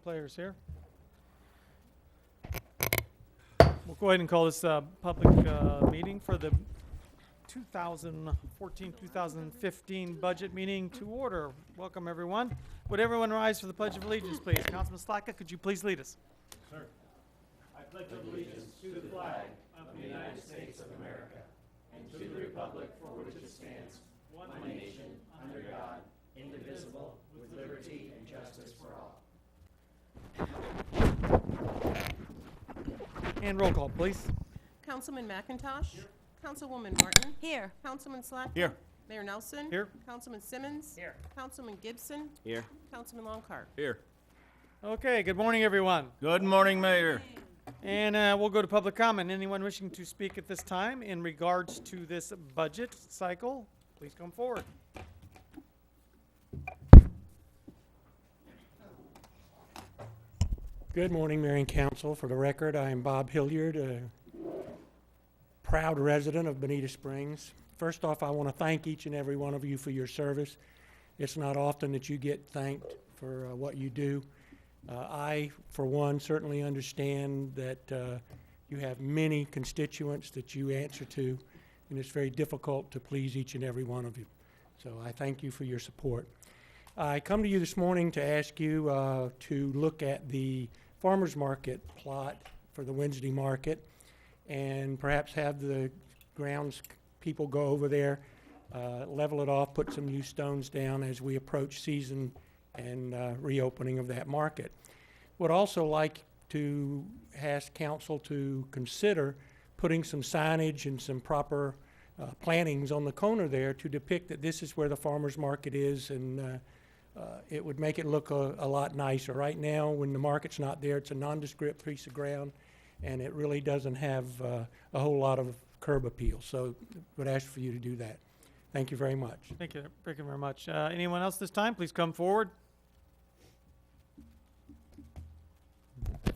players here. We'll go ahead and call this public meeting for the 2014-2015 budget meeting to order. Welcome, everyone. Would everyone rise for the Pledge of Allegiance, please? Councilman Slaka, could you please lead us? Sir. I pledge allegiance to the flag of the United States of America and to the republic for which it stands, one nation, under God, indivisible, with liberty and justice for all. And roll call, please. Councilman McIntosh. Here. Councilwoman Martin. Here. Councilman Slack. Here. Mayor Nelson. Here. Councilman Simmons. Here. Councilman Gibson. Here. Councilman Longcart. Here. Okay, good morning, everyone. Good morning, Mayor. And we'll go to public comment. Anyone wishing to speak at this time in regards to this budget cycle, please come forward. Good morning, Mayor and Council. For the record, I am Bob Hilliard, a proud resident of Bonita Springs. First off, I want to thank each and every one of you for your service. It's not often that you get thanked for what you do. I, for one, certainly understand that you have many constituents that you answer to, and it's very difficult to please each and every one of you. So I thank you for your support. I come to you this morning to ask you to look at the farmers market plot for the Wednesday market and perhaps have the grounds people go over there, level it off, put some new stones down as we approach season and reopening of that market. Would also like to ask council to consider putting some signage and some proper plantings on the corner there to depict that this is where the farmers market is, and it would make it look a lot nicer. Right now, when the market's not there, it's a nondescript piece of ground, and it really doesn't have a whole lot of curb appeal. So would ask for you to do that. Thank you very much. Thank you very much. Anyone else this time, please come forward.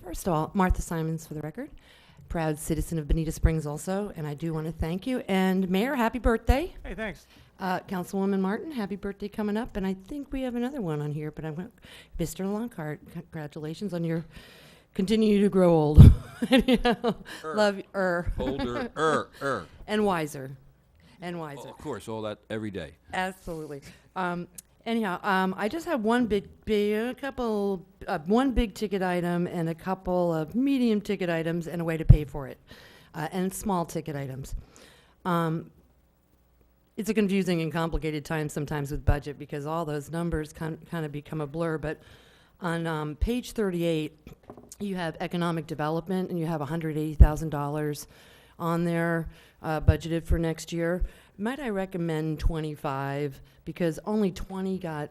First of all, Martha Simons for the record. Proud citizen of Bonita Springs also, and I do want to thank you. And Mayor, happy birthday. Hey, thanks. Councilwoman Martin, happy birthday coming up. And I think we have another one on here, but I'm going to, Mr. Longcart, congratulations on your continue to grow old. Love Older, and wiser. And wiser. Oh, of course, all that every day. Absolutely. Anyhow, I just have one big ticket item and a couple of medium ticket items and a way to pay for it, and small ticket items. It's a confusing and complicated time sometimes with budget because all those numbers kind of become a blur. But on page 38, you have economic development, and you have $180,000 on there budgeted for next year. Might I recommend 25 because only 20 got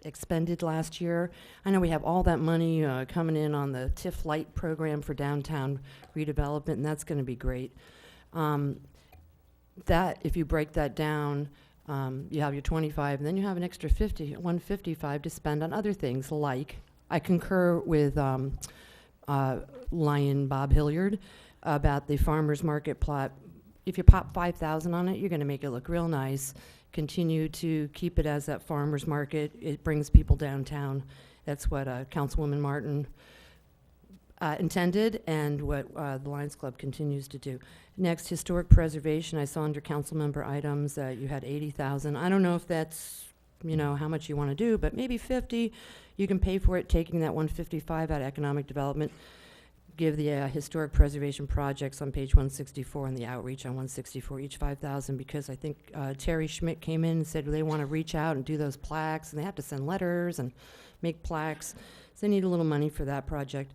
expended last year. I know we have all that money coming in on the TIF Light program for downtown redevelopment, and that's going to be great. That, if you break that down, you have your 25, and then you have an extra 155 to spend on other things like, I concur with Lion Bob Hilliard about the farmer's market plot. If you pop 5,000 on it, you're going to make it look real nice. Continue to keep it as that farmer's market. It brings people downtown. That's what Councilwoman Martin intended, and what the Lions Club continues to do. Next, historic preservation. I saw under council member items that you had 80,000. I don't know if that's, how much you want to do, but maybe 50. You can pay for it taking that 155 out of economic development. Give the historic preservation projects on page 164 and the outreach on 164 each 5,000, because I think Terry Schmidt came in and said they want to reach out and do those plaques, and they have to send letters and make plaques. So they need a little money for that project.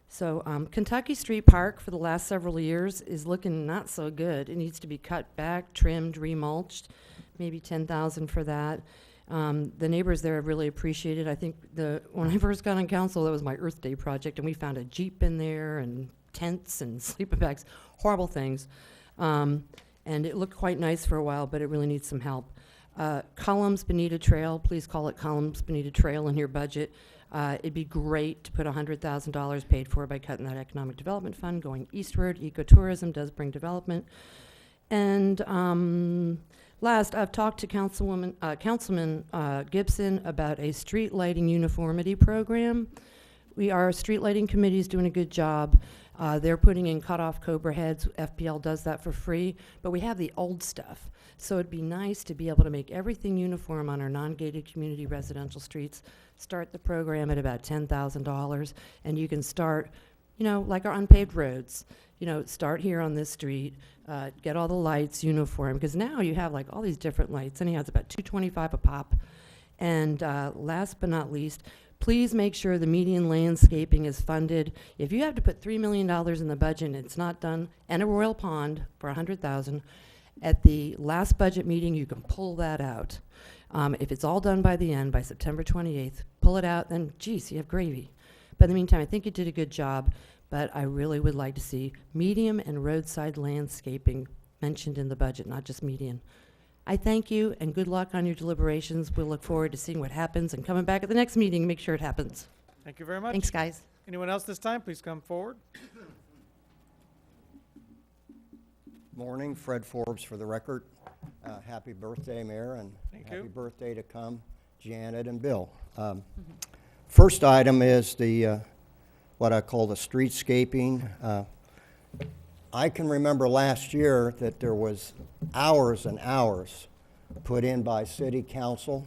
So Kentucky Street Park for the last several years is looking not so good. It needs to be cut back, trimmed, remulched, maybe 10,000 for that. The neighbors there have really appreciated. I think when I first got on council, that was my Earth Day project, and we found a Jeep in there and tents and sleeping bags, horrible things. And it looked quite nice for a while, but it really needs some help. Columns Bonita Trail, please call it Columns Bonita Trail in your budget. It'd be great to put $100,000 paid for by cutting that economic development fund going eastward. Ecotourism does bring development. And last, I've talked to Councilman Gibson about a street lighting uniformity program our street lighting committee is doing a good job. They're putting in cutoff Cobra heads. FPL does that for free, but we have the old stuff. So it'd be nice to be able to make everything uniform on our non-gated community residential streets. Start the program at about $10,000, and you can start, like our unpaved roads. Start here on this street, get all the lights uniform, because now you have like all these different lights. Anyhow, it's about $225 a pop. And last but not least, please make sure the median landscaping is funded. If you have to put $3 million in the budget and it's not done, and a Royal Pond for $100,000, at the last budget meeting, you can pull that out. If it's all done by the end, by September 28th, pull it out, then geez, you have gravy. But in the meantime, I think you did a good job, but I really would like to see medium and roadside landscaping mentioned in the budget, not just median. I thank you, and good luck on your deliberations. We'll look forward to seeing what happens and coming back at the next meeting to make sure it happens. Thank you very much. Thanks, guys. Anyone else this time? Please come forward. Morning, Fred Forbes for the record. Happy birthday, Mayor, and Thank happy you. birthday to come, Janet and Bill. First item is the what I call the streetscaping. I can remember last year that there was hours and hours put in by City Council,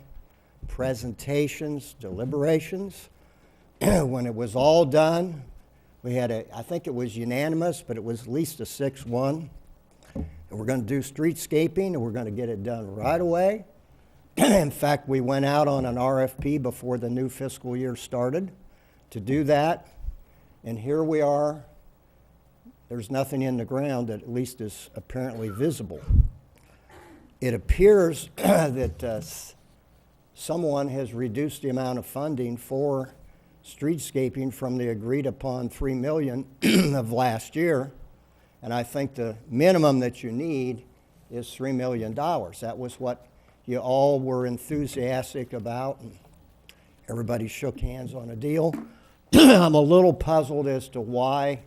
presentations, deliberations. When it was all done, we had I think it was unanimous, but it was at least a 6-1. And we're going to do streetscaping, and we're going to get it done right away. In fact, we went out on an RFP before the new fiscal year started to do that. And here we are. There's nothing in the ground that at least is apparently visible. It appears that someone has reduced the amount of funding for streetscaping from the agreed upon $3 million of last year. And I think the minimum that you need is $3 million. That was what you all were enthusiastic about, and everybody shook hands on a deal. I'm a little puzzled as to why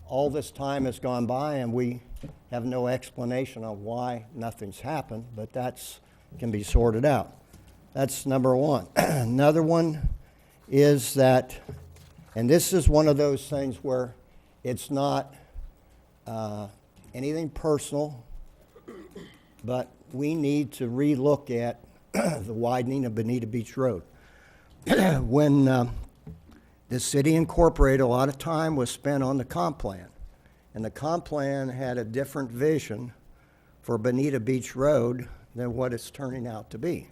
all this time has gone by and we have no explanation on why nothing's happened, but that's can be sorted out. That's number one. Another one is that, and this is one of those things where it's not anything personal, but we need to relook at the widening of Bonita Beach Road. When the city incorporated, a lot of time was spent on the comp plan, and the comp plan had a different vision for Bonita Beach Road than what it's turning out to be.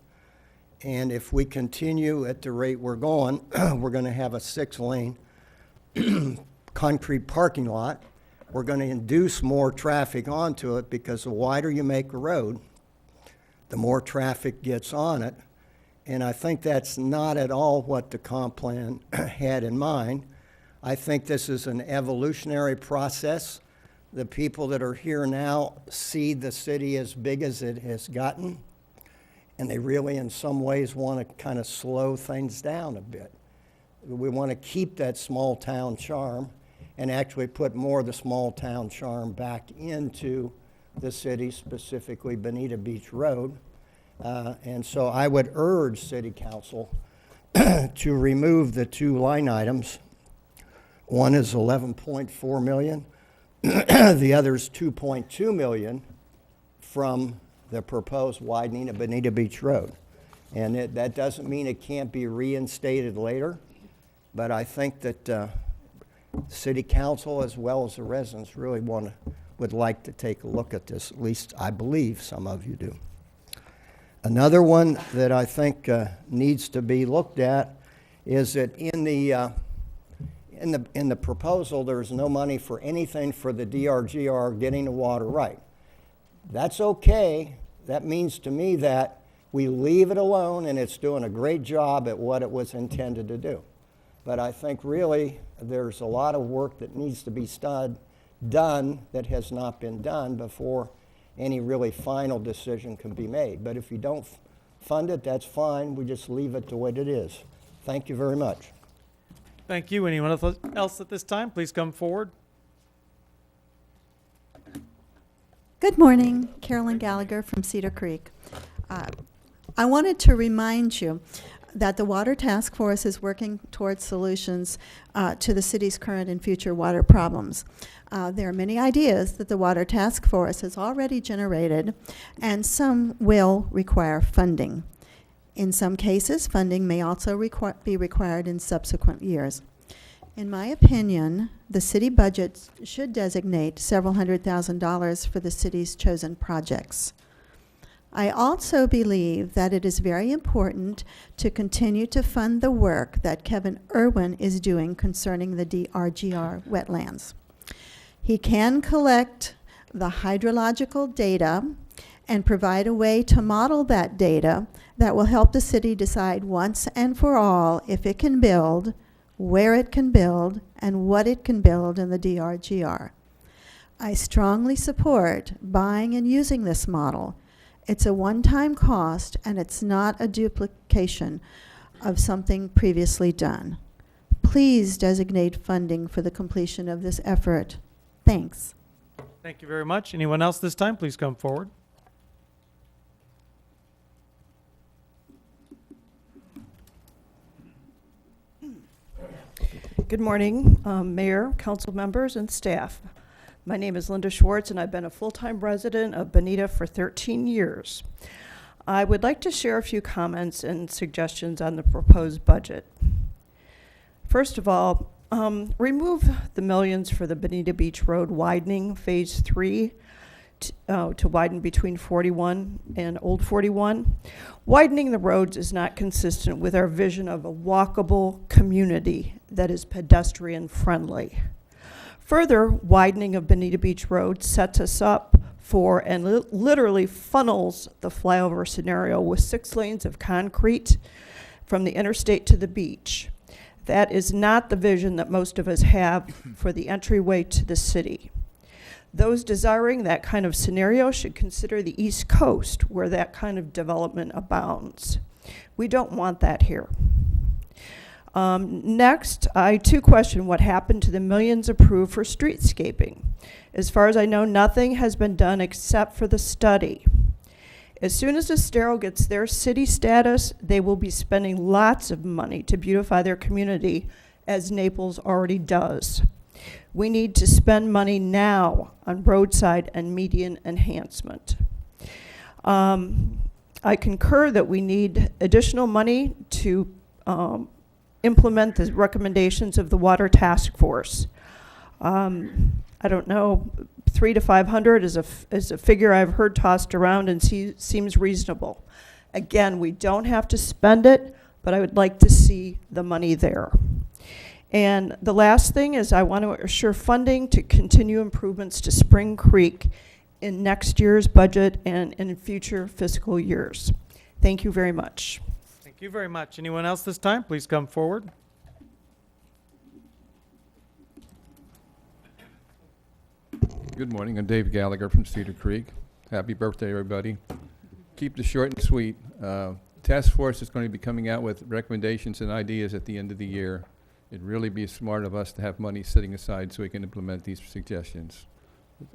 And if we continue at the rate we're going, we're going to have a 6-lane concrete parking lot. We're going to induce more traffic onto it because the wider you make a road, the more traffic gets on it. And I think that's not at all what the comp plan had in mind. I think this is an evolutionary process. The people that are here now see the city as big as it has gotten, and they really in some ways want to kind of slow things down a bit. We want to keep that small town charm and actually put more of the small town charm back into the city, specifically Bonita Beach Road. And so I would urge City Council to remove the two line items. One is 11.4 million, the other is 2.2 million from the proposed widening of Bonita Beach Road. And that doesn't mean it can't be reinstated later, but I think that City Council as well as the residents really would like to take a look at this. At least I believe some of you do. Another one that I think needs to be looked at is that in the proposal there's no money for anything for the DRGR getting the water right. That's okay. That means to me that we leave it alone and it's doing a great job at what it was intended to do. But I think really there's a lot of work that needs to be done that has not been done before any really final decision can be made. But if you don't fund it, that's fine. We just leave it the way it is. Thank you very much. Thank you. Anyone else at this time? Please come forward. Good morning, Carolyn Gallagher from Cedar Creek. I wanted to remind you that the Water Task Force is working towards solutions to the city's current and future water problems. There are many ideas that the Water Task Force has already generated, and some will require funding. In some cases, funding may also be required in subsequent years. In my opinion, the city budget should designate several $100,000 for the city's chosen projects. I also believe that it is very important to continue to fund the work that Kevin Irwin is doing concerning the DRGR wetlands. He can collect the hydrological data and provide a way to model that data that will help the city decide once and for all if it can build, where it can build, and what it can build in the DRGR. I strongly support buying and using this model. It's a one-time cost, and it's not a duplication of something previously done. Please designate funding for the completion of this effort. Thanks. Thank you very much. Anyone else this time, please come forward. Good morning, Mayor, council members, and staff. My name is Linda Schwartz, and I've been a full-time resident of Bonita for 13 years. I would like to share a few comments and suggestions on the proposed budget. First of all, remove the millions for the Bonita Beach Road widening, Phase 3, to widen between 41 and Old 41. Widening the roads is not consistent with our vision of a walkable community that is pedestrian friendly. Further, widening of Bonita Beach Road sets us up for and literally funnels the flyover scenario with 6 lanes of concrete from the interstate to the beach. That is not the vision that most of us have for the entryway to the city. Those desiring that kind of scenario should consider the East Coast, where that kind of development abounds. We don't want that here. Next, I too question what happened to the millions approved for streetscaping. As far as I know, nothing has been done except for the study. As soon as Estero gets their city status, they will be spending lots of money to beautify their community, as Naples already does. We need to spend money now on roadside and median enhancement. I concur that we need additional money to implement the recommendations of the Water Task Force. I don't know, 300 to 500 is a figure I've heard tossed around and seems reasonable. Again, we don't have to spend it, but I would like to see the money there. And the last thing is I want to assure funding to continue improvements to Spring Creek in next year's budget and in future fiscal years. Thank you very much. Thank you very much. Anyone else this time, please come forward. Good morning. I'm Dave Gallagher from Cedar Creek. Happy birthday, everybody. Keep this short and sweet. Task Force is going to be coming out with recommendations and ideas at the end of the year. It'd really be smart of us to have money sitting aside so we can implement these suggestions.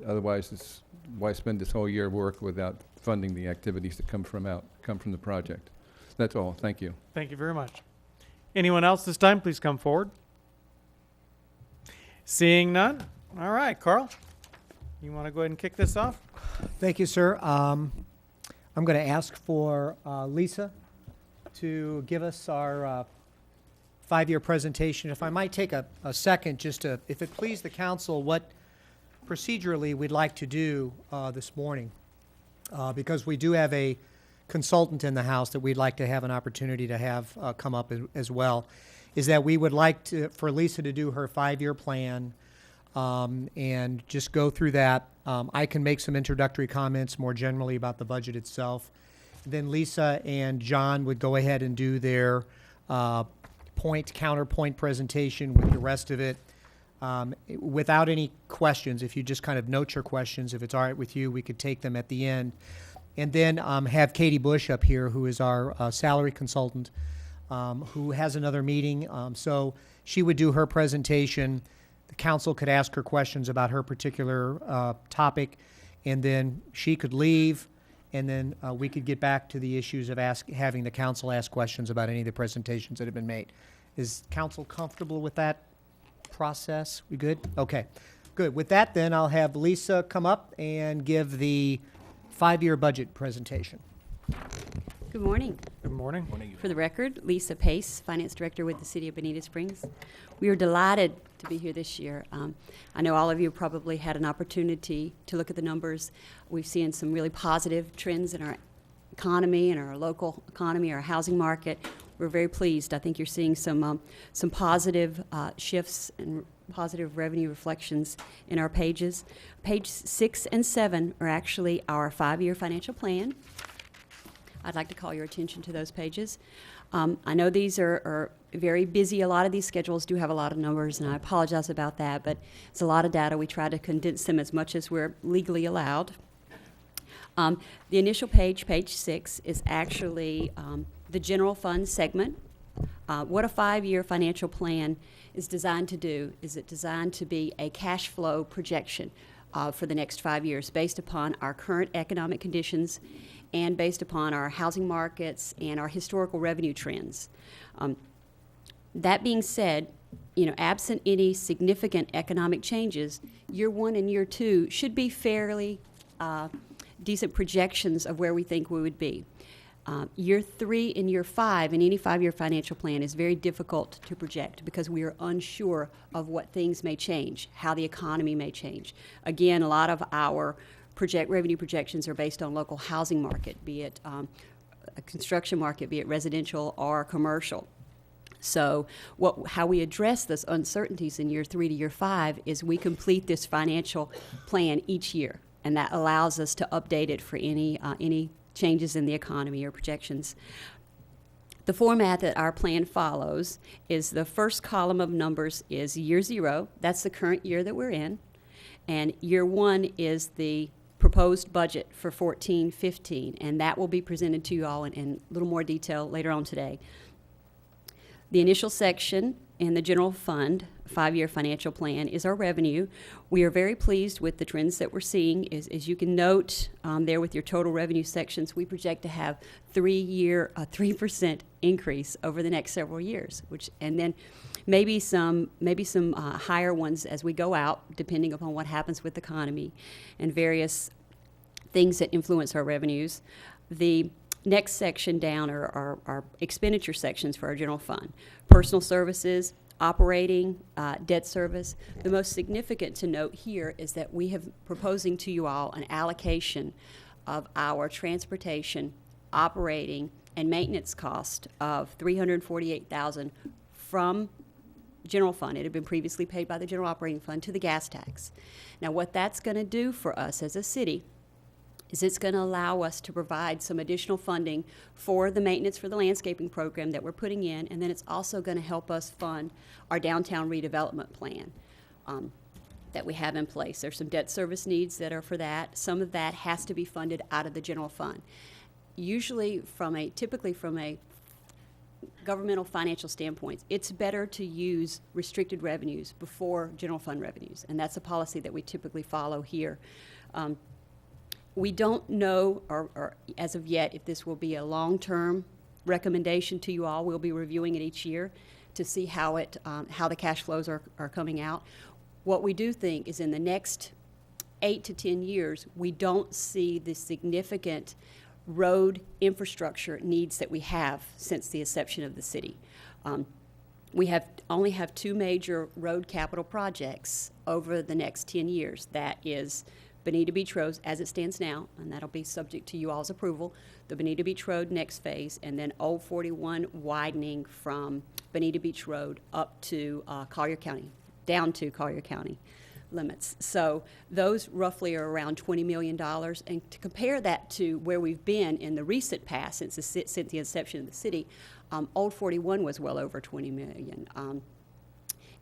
Otherwise, why spend this whole year of work without funding the activities that come from the project? That's all. Thank you. Thank you very much. Anyone else this time, please come forward. Seeing none. All right, Carl, you want to go ahead and kick this off? Thank you, sir. I'm going to ask for Lisa to give us our 5-year presentation. If I might take a second just to, if it please the council, what procedurally we'd like to do this morning, because we do have a consultant in the house that we'd like to have an opportunity to have come up as well, is that we would like for Lisa to do her 5-year plan and just go through that. I can make some introductory comments more generally about the budget itself. Then Lisa and John would go ahead and do their counterpoint presentation with the rest of it. Without any questions, if you just kind of note your questions, if it's all right with you, we could take them at the end. And then have Katie Bush up here, who is our salary consultant, who has another meeting. So she would do her presentation. The council could ask her questions about her particular topic, and then she could leave, and then we could get back to the issues of having the council ask questions about any of the presentations that have been made. Is council comfortable with that process? We good? Okay, good. With that, then, I'll have Lisa come up and give the 5-year budget presentation. Good morning. Good morning. For the record, Lisa Pace, Finance Director with the City of Bonita Springs. We are delighted to be here this year. I know all of you probably had an opportunity to look at the numbers. We've seen some really positive trends in our economy, in our local economy, our housing market. We're very pleased. I think you're seeing some positive shifts and positive revenue reflections in our pages. Page 6 and 7 are actually our 5-year financial plan. I'd like to call your attention to those pages. I know these are very busy. A lot of these schedules do have a lot of numbers, and I apologize about that, but it's a lot of data. We try to condense them as much as we're legally allowed. The initial page, page 6, is actually the general fund segment. What a 5-year financial plan is designed to do is it's designed to be a cash flow projection for the next 5 years based upon our current economic conditions and based upon our housing markets and our historical revenue trends. That being said, absent any significant economic changes, year 1 and year 2 should be fairly decent projections of where we think we would be. Year 3 and year 5 in any 5-year financial plan is very difficult to project because we are unsure of what things may change, how the economy may change. Again, a lot of our revenue projections are based on local housing market, be it a construction market, be it residential or commercial. So how we address those uncertainties in year 3 to year 5 is we complete this financial plan each year, and that allows us to update it for any changes in the economy or projections. The format that our plan follows is the first column of numbers is year 0. That's the current year that we're in. And year 1 is the proposed budget for 14-15, and that will be presented to you all in a little more detail later on today. The initial section in the general fund 5-year financial plan is our revenue. We are very pleased with the trends that we're seeing. As you can note there with your total revenue sections, we project to have 3% increase over the next several years, and then maybe some higher ones as we go out, depending upon what happens with the economy and various things that influence our revenues. The next section down are our expenditure sections for our general fund. Personal services, operating, debt service. The most significant to note here is that we have proposing to you all an allocation of our transportation, operating, and maintenance cost of $348,000 from general fund. It had been previously paid by the general operating fund to the gas tax. Now, what that's going to do for us as a city is it's going to allow us to provide some additional funding for the maintenance for the landscaping program that we're putting in, and then it's also going to help us fund our downtown redevelopment plan that we have in place. There's some debt service needs that are for that. Some of that has to be funded out of the general fund. Typically from a governmental financial standpoint, it's better to use restricted revenues before general fund revenues, and that's a policy that we typically follow here. We don't know, or as of yet, if this will be a long-term recommendation to you all. We'll be reviewing it each year to see how the cash flows are coming out. What we do think is in the next 8 to 10 years, we don't see the significant road infrastructure needs that we have since the inception of the city. We only have 2 major road capital projects over the next 10 years. That is Bonita Beach Road as it stands now, and that'll be subject to you all's approval. The Bonita Beach Road next phase, and then Old 41 widening from Bonita Beach Road up to Collier County, down to Collier County limits. So those roughly are around $20 million. And to compare that to where we've been in the recent past since the inception of the city, Old 41 was well over $20 million.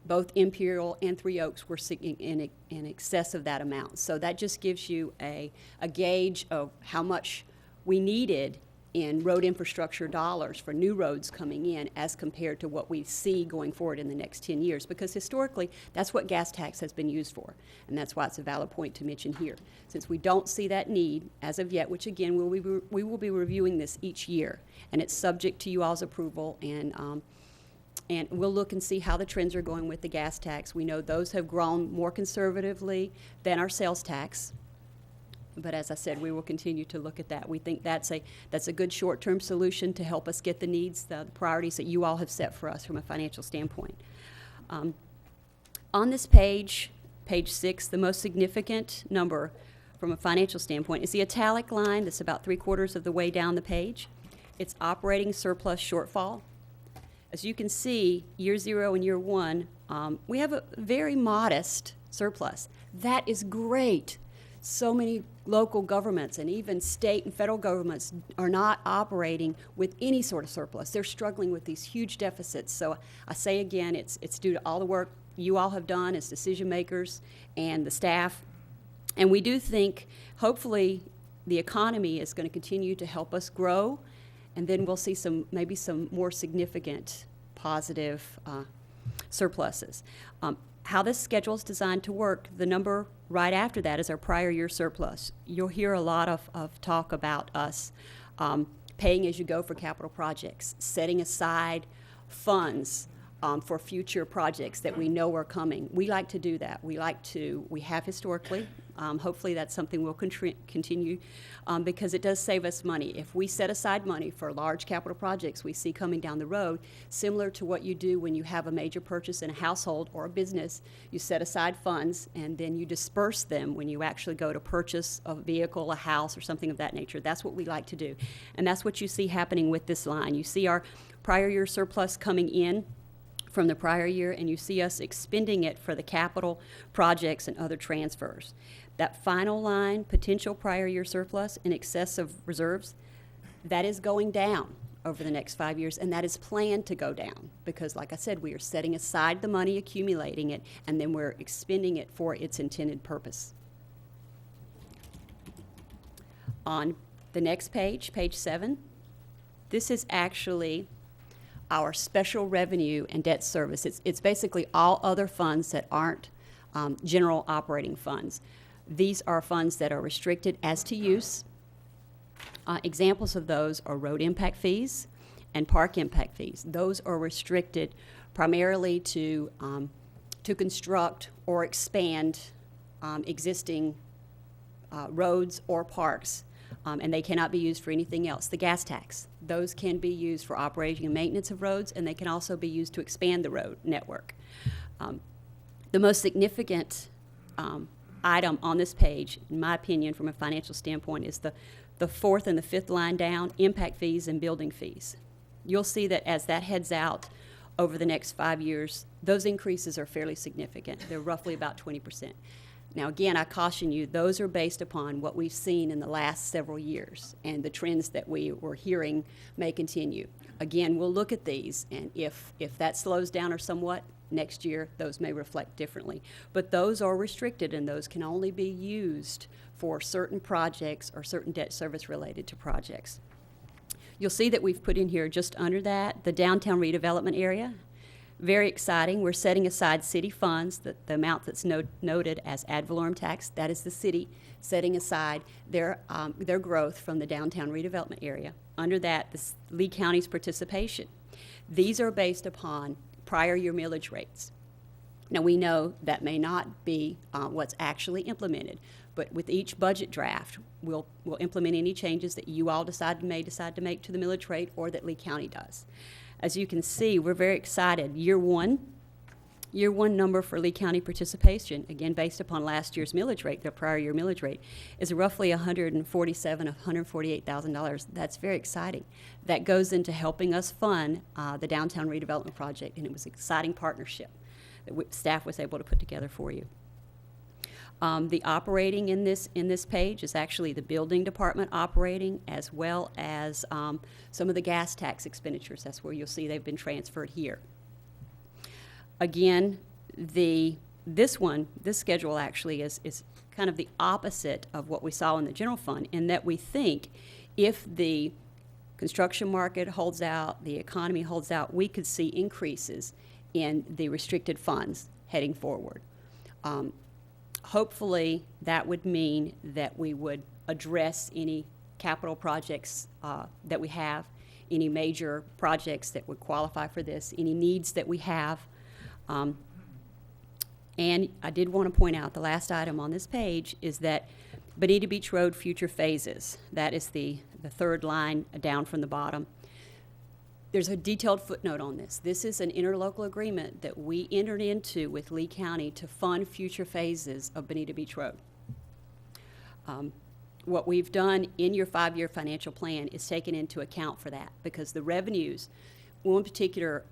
Both Imperial and Three Oaks were in excess of that amount. So that just gives you a gauge of how much we needed in road infrastructure dollars for new roads coming in as compared to what we see going forward in the next 10 years. Because historically, that's what gas tax has been used for. And that's why it's a valid point to mention here. Since we don't see that need as of yet, which again, we will be reviewing this each year. And it's subject to you all's approval. And we'll look and see how the trends are going with the gas tax. We know those have grown more conservatively than our sales tax. But as I said, we will continue to look at that. We think that's a good short-term solution to help us get the needs, the priorities that you all have set for us from a financial standpoint. On this page, page 6, the most significant number from a financial standpoint is the italic line that's about 3/4 of the way down the page. It's operating surplus shortfall. As you can see, year 0 and year 1, we have a very modest surplus. That is great. So many local governments and even state and federal governments are not operating with any sort of surplus. They're struggling with these huge deficits. So I say again, it's due to all the work you all have done as decision makers and the staff. And we do think, hopefully, the economy is going to continue to help us grow, and then we'll see maybe some more significant positive surpluses. How this schedule is designed to work, the number right after that is our prior year surplus. You'll hear a lot of talk about us paying as you go for capital projects, setting aside funds for future projects that we know are coming. We like to do that. We have historically. Hopefully that's something we'll continue because it does save us money. If we set aside money for large capital projects we see coming down the road, similar to what you do when you have a major purchase in a household or a business, you set aside funds and then you disperse them when you actually go to purchase a vehicle, a house, or something of that nature. That's what we like to do. And that's what you see happening with this line. You see our prior year surplus coming in from the prior year, and you see us expending it for the capital projects and other transfers. That final line, potential prior year surplus in excess of reserves, that is going down over the next 5 years, and that is planned to go down because, like I said, we are setting aside the money, accumulating it, and then we're expending it for its intended purpose. On the next page, page 7, this is actually our special revenue and debt service. It's basically all other funds that aren't general operating funds. These are funds that are restricted as to use. Examples of those are road impact fees and park impact fees. Those are restricted primarily to construct or expand existing roads or parks. And they cannot be used for anything else. The gas tax, those can be used for operating and maintenance of roads, and they can also be used to expand the road network. The most significant item on this page, in my opinion, from a financial standpoint, is the 4th and the 5th line down, impact fees and building fees. You'll see that as that heads out over the next 5 years, those increases are fairly significant. They're roughly about 20%. Now, again, I caution you, those are based upon what we've seen in the last several years, and the trends that we were hearing may continue. Again, we'll look at these, and if that slows down or somewhat, next year, those may reflect differently. But those are restricted, and those can only be used for certain projects or certain debt service related to projects. You'll see that we've put in here just under that, the downtown redevelopment area. Very exciting. We're setting aside city funds, the amount that's noted as ad valorem tax. That is the city setting aside their growth from the downtown redevelopment area. Under that, the Lee County's participation. These are based upon prior year millage rates. Now, we know that may not be what's actually implemented, but with each budget draft, we'll implement any changes that you all may decide to make to the millage rate or that Lee County does. As you can see, we're very excited. Year one number for Lee County participation, again based upon last year's millage rate, the prior year millage rate, is roughly $148,000. That's very exciting. That goes into helping us fund the downtown redevelopment project, and it was an exciting partnership that staff was able to put together for you. The operating in this page is actually the building department operating, as well as some of the gas tax expenditures. That's where you'll see they've been transferred here. Again, this schedule actually is kind of the opposite of what we saw in the general fund, in that we think if the construction market holds out, the economy holds out, we could see increases in the restricted funds heading forward. Hopefully, that would mean that we would address any capital projects that we have, any major projects that would qualify for this, any needs that we have. And I did want to point out, the last item on this page is that Bonita Beach Road future phases. That is the third line down from the bottom. There's a detailed footnote on this. This is an interlocal agreement that we entered into with Lee County to fund future phases of Bonita Beach Road. What we've done in your 5-year financial plan is taken into account for that, because the revenues, one particular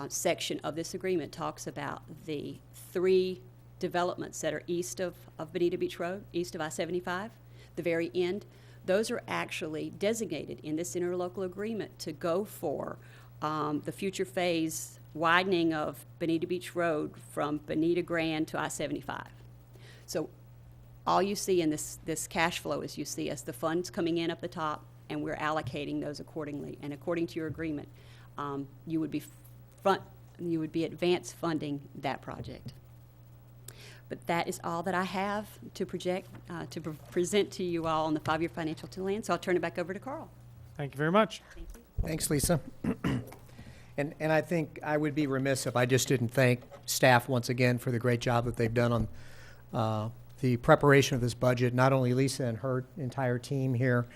section of this agreement talks about the 3 developments that are east of Bonita Beach Road, east of I-75, the very end. Those are actually designated in this interlocal agreement to go for the future phase widening of Bonita Beach Road from Bonita Grand to I-75. So all you see in this cash flow is you see as the funds coming in up the top, and we're allocating those accordingly. And according to your agreement, you would be advance funding that project. But that is all that I have to present to you all on the 5-year financial plan. So I'll turn it back over to Carl. Thank you very much. Thank you. Thanks, Lisa. And I think I would be remiss if I just didn't thank staff once again for the great job that they've done on the preparation of this budget. Not only Lisa and her entire team here,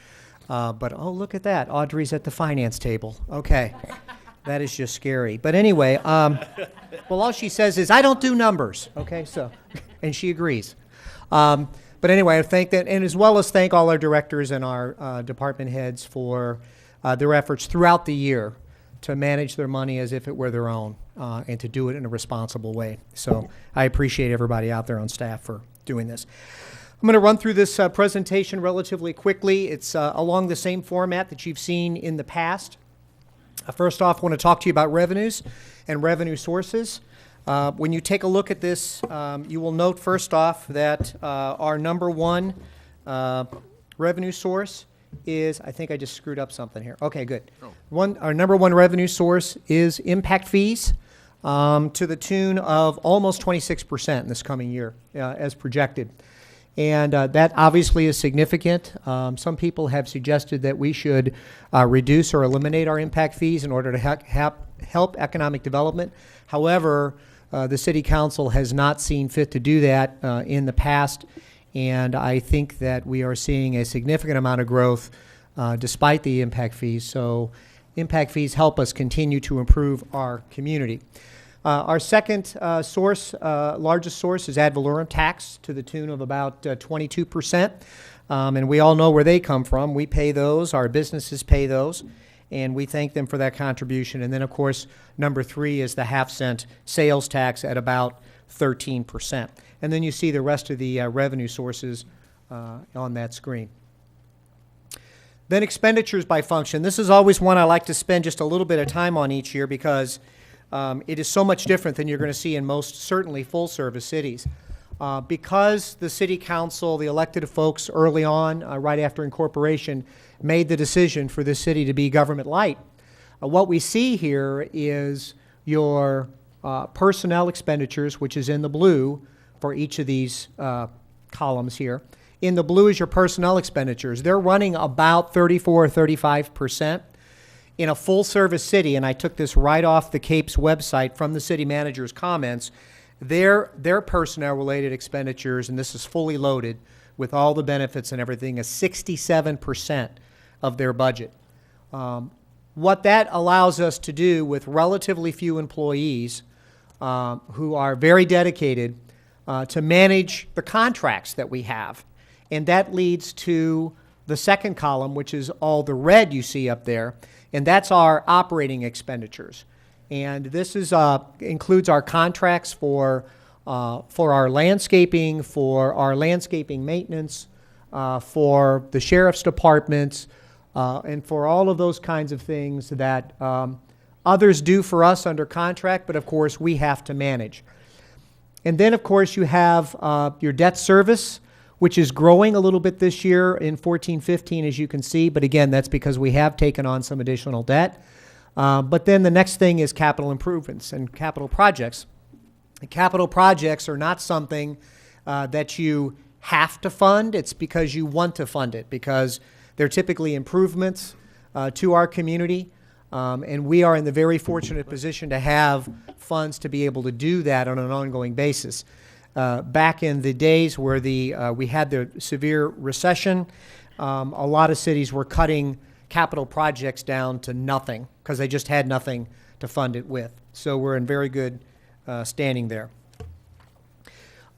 but oh, look at that. Audrey's at the finance table. Okay. That is just scary. But anyway, well, all she says is, I don't do numbers. Okay, so, and she agrees. But anyway, I thank that, and as well as thank all our directors and our department heads for their efforts throughout the year to manage their money as if it were their own, and to do it in a responsible way. So I appreciate everybody out there on staff for doing this. I'm going to run through this presentation relatively quickly. It's along the same format that you've seen in the past. First off, I want to talk to you about revenues and revenue sources. When you take a look at this, you will note first off that our number one revenue source is, I think I just screwed up something here. Okay, good. Our number one revenue source is impact fees, to the tune of almost 26% in this coming year, as projected. And that obviously is significant. Some people have suggested that we should reduce or eliminate our impact fees in order to help economic development. However, the City Council has not seen fit to do that in the past, and I think that we are seeing a significant amount of growth despite the impact fees. So impact fees help us continue to improve our community. Our second largest source is ad valorem tax to the tune of about 22%. And we all know where they come from. We pay those, our businesses pay those, and we thank them for that contribution. And then, of course, number 3 is the half-cent sales tax at about 13%. And then you see the rest of the revenue sources on that screen. Then expenditures by function. This is always one I like to spend just a little bit of time on each year because it is so much different than you're going to see in most, certainly, full-service cities. Because the City Council, the elected folks early on, right after incorporation, made the decision for this city to be government light, what we see here is your personnel expenditures, which is in the blue for each of these columns here. In the blue is your personnel expenditures. They're running about 34 or 35%. In a full-service city, and I took this right off the Cape's website from the city manager's comments, their personnel-related expenditures, and this is fully loaded with all the benefits and everything, is 67% of their budget. What that allows us to do with relatively few employees who are very dedicated to manage the contracts that we have, and that leads to the second column, which is all the red you see up there, and that's our operating expenditures. And this is includes our contracts for our landscaping, maintenance, for the sheriff's departments, and for all of those kinds of things that others do for us under contract, but of course we have to manage. And then, of course, you have your debt service, which is growing a little bit this year in 14-15, as you can see. But again, that's because we have taken on some additional debt. But then the next thing is capital improvements and capital projects. And capital projects are not something that you have to fund. It's because you want to fund it, because they're typically improvements to our community. And we are in the very fortunate position to have funds to be able to do that on an ongoing basis. Back in the days where we had the severe recession, a lot of cities were cutting capital projects down to nothing because they just had nothing to fund it with. So we're in very good standing there.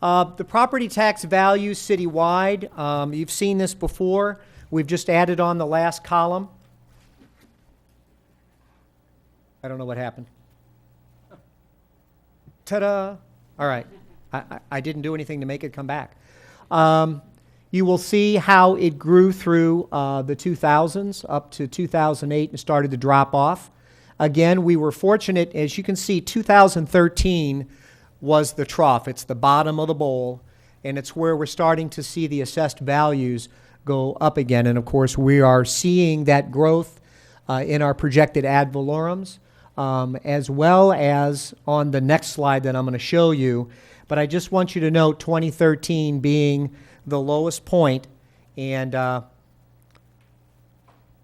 The property tax value citywide, you've seen this before. We've just added on the last column. I don't know what happened. Ta-da! All right. I didn't do anything to make it come back. You will see how it grew through the 2000s up to 2008 and started to drop off. Again, we were fortunate. As you can see, 2013 was the trough. It's the bottom of the bowl, and it's where we're starting to see the assessed values go up again. And, of course, we are seeing that growth in our projected ad valorums, as well as on the next slide that I'm going to show you. But I just want you to note 2013 being the lowest point, and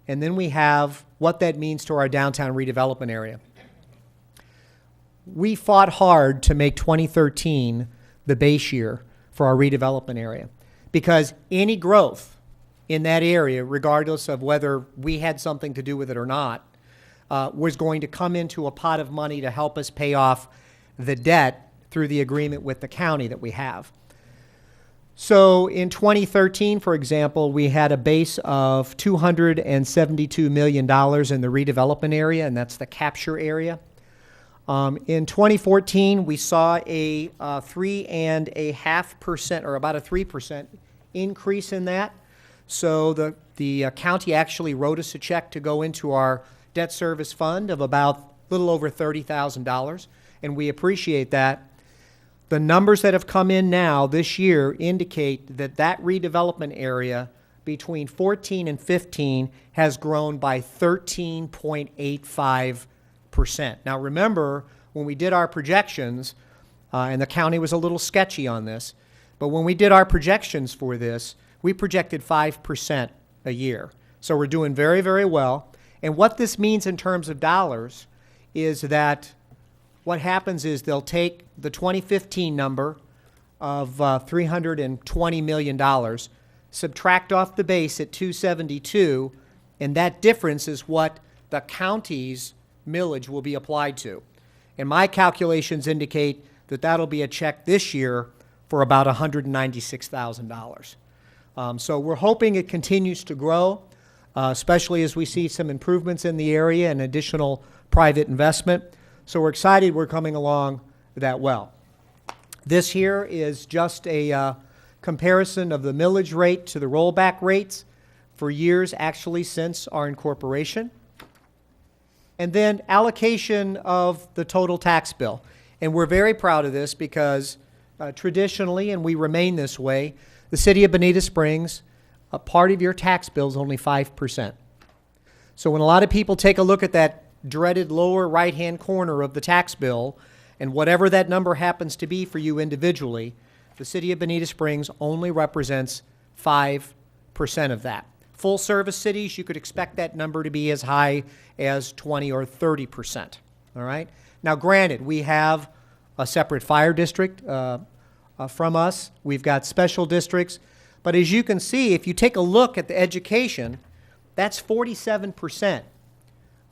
then we have what that means to our downtown redevelopment area. We fought hard to make 2013 the base year for our redevelopment area, because any growth in that area, regardless of whether we had something to do with it or not, was going to come into a pot of money to help us pay off the debt through the agreement with the county that we have. So in 2013, for example, we had a base of $272 million in the redevelopment area, and that's the capture area. In 2014, we saw a 3.5%, or about a 3% increase in that. So the county actually wrote us a check to go into our debt service fund of about a little over $30,000, and we appreciate that. The numbers that have come in now this year indicate that that redevelopment area between 14 and 15 has grown by 13.85%. Now remember, when we did our projections, and the county was a little sketchy on this, but when we did our projections for this, we projected 5% a year. So we're doing very, very well. And what this means in terms of dollars is that what happens is they'll take the 2015 number of $320 million, subtract off the base at 272, and that difference is what the county's millage will be applied to. And my calculations indicate that that'll be a check this year for about $196,000. So we're hoping it continues to grow, especially as we see some improvements in the area and additional private investment. So we're excited we're coming along that well. This here is just a comparison of the millage rate to the rollback rates for years actually since our incorporation. And then allocation of the total tax bill. And we're very proud of this because traditionally, and we remain this way, the city of Bonita Springs, a part of your tax bill is only 5%. So when a lot of people take a look at that dreaded lower right-hand corner of the tax bill, and whatever that number happens to be for you individually, the city of Bonita Springs only represents 5% of that. Full-service cities, you could expect that number to be as high as 20 or 30%, all right? Now, granted, we have a separate fire district from us. We've got special districts. But as you can see, if you take a look at the education, that's 47%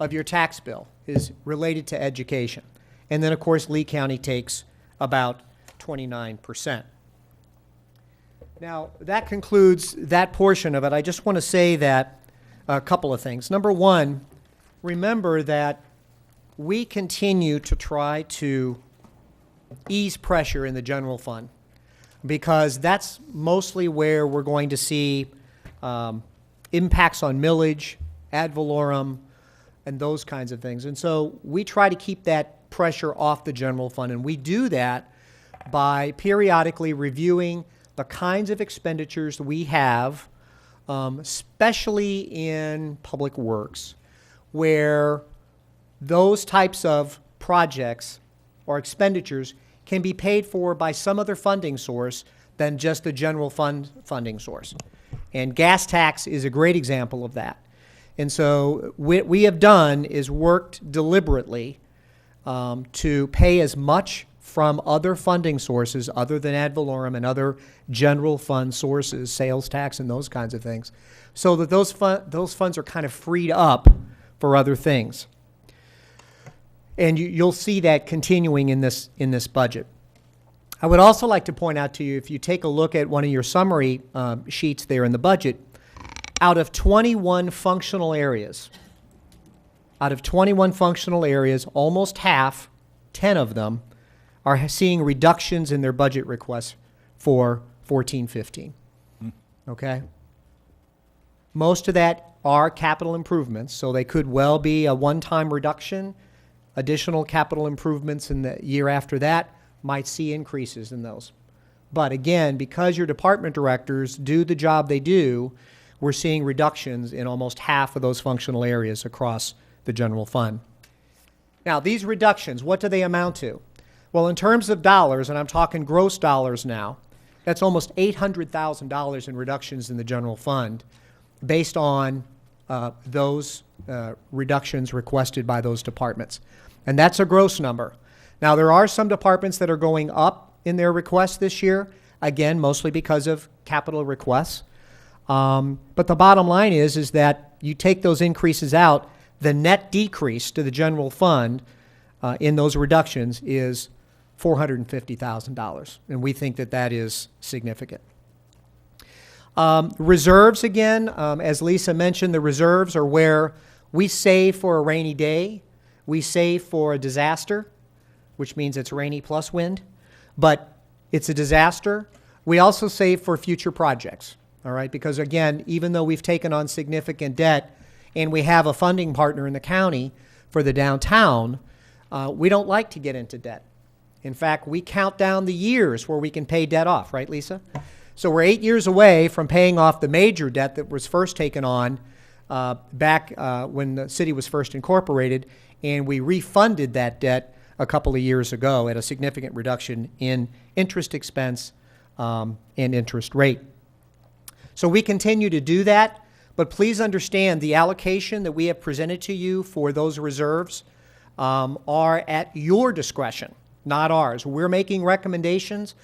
of your tax bill is related to education. And then, of course, Lee County takes about 29%. Now, that concludes that portion of it. I just want to say that a couple of things. Number one, remember that we continue to try to ease pressure in the general fund, because that's mostly where we're going to see impacts on millage, ad valorem, and those kinds of things. And so we try to keep that pressure off the general fund, and we do that by periodically reviewing the kinds of expenditures we have, especially in public works, where those types of projects or expenditures can be paid for by some other funding source than just the general fund funding source. And gas tax is a great example of that. And so what we have done is worked deliberately to pay as much from other funding sources other than ad valorem and other general fund sources, sales tax and those kinds of things, so that those funds are kind of freed up for other things. And you'll see that continuing in this budget. I would also like to point out to you, if you take a look at one of your summary sheets there in the budget, out of 21 functional areas, almost half, 10 of them, are seeing reductions in their budget requests for 14-15. Okay? Most of that are capital improvements, so they could well be a one-time reduction. Additional capital improvements in the year after that might see increases in those. But again, because your department directors do the job they do, we're seeing reductions in almost half of those functional areas across the general fund. Now, these reductions, what do they amount to? Well, in terms of dollars, and I'm talking gross dollars now, that's almost $800,000 in reductions in the general fund based on those reductions requested by those departments. And that's a gross number. Now, there are some departments that are going up in their requests this year, again, mostly because of capital requests. But the bottom line is that you take those increases out, the net decrease to the general fund in those reductions is $450,000, and we think that that is significant. Reserves, again, as Lisa mentioned, the reserves are where we save for a rainy day, we save for a disaster, which means it's rainy plus wind, but it's a disaster. We also save for future projects, all right? Because again, even though we've taken on significant debt and we have a funding partner in the county for the downtown, we don't like to get into debt. In fact, we count down the years where we can pay debt off, right, Lisa? So we're 8 years away from paying off the major debt that was first taken on back when the city was first incorporated, and we refunded that debt a couple of years ago at a significant reduction in interest expense and interest rate. So we continue to do that, but please understand the allocation that we have presented to you for those reserves are at your discretion, not ours. We're making recommendations,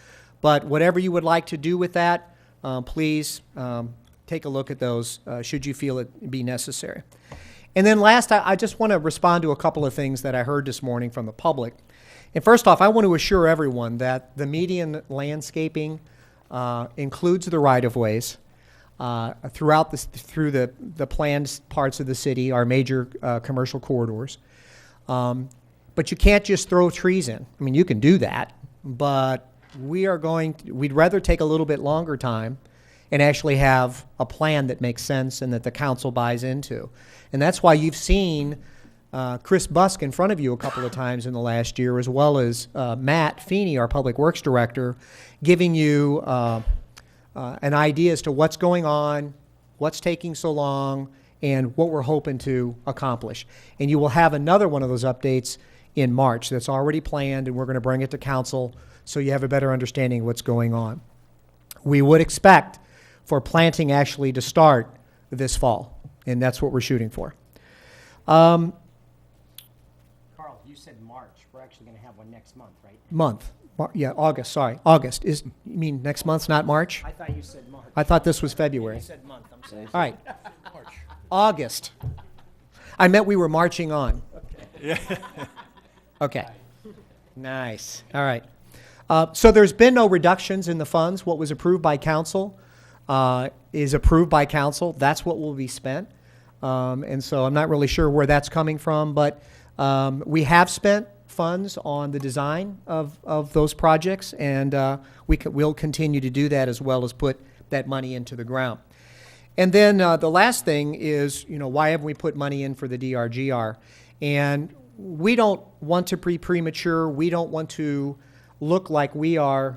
but whatever you would like to do with that, please take a look at those should you feel it be necessary. And then last, I just want to respond to a couple of things that I heard this morning from the public. And first off, I want to assure everyone that the median landscaping includes the right-of-ways through the planned parts of the city, our major commercial corridors. But you can't just throw trees in. I mean, you can do that, but we'd rather take a little bit longer time and actually have a plan that makes sense and that the council buys into. And that's why you've seen Chris Busk in front of you a couple of times in the last year, as well as Matt Feeney, our Public Works Director, giving you an idea as to what's going on, what's taking so long, and what we're hoping to accomplish. And you will have another one of those updates in March that's already planned, and we're going to bring it to council so you have a better understanding of what's going on. We would expect for planting actually to start this fall, and that's what we're shooting for. Carl, you said March. We're actually going to have one next month, right? Yeah, August, sorry. August. You mean next month's not March? I thought you said March. I thought this was February. You said month, I'm sorry. All right. March. August. I meant we were marching on. Yeah. Okay. Nice. All right. So there's been no reductions in the funds. What was approved by council is approved by council. That's what will be spent. And so I'm not really sure where that's coming from, but we have spent funds on the design of those projects, and we'll continue to do that as well as put that money into the ground. And then the last thing is, why haven't we put money in for the DRGR? And we don't want to be premature. We don't want to look like we are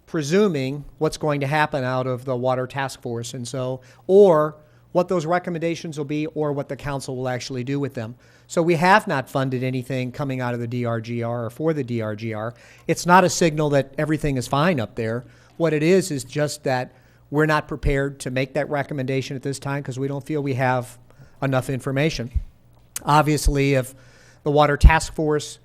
presuming what's going to happen out of the Water Task Force, and so, or what those recommendations will be, or what the council will actually do with them. So we have not funded anything coming out of the DRGR or for the DRGR. It's not a signal that everything is fine up there. What it is just that we're not prepared to make that recommendation at this time because we don't feel we have enough information. Obviously, if the Water Task Force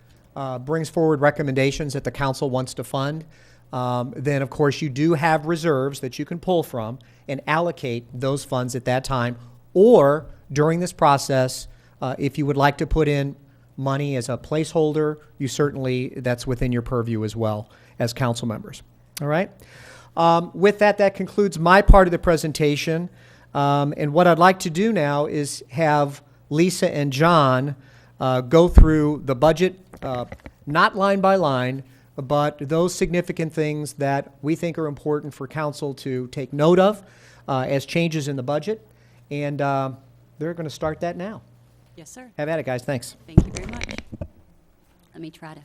brings forward recommendations that the council wants to fund, then of course you do have reserves that you can pull from and allocate those funds at that time. Or during this process, if you would like to put in money as a placeholder, you certainly, that's within your purview as well as council members. All right? With that, that concludes my part of the presentation. And what I'd like to do now is have Lisa and John go through the budget, not line by line, but those significant things that we think are important for council to take note of as changes in the budget. And they're going to start that now. Yes, sir. Have at it, guys. Thanks. Thank you very much. Let me try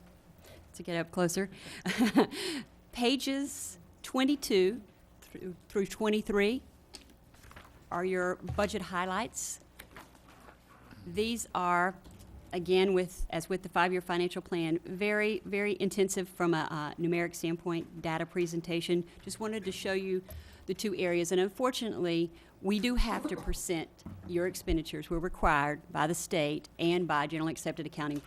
to get up closer. Pages 22 through 23 are your budget highlights. These are, again, as with the 5-year financial plan, very, very intensive from a numeric standpoint, data presentation. Just wanted to show you the two areas. And unfortunately, we do have to present your expenditures. We're required by the state and by generally accepted accounting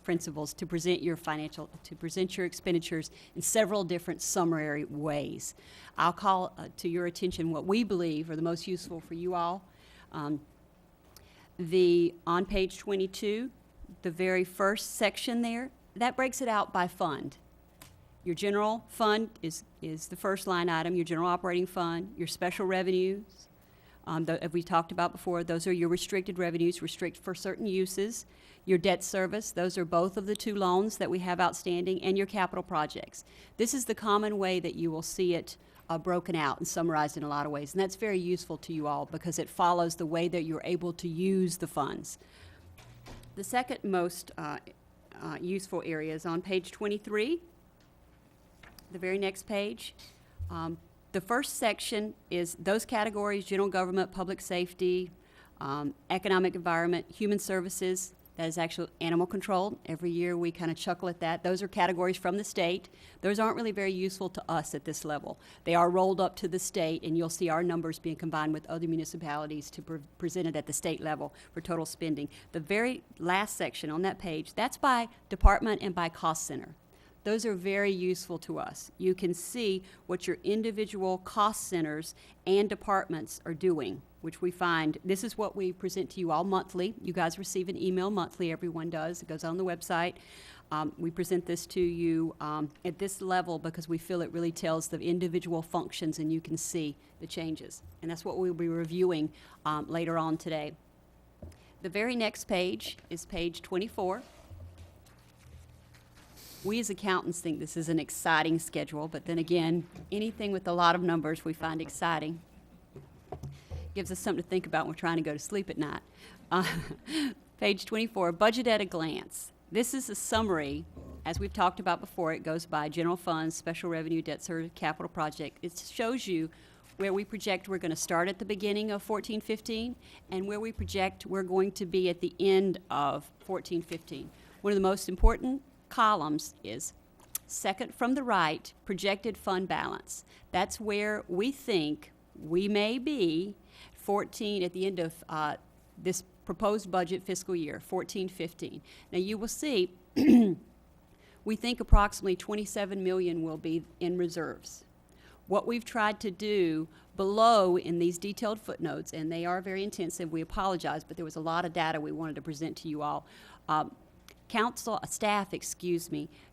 principles to present your expenditures in several different summary ways. I'll call to your attention what we believe are the most useful for you all. On page 22, the very first section there, that breaks it out by fund. Your general fund is the first line item, your general operating fund, your special revenues, as we talked about before, those are your restricted revenues, restrict for certain uses. Your debt service, those are both of the 2 loans that we have outstanding, and your capital projects. This is the common way that you will see it broken out and summarized in a lot of ways, and that's very useful to you all because it follows the way that you're able to use the funds. The second most useful area is on page 23, the very next page. The first section is those categories: general government, public safety, economic environment, human services. That is actually animal control. Every year we kind of chuckle at that. Those are categories from the state. Those aren't really very useful to us at this level. They are rolled up to the state, and you'll see our numbers being combined with other municipalities to present it at the state level for total spending. The very last section on that page, that's by department and by cost center. Those are very useful to us. You can see what your individual cost centers and departments are doing, which we find, this is what we present to you all monthly. You guys receive an email monthly, everyone does. It goes on the website. We present this to you at this level because we feel it really tells the individual functions and you can see the changes. And that's what we'll be reviewing later on today. The very next page is page 24. We as accountants think this is an exciting schedule, but then again, anything with a lot of numbers we find exciting. Gives us something to think about when we're trying to go to sleep at night. Page 24, budget at a glance. This is a summary. As we've talked about before, it goes by general funds, special revenue, debt service, capital project. It shows you where we project we're going to start at the beginning of 14-15 and where we project we're going to be at the end of 14-15. One of the most important columns is second from the right, projected fund balance. That's where we think we may be at the end of this proposed budget fiscal year, 14-15. Now you will see we think approximately $27 million will be in reserves. What we've tried to do below in these detailed footnotes, and they are very intensive, we apologize, but there was a lot of data we wanted to present to you all. Staff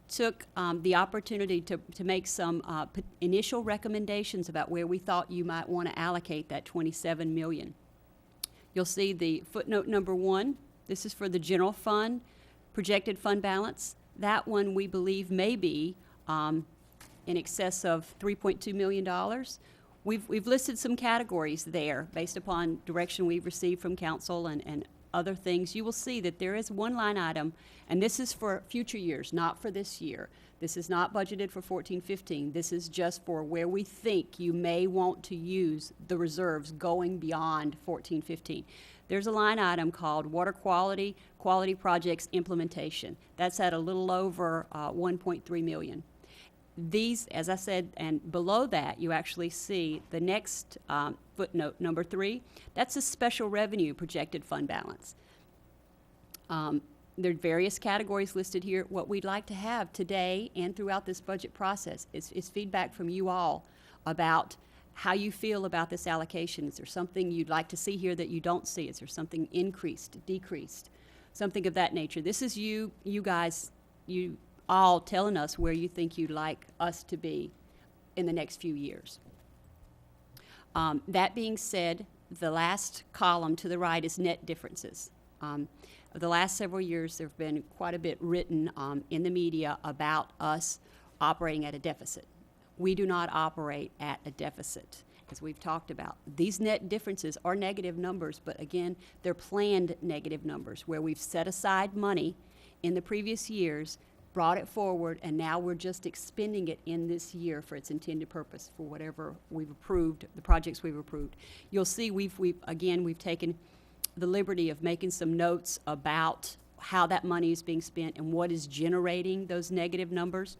took the opportunity to make some initial recommendations about where we thought you might want to allocate that $27 million. You'll see the footnote number 1. This is for the general fund, projected fund balance. That one we believe may be in excess of $3.2 million. We've listed some categories there based upon direction we've received from council and other things, you will see that there is one line item, and this is for future years, not for this year. This is not budgeted for 14-15. This is just for where we think you may want to use the reserves going beyond 14-15. There's a line item called Water Quality Projects Implementation. That's at a little over 1.3 million. These, as I said, and below that, you actually see the next footnote, number 3. That's a special revenue projected fund balance. There are various categories listed here. What we'd like to have today and throughout this budget process is feedback from you all about how you feel about this allocation. Is there something you'd like to see here that you don't see? Is there something increased, decreased, something of that nature? This is you guys, you all telling us where you think you'd like us to be in the next few years. That being said, the last column to the right is net differences. The last several years, there have been quite a bit written in the media about us operating at a deficit. We do not operate at a deficit, as we've talked about. These net differences are negative numbers, but again, they're planned negative numbers where we've set aside money in the previous years, brought it forward, and now we're just expending it in this year for its intended purpose for whatever we've approved, the projects we've approved. You'll see we've taken the liberty of making some notes about how that money is being spent and what is generating those negative numbers,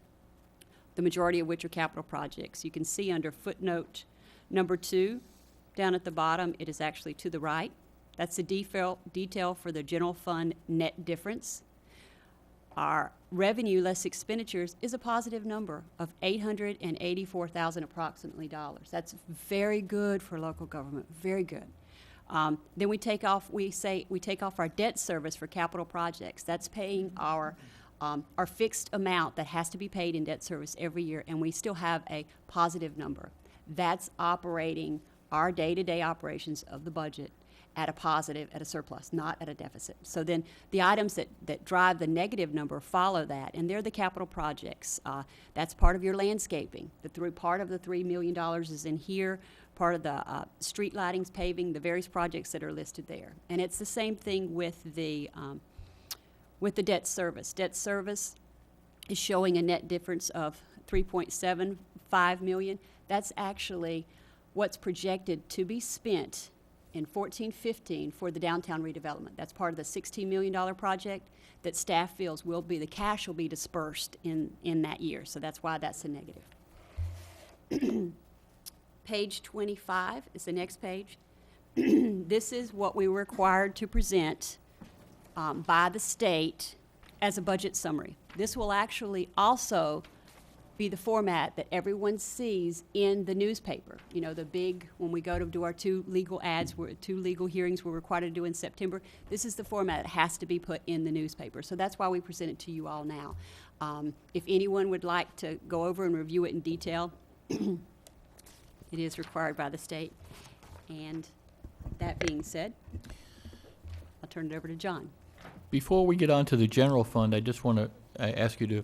the majority of which are capital projects. You can see under footnote number 2, down at the bottom, it is actually to the right. That's the detail for the general fund net difference. Our revenue less expenditures is a positive number of $884,000 approximately dollars. That's very good for local government, very good. Then we take off our debt service for capital projects. That's paying our fixed amount that has to be paid in debt service every year, and we still have a positive number. That's operating our day-to-day operations of the budget at a positive, at a surplus, not at a deficit. So then the items that drive the negative number follow that, and they're the capital projects. That's part of your landscaping. Part of the $3 million is in here. Part of the street lightings, paving, the various projects that are listed there. And it's the same thing with the debt service. Debt service is showing a net difference of $3.75 million. That's actually what's projected to be spent in 14-15 for the downtown redevelopment. That's part of the $16 million project that staff feels the cash will be dispersed in that year. So that's why that's a negative. Page 25 is the next page. This is what we were required to present by the state as a budget summary. This will actually also be the format that everyone sees in the newspaper. You know, when we go to do our 2 legal ads, 2 legal hearings we're required to do in September, this is the format that has to be put in the newspaper. So that's why we present it to you all now. If anyone would like to go over and review it in detail, it is required by the state. And that being said, I'll turn it over to John. Before we get on to the general fund, I just want to ask you to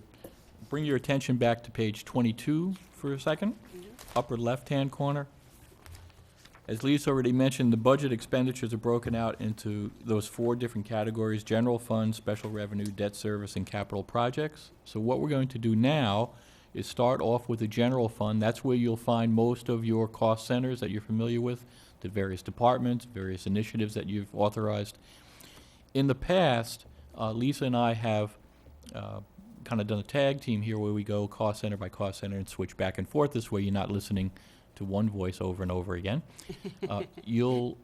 bring your attention back to page 22 for a second, upper left-hand corner. As Lisa already mentioned, the budget expenditures are broken out into those 4 different categories: general fund, special revenue, debt service, and capital projects. So what we're going to do now is start off with the general fund. That's where you'll find most of your cost centers that you're familiar with, the various departments, various initiatives that you've authorized. In the past, Lisa and I have kind of done a tag team here where we go cost center by cost center and switch back and forth. This way you're not listening to one voice over and over again. You'll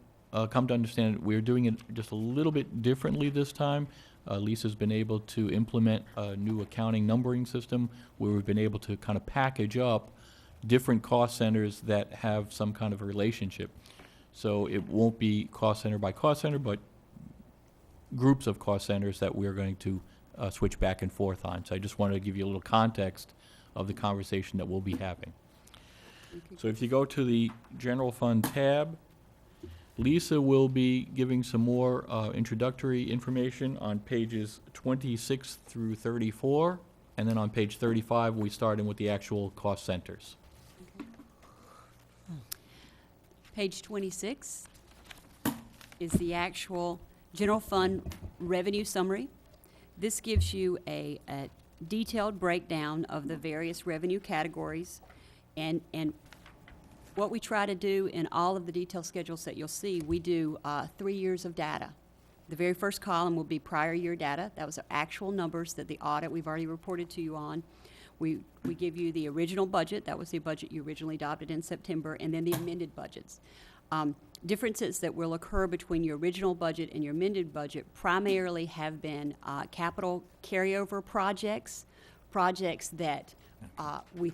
come to understand we're doing it just a little bit differently this time. Lisa's been able to implement a new accounting numbering system where we've been able to kind of package up different cost centers that have some kind of a relationship. So it won't be cost center by cost center, but groups of cost centers that we're going to switch back and forth on. So I just wanted to give you a little context of the conversation that we'll be having. So if you go to the general fund tab, Lisa will be giving some more introductory information on pages 26 through 34, and then on page 35 we start in with the actual cost centers. Page 26 is the actual general fund revenue summary. This gives you a detailed breakdown of the various revenue categories. And what we try to do in all of the detail schedules that you'll see, we do 3 years of data. The very first column will be prior year data. That was our actual numbers that the audit we've already reported to you on. We give you the original budget. That was the budget you originally adopted in September, and then the amended budgets. Differences that will occur between your original budget and your amended budget primarily have been capital carryover projects that we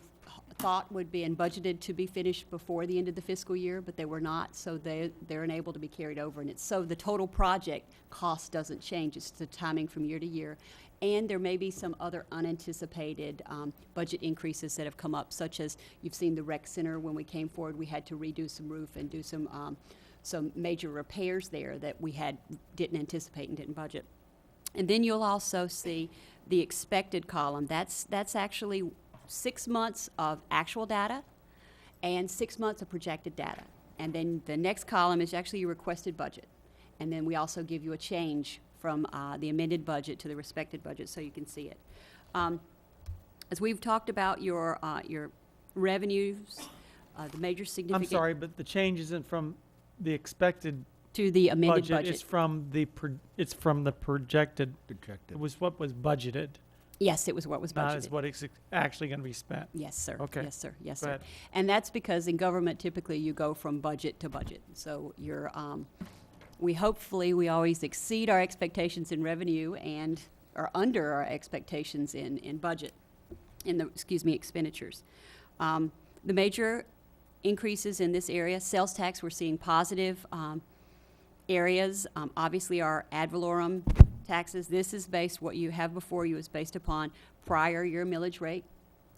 thought would be and budgeted to be finished before the end of the fiscal year, but they were not, so they're unable to be carried over. And it's so the total project cost doesn't change. It's the timing from year to year. And there may be some other unanticipated budget increases that have come up, such as you've seen the rec center. When we came forward, we had to redo some roof and do some major repairs there that we didn't anticipate and didn't budget. And then you'll also see the expected column. That's actually 6 months of actual data and 6 months of projected data. And then the next column is actually your requested budget. And then we also give you a change from the amended budget to the respected budget so you can see it. As we've talked about your revenues, the major significant... I'm sorry, but the change isn't from the expected to the amended budget. It's from the projected. Projected. It was what was budgeted, Yes, it was what was not budgeted. as what is actually going to be spent. Yes, sir. Okay. Yes, sir. Yes, Go sir. ahead. And that's because in government, typically, you go from budget to budget. So you're, we always exceed our expectations in revenue and are under our expectations in budget, expenditures. The major increases in this area, sales tax, we're seeing positive areas. Obviously, our ad valorem taxes, this is based, what you have before you is based upon prior year millage rate.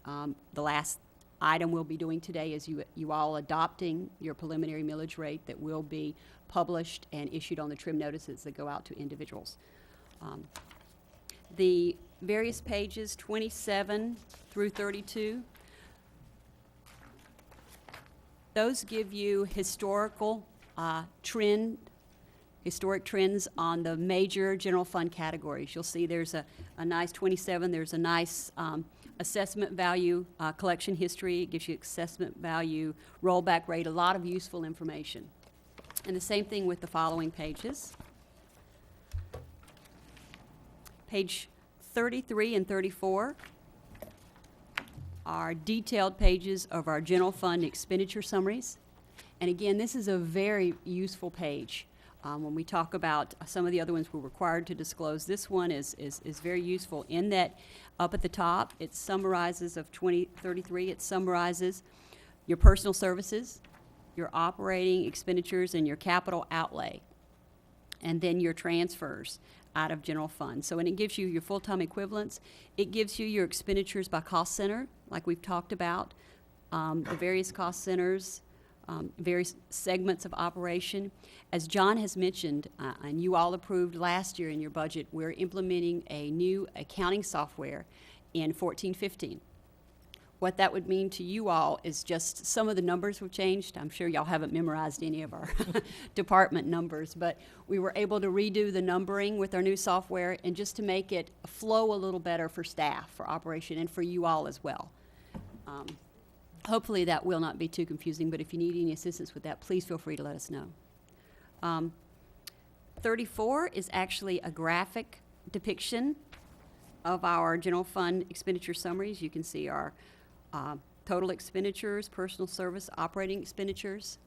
The last item we'll be doing today is you all adopting your preliminary millage rate that will be published and issued on the trim notices that go out to individuals. The various pages 27 through 32, those give you historic trends on the major general fund categories. You'll see there's a nice 27, there's a nice assessment value collection history. It gives you assessment value, rollback rate, a lot of useful information. And the same thing with the following pages. Page 33 and 34 are detailed pages of our general fund expenditure summaries. And again, this is a very useful page. When we talk about some of the other ones we're required to disclose, this one is very useful in that up at the top, it summarizes of 2033, it summarizes your personal services, your operating expenditures, and your capital outlay, and then your transfers out of general fund. So, and it gives you your full-time equivalents. It gives you your expenditures by cost center, like we've talked about, the various cost centers, various segments of operation. As John has mentioned, and you all approved last year in your budget, we're implementing a new accounting software in 1415. What that would mean to you all is just some of the numbers have changed. I'm sure y'all haven't memorized any of our department numbers, but we were able to redo the numbering with our new software and just to make it flow a little better for staff, for operation, and for you all as well. Hopefully that will not be too confusing, but if you need any assistance with that, please feel free to let us know. 34 is actually a graphic depiction of our general fund expenditure summaries. You can see our total expenditures, personal service, operating expenditures.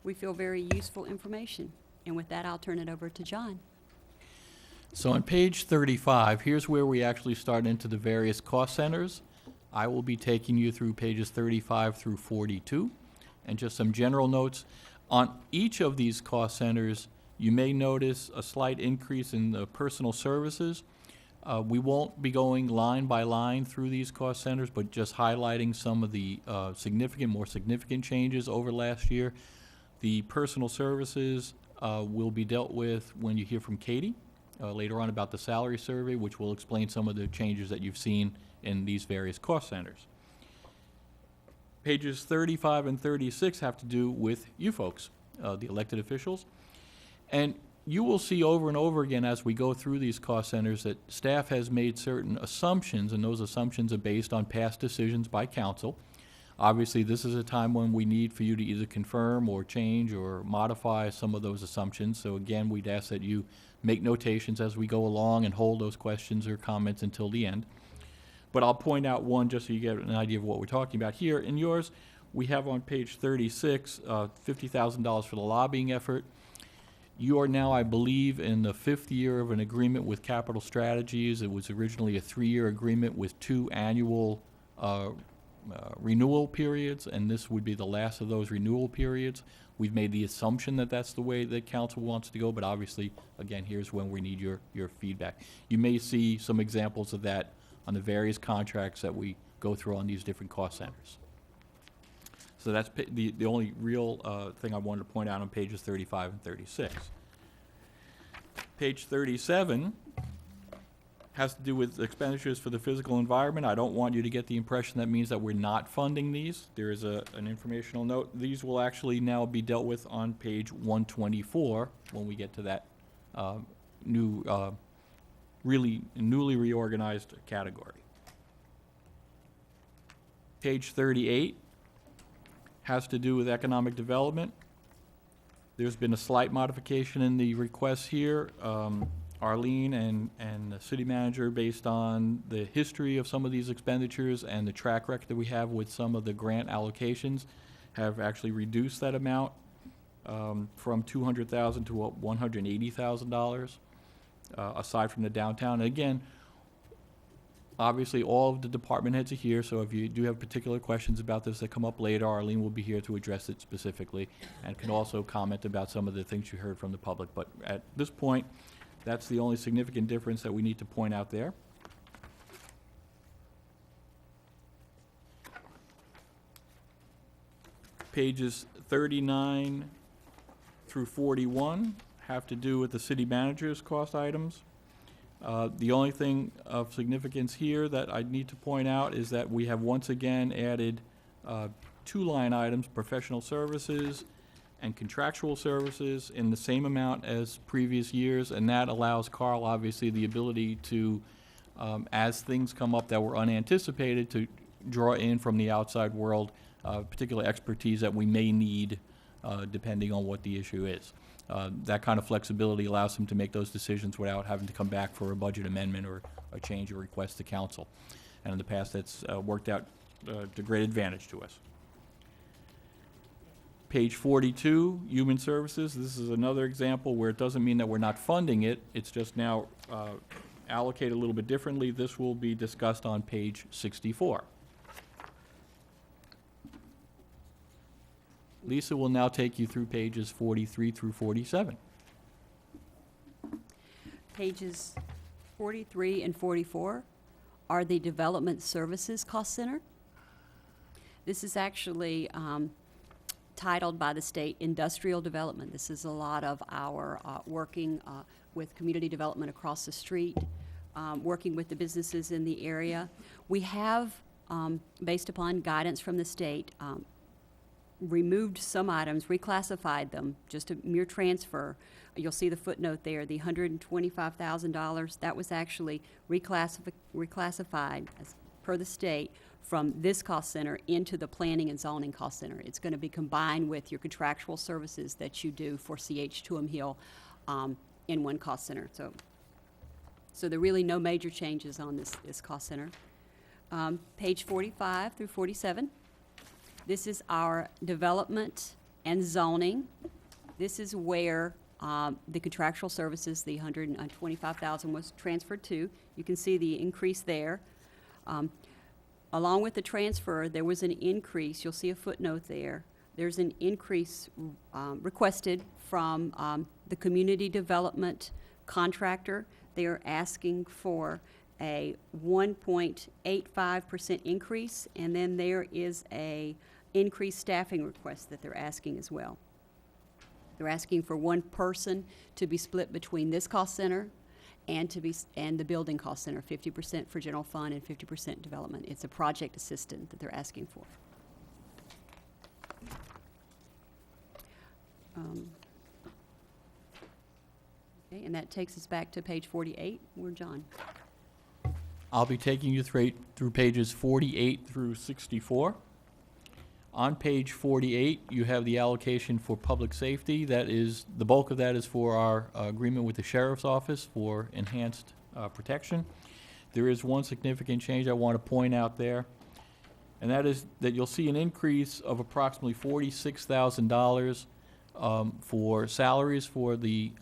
We feel very useful information. And with that, I'll turn it over to John. So on page 35, here's where we actually start into the various cost centers. I will be taking you through pages 35 through 42. And just some general notes. On each of these cost centers, you may notice a slight increase in the personal services. We won't be going line by line through these cost centers, but just highlighting some of the more significant changes over last year. The personal services will be dealt with when you hear from Katie later on about the salary survey, which will explain some of the changes that you've seen in these various cost centers. Pages 35 and 36 have to do with you folks, the elected officials. And you will see over and over again as we go through these cost centers that staff has made certain assumptions, and those assumptions are based on past decisions by council. Obviously, this is a time when we need for you to either confirm or change or modify some of those assumptions. So again, we'd ask that you make notations as we go along and hold those questions or comments until the end. But I'll point out one just so you get an idea of what we're talking about here. In yours, we have on page 36, $50,000 for the lobbying effort. You are now, I believe, in the 5th year of an agreement with Capital Strategies. It was originally a 3-year agreement with 2 annual renewal periods, and this would be the last of those renewal periods. We've made the assumption that that's the way that council wants to go, but obviously, again, here's when we need your feedback. You may see some examples of that on the various contracts that we go through on these different cost centers. So that's the only real thing I wanted to point out on pages 35 and 36. Page 37 has to do with expenditures for the physical environment. I don't want you to get the impression that means that we're not funding these. There is an informational note. These will actually now be dealt with on page 124 when we get to that really newly reorganized category. Page 38 has to do with economic development. There's been a slight modification in the requests here. Arlene and the city manager, based on the history of some of these expenditures and the track record that we have with some of the grant allocations, have actually reduced that amount from $200,000 to $180,000, aside from the downtown. And again, obviously, all of the department heads are here, so if you do have particular questions about this that come up later, Arlene will be here to address it specifically and can also comment about some of the things you heard from the public. But at this point, that's the only significant difference that we need to point out there. Pages 39 through 41 have to do with the city manager's cost items. The only thing of significance here that I need to point out is that we have once again added 2 line items, professional services and contractual services, in the same amount as previous years, and that allows Carl, obviously, the ability to, as things come up that were unanticipated, to draw in from the outside world particular expertise that we may need depending on what the issue is. That kind of flexibility allows him to make those decisions without having to come back for a budget amendment or a change or request to council. And in the past, that's worked out to great advantage to us. Page 42, Human Services. This is another example where it doesn't mean that we're not funding it. It's just now allocated a little bit differently. This will be discussed on page 64. Lisa will now take you through pages 43 through 47. Pages 43 and 44 are the Development Services Cost Center. This is actually titled by the state Industrial Development. This is a lot of our working with community development across the street, working with the businesses in the area. We have, based upon guidance from the state, removed some items, reclassified them, just a mere transfer. You'll see the footnote there, the $125,000, that was actually reclassified as per the state from this cost center into the planning and zoning cost center. It's going to be combined with your contractual services that you do for CH Tuam Hill in one cost center. So there are really no major changes on this cost center. Page 45 through 47. This is our development and zoning. This is where the contractual services, the $125,000 was transferred to. You can see the increase there. Along with the transfer, there was an increase. You'll see a footnote there. There's an increase requested from the community development contractor. They are asking for a 1.85% increase, and then there is a increased staffing request that they're asking as well. They're asking for one person to be split between this cost center and the building cost center, 50% for general fund and 50% development. It's a project assistant that they're asking for. And that takes us back to page 48, where John. I'll be taking you through pages 48 through 64. On page 48, you have the allocation for public safety. That is, the bulk of that is for our agreement with the sheriff's office for enhanced protection. There is one significant change I want to point out there, and that is that you'll see an increase of approximately $46,000 for salaries for the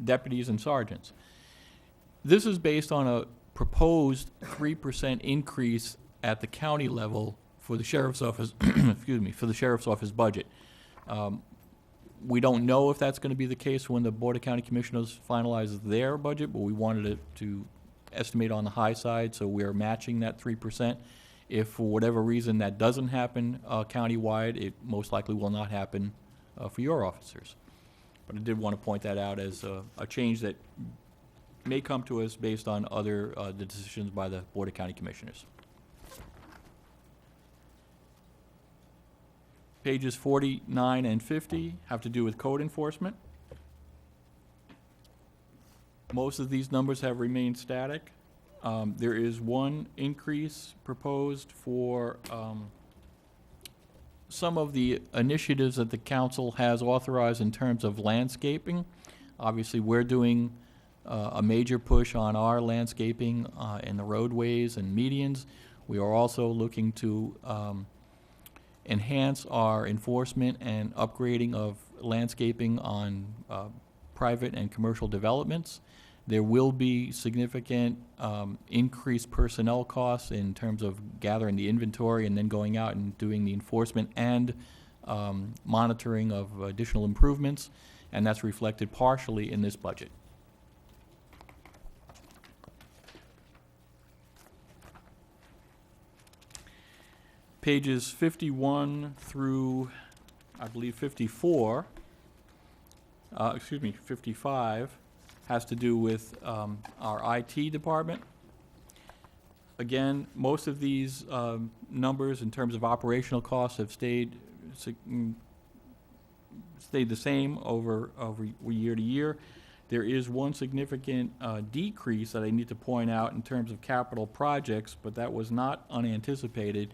deputies and sergeants. This is based on a proposed 3% increase at the county level for the sheriff's office, excuse me, for the sheriff's office budget. We don't know if that's going to be the case when the Board of County Commissioners finalizes their budget, but we wanted it to estimate on the high side, so we are matching that 3%. If for whatever reason that doesn't happen countywide, it most likely will not happen for your officers. But I did want to point that out as a change that may come to us based on other the decisions by the Board of County Commissioners. Pages 49 and 50 have to do with code enforcement. Most of these numbers have remained static. There is one increase proposed for some of the initiatives that the council has authorized in terms of landscaping. Obviously, we're doing a major push on our landscaping in the roadways and medians. We are also looking to enhance our enforcement and upgrading of landscaping on private and commercial developments. There will be significant increased personnel costs in terms of gathering the inventory and then going out and doing the enforcement and monitoring of additional improvements, and that's reflected partially in this budget. Pages 51 through, I believe, 55, has to do with our IT department. Again, most of these numbers in terms of operational costs have stayed the same over year to year. There is one significant decrease that I need to point out in terms of capital projects, but that was not unanticipated.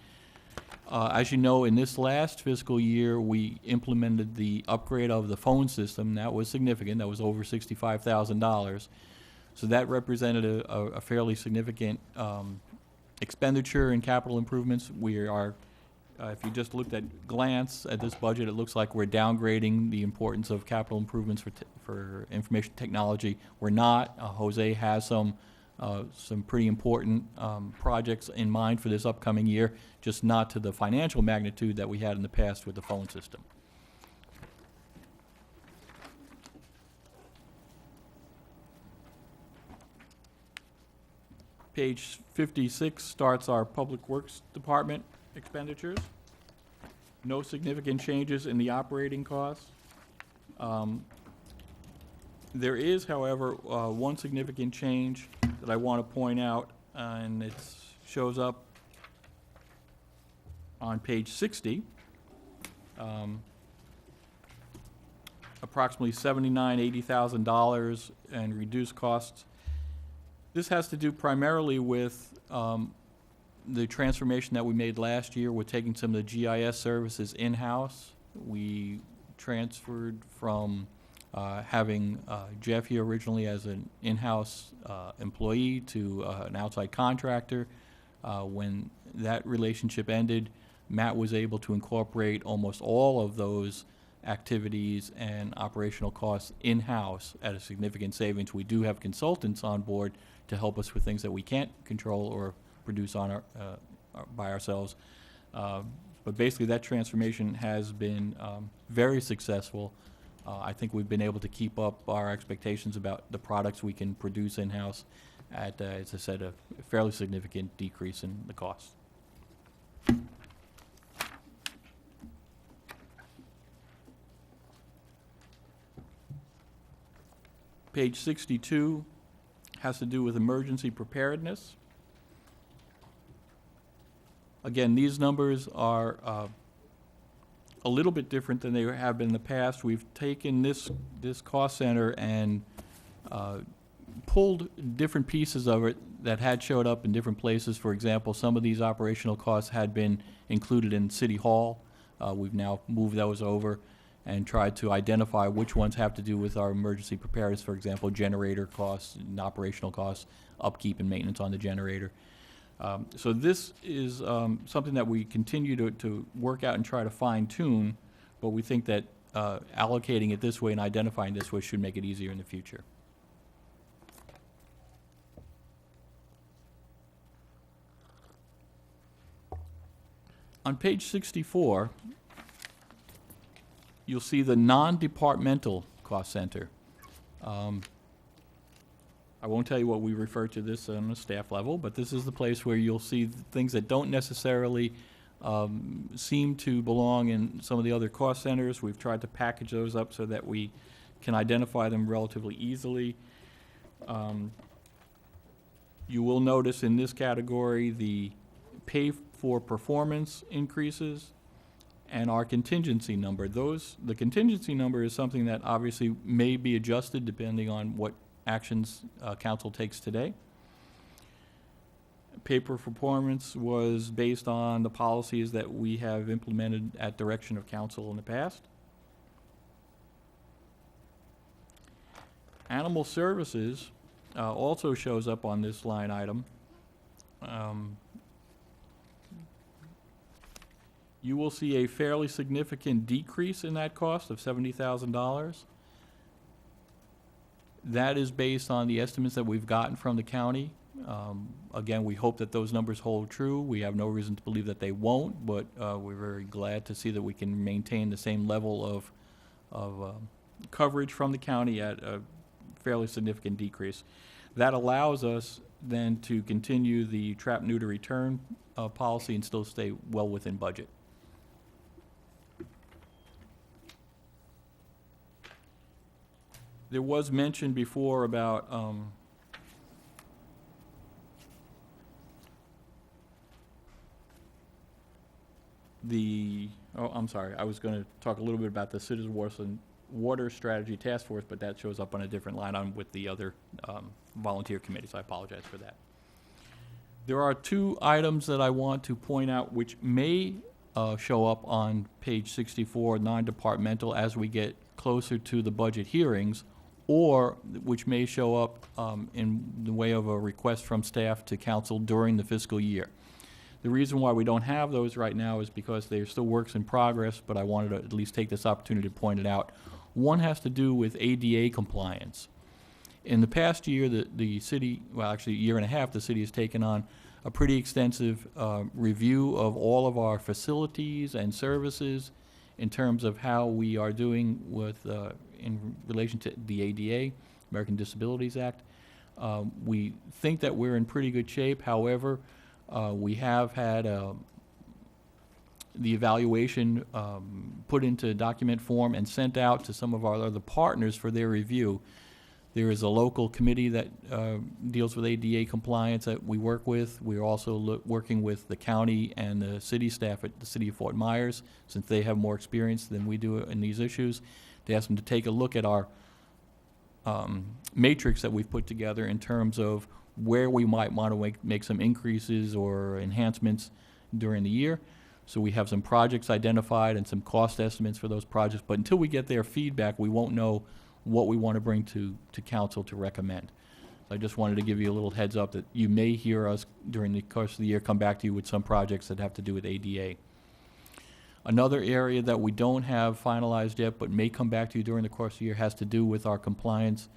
As you know, in this last fiscal year, we implemented the upgrade of the phone system. That was significant. That was over $65,000. So that represented a fairly significant expenditure in capital improvements. We are, if you just looked at glance at this budget, it looks like we're downgrading the importance of capital improvements for information technology. We're not. Jose has some pretty important projects in mind for this upcoming year, just not to the financial magnitude that we had in the past with the phone system. Page 56 starts our Public Works Department expenditures. No significant changes in the operating costs. There is, however, one significant change that I want to point out, and it shows up on page 60. Approximately $80,000 and reduced costs. This has to do primarily with the transformation that we made last year. We're taking some of the GIS services in-house. We transferred from having Jeff here originally as an in-house employee to an outside contractor. When that relationship ended, Matt was able to incorporate almost all of those activities and operational costs in-house at a significant savings. We do have consultants on board to help us with things that we can't control or produce on by ourselves. But basically that transformation has been very successful. I think we've been able to keep up our expectations about the products we can produce in-house at, as I said, a fairly significant decrease in the cost. Page 62 has to do with emergency preparedness. Again, these numbers are a little bit different than they have been in the past. We've taken this cost center and pulled different pieces of it that had showed up in different places. For example, some of these operational costs had been included in City Hall. We've now moved those over and tried to identify which ones have to do with our emergency preparedness, for example, generator costs and operational costs, upkeep and maintenance on the generator. So this is something that we continue to work out and try to fine tune, but we think that allocating it this way and identifying this way should make it easier in the future. On page 64, you'll see the non-departmental cost center. I won't tell you what we refer to this on a staff level, but this is the place where you'll see things that don't necessarily seem to belong in some of the other cost centers. We've tried to package those up so that we can identify them relatively easily. You will notice in this category the pay for performance increases and our contingency number. The contingency number is something that obviously may be adjusted depending on what actions council takes today. Pay for performance was based on the policies that we have implemented at direction of council in the past. Animal services also shows up on this line item. You will see a fairly significant decrease in that cost of $70,000. That is based on the estimates that we've gotten from the county. Again, we hope that those numbers hold true. We have no reason to believe that they won't, but we're very glad to see that we can maintain the same level of coverage from the county at a fairly significant decrease. That allows us then to continue the trap, neuter, return policy and still stay well within budget. There was mention before about I'm sorry, I was going to talk a little bit about the Citizen Water Strategy Task Force, but that shows up on a different line item with the other volunteer committees. I apologize for that. There are two items that I want to point out which may show up on page 64, non-departmental, as we get closer to the budget hearings, or which may show up in the way of a request from staff to council during the fiscal year. The reason why we don't have those right now is because they're still works in progress, but I wanted to at least take this opportunity to point it out. One has to do with ADA compliance. In the past year, the city, well, actually a year and a half, the city has taken on a pretty extensive review of all of our facilities and services in terms of how we are doing with in relation to the ADA, American Disabilities Act. We think that we're in pretty good shape. However, we have had the evaluation put into document form and sent out to some of our other partners for their review. There is a local committee that deals with ADA compliance that we work with. We're also working with the county and the city staff at the city of Fort Myers, since they have more experience than we do in these issues, to ask them to take a look at our matrix that we've put together in terms of where we might want to make some increases or enhancements during the year. So we have some projects identified and some cost estimates for those projects, but until we get their feedback, we won't know what we want to bring to council to recommend. So I just wanted to give you a little heads up that you may hear us during the course of the year come back to you with some projects that have to do with ADA. Another area that we don't have finalized yet but may come back to you during the course of the year has to do with our compliance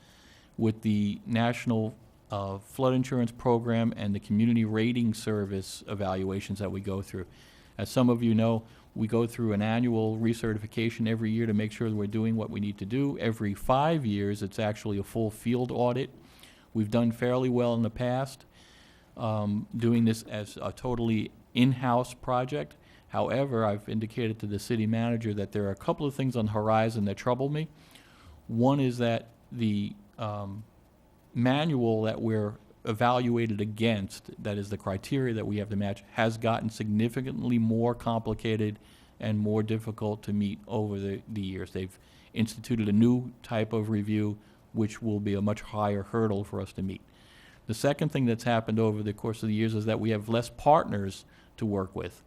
with the National Flood Insurance Program and the Community Rating Service evaluations that we go through. As some of you know, we go through an annual recertification every year to make sure that we're doing what we need to do. Every 5 years, it's actually a full field audit. We've done fairly well in the past, doing this as a totally in-house project. However, I've indicated to the city manager that there are a couple of things on the horizon that trouble me. One is that the manual that we're evaluated against, that is the criteria that we have to match, has gotten significantly more complicated and more difficult to meet over the years. They've instituted a new type of review which will be a much higher hurdle for us to meet. The second thing that's happened over the course of the years is that we have less partners to work with.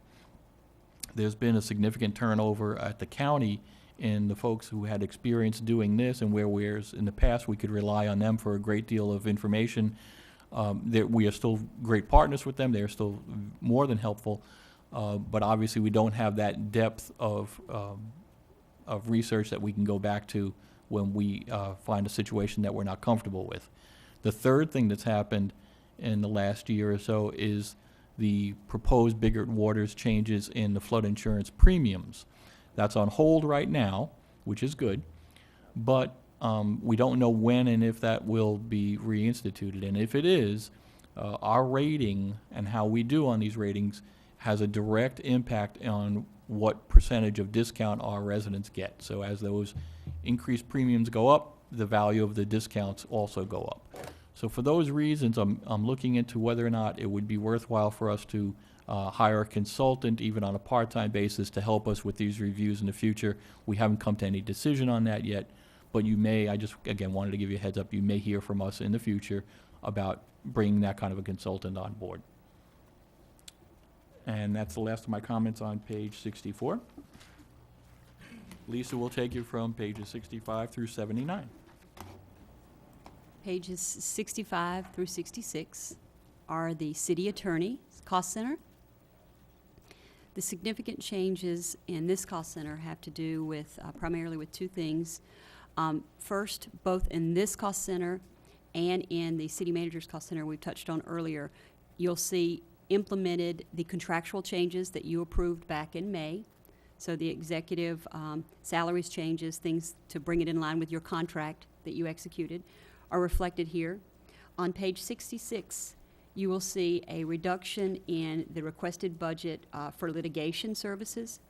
There's been a significant turnover at the county in the folks who had experience doing this, and whereas in the past we could rely on them for a great deal of information. We are still great partners with them. They are still more than helpful, but obviously we don't have that depth of research that we can go back to when we find a situation that we're not comfortable with. The third thing that's happened in the last year or so is the proposed Biggert Waters changes in the flood insurance premiums. That's on hold right now, which is good, but we don't know when and if that will be reinstituted. And if it is, our rating and how we do on these ratings has a direct impact on what percentage of discount our residents get. So as those increased premiums go up, the value of the discounts also go up. So for those reasons, I'm looking into whether or not it would be worthwhile for us to hire a consultant, even on a part-time basis, to help us with these reviews in the future. We haven't come to any decision on that yet, but you may, I just, again, wanted to give you a heads up, you may hear from us in the future about bringing that kind of a consultant on board. And that's the last of my comments on page 64. Lisa will take you from pages 65 through 79. Pages 65 through 66 are the city attorney's cost center. The significant changes in this cost center have to do with primarily with two things. First, both in this cost center and in the city manager's cost center we've touched on earlier, you'll see implemented the contractual changes that you approved back in May. So the executive salaries changes, things to bring it in line with your contract that you executed, are reflected here. On page 66, you will see a reduction in the requested budget for litigation services.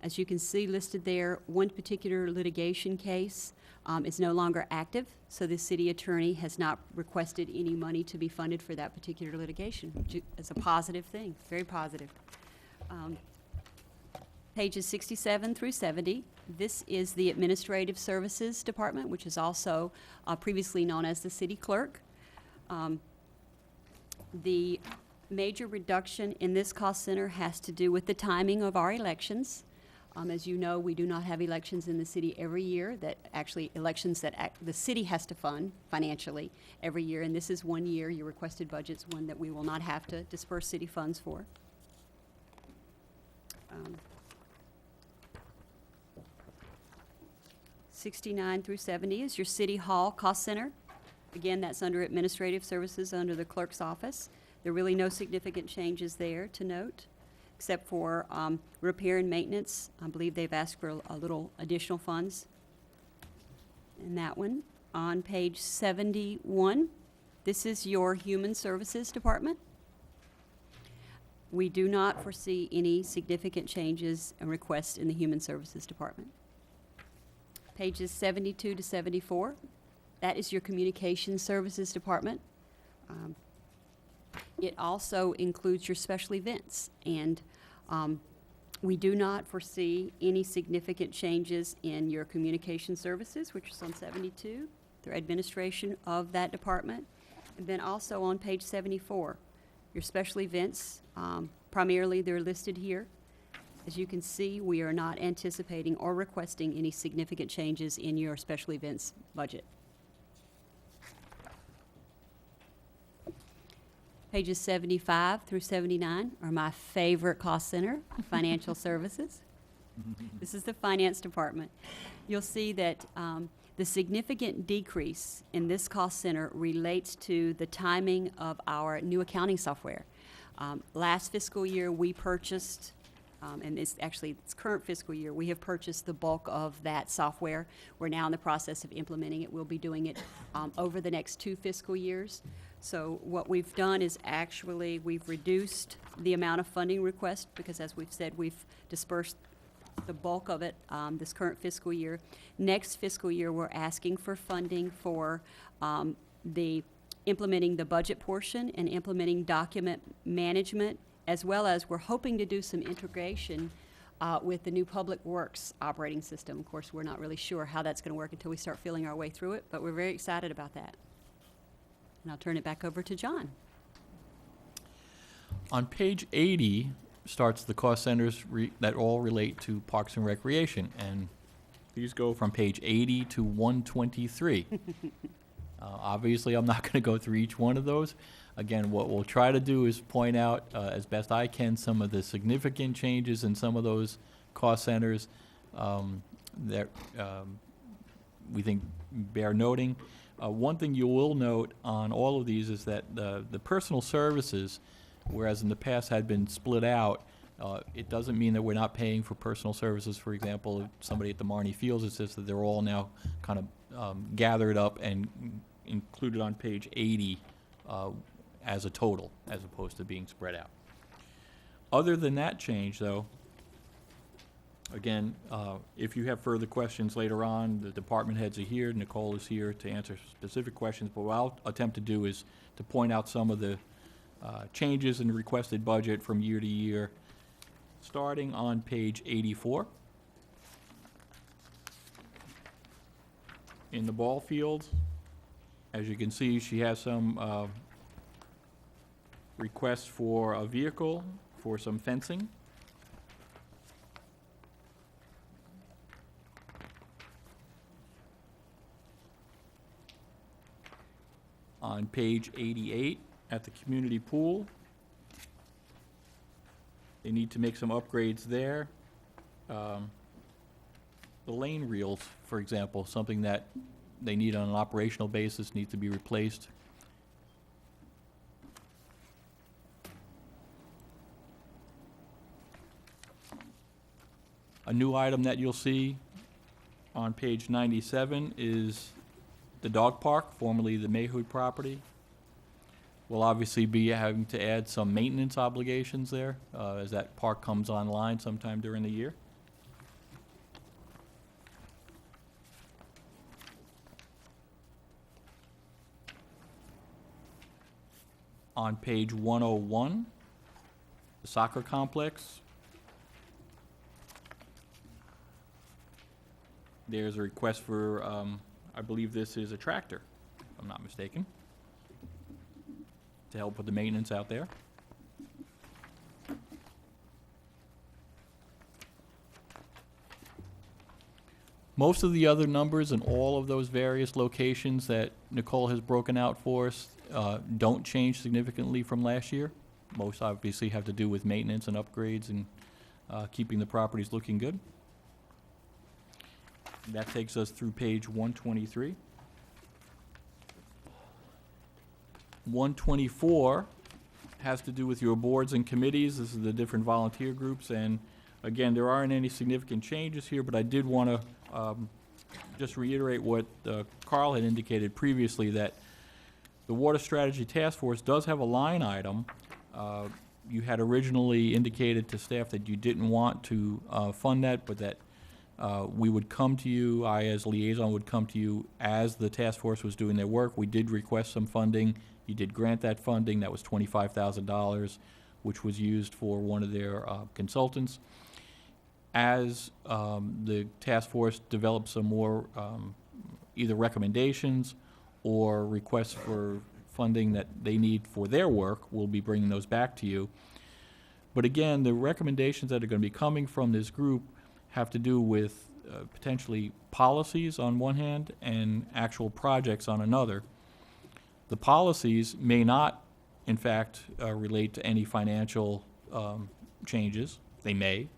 As you can see listed there, one particular litigation case is no longer active, so the city attorney has not requested any money to be funded for that particular litigation, which is a positive thing, very positive. Pages 67 through 70, this is the Administrative Services Department, which is also previously known as the city clerk. The major reduction in this cost center has to do with the timing of our elections. As you know, we do not have elections in the city every year, that actually elections that the city has to fund financially every year, and this is one year. Your requested budget's one that we will not have to disperse city funds for. 69 through 70 is your City Hall Cost Center. Again, that's under Administrative Services, under the clerk's office. There are really no significant changes there to note, except for repair and maintenance. I believe they've asked for a little additional funds in that one. On page 71, this is your Human Services Department. We do not foresee any significant changes and requests in the Human Services Department. Pages 72 to 74, that is your Communication Services Department. It also includes your special events, and we do not foresee any significant changes in your communication services, which is on 72, the administration of that department. And then also on page 74, your special events, primarily they're listed here. As you can see, we are not anticipating or requesting any significant changes in your special events budget. Pages 75 through 79 are my favorite cost center, financial services. This is the finance department. You'll see that the significant decrease in this cost center relates to the timing of our new accounting software. Last fiscal year, we purchased, and it's current fiscal year, we have purchased the bulk of that software. We're now in the process of implementing it. We'll be doing it over the next 2 fiscal years. So what we've done is actually we've reduced the amount of funding request because, as we've said, we've dispersed the bulk of it this current fiscal year. Next fiscal year, we're asking for funding for the implementing the budget portion and implementing document management, as well as we're hoping to do some integration with the new Public Works operating system. Of course, we're not really sure how that's going to work until we start feeling our way through it, but we're very excited about that. And I'll turn it back over to John. On page 80 starts the cost centers that all relate to Parks and Recreation, and these go from page 80 to 123. Obviously, I'm not going to go through each one of those. Again, what we'll try to do is point out, as best I can, some of the significant changes in some of those cost centers that we think bear noting. One thing you will note on all of these is that the personal services, whereas in the past had been split out, it doesn't mean that we're not paying for personal services. For example, if somebody at the Marnie Fields, it says that they're all now kind of gathered up and included on page 80 as a total, as opposed to being spread out. Other than that change, though, again, if you have further questions later on, the department heads are here. Nicole is here to answer specific questions. But what I'll attempt to do is to point out some of the changes in the requested budget from year to year, starting on page 84. In the ball fields, as you can see, she has some requests for a vehicle, for some fencing. On page 88, at the community pool, they need to make some upgrades there. The lane reels, for example, something that they need on an operational basis, needs to be replaced. A new item that you'll see on page 97 is the dog park, formerly the Mayhood property. We'll obviously be having to add some maintenance obligations there as that park comes online sometime during the year. On page 101, the soccer complex. There's a request for, I believe this is a tractor, if I'm not mistaken, to help with the maintenance out there. Most of the other numbers in all of those various locations that Nicole has broken out for us don't change significantly from last year. Most obviously have to do with maintenance and upgrades and keeping the properties looking good. That takes us through page 123. 124 has to do with your boards and committees. This is the different volunteer groups, and again, there aren't any significant changes here, but I did want to just reiterate what Carl had indicated previously, that the Water Strategy Task Force does have a line item. You had originally indicated to staff that you didn't want to fund that, but that we would come to you, I as liaison would come to you as the task force was doing their work. We did request some funding. You did grant that funding. That was $25,000, which was used for one of their consultants. As the task force developed some more either recommendations or requests for funding that they need for their work, we'll be bringing those back to you. But again, the recommendations that are going to be coming from this group have to do with potentially policies on one hand and actual projects on another. The policies may not, in fact, relate to any financial changes. They may.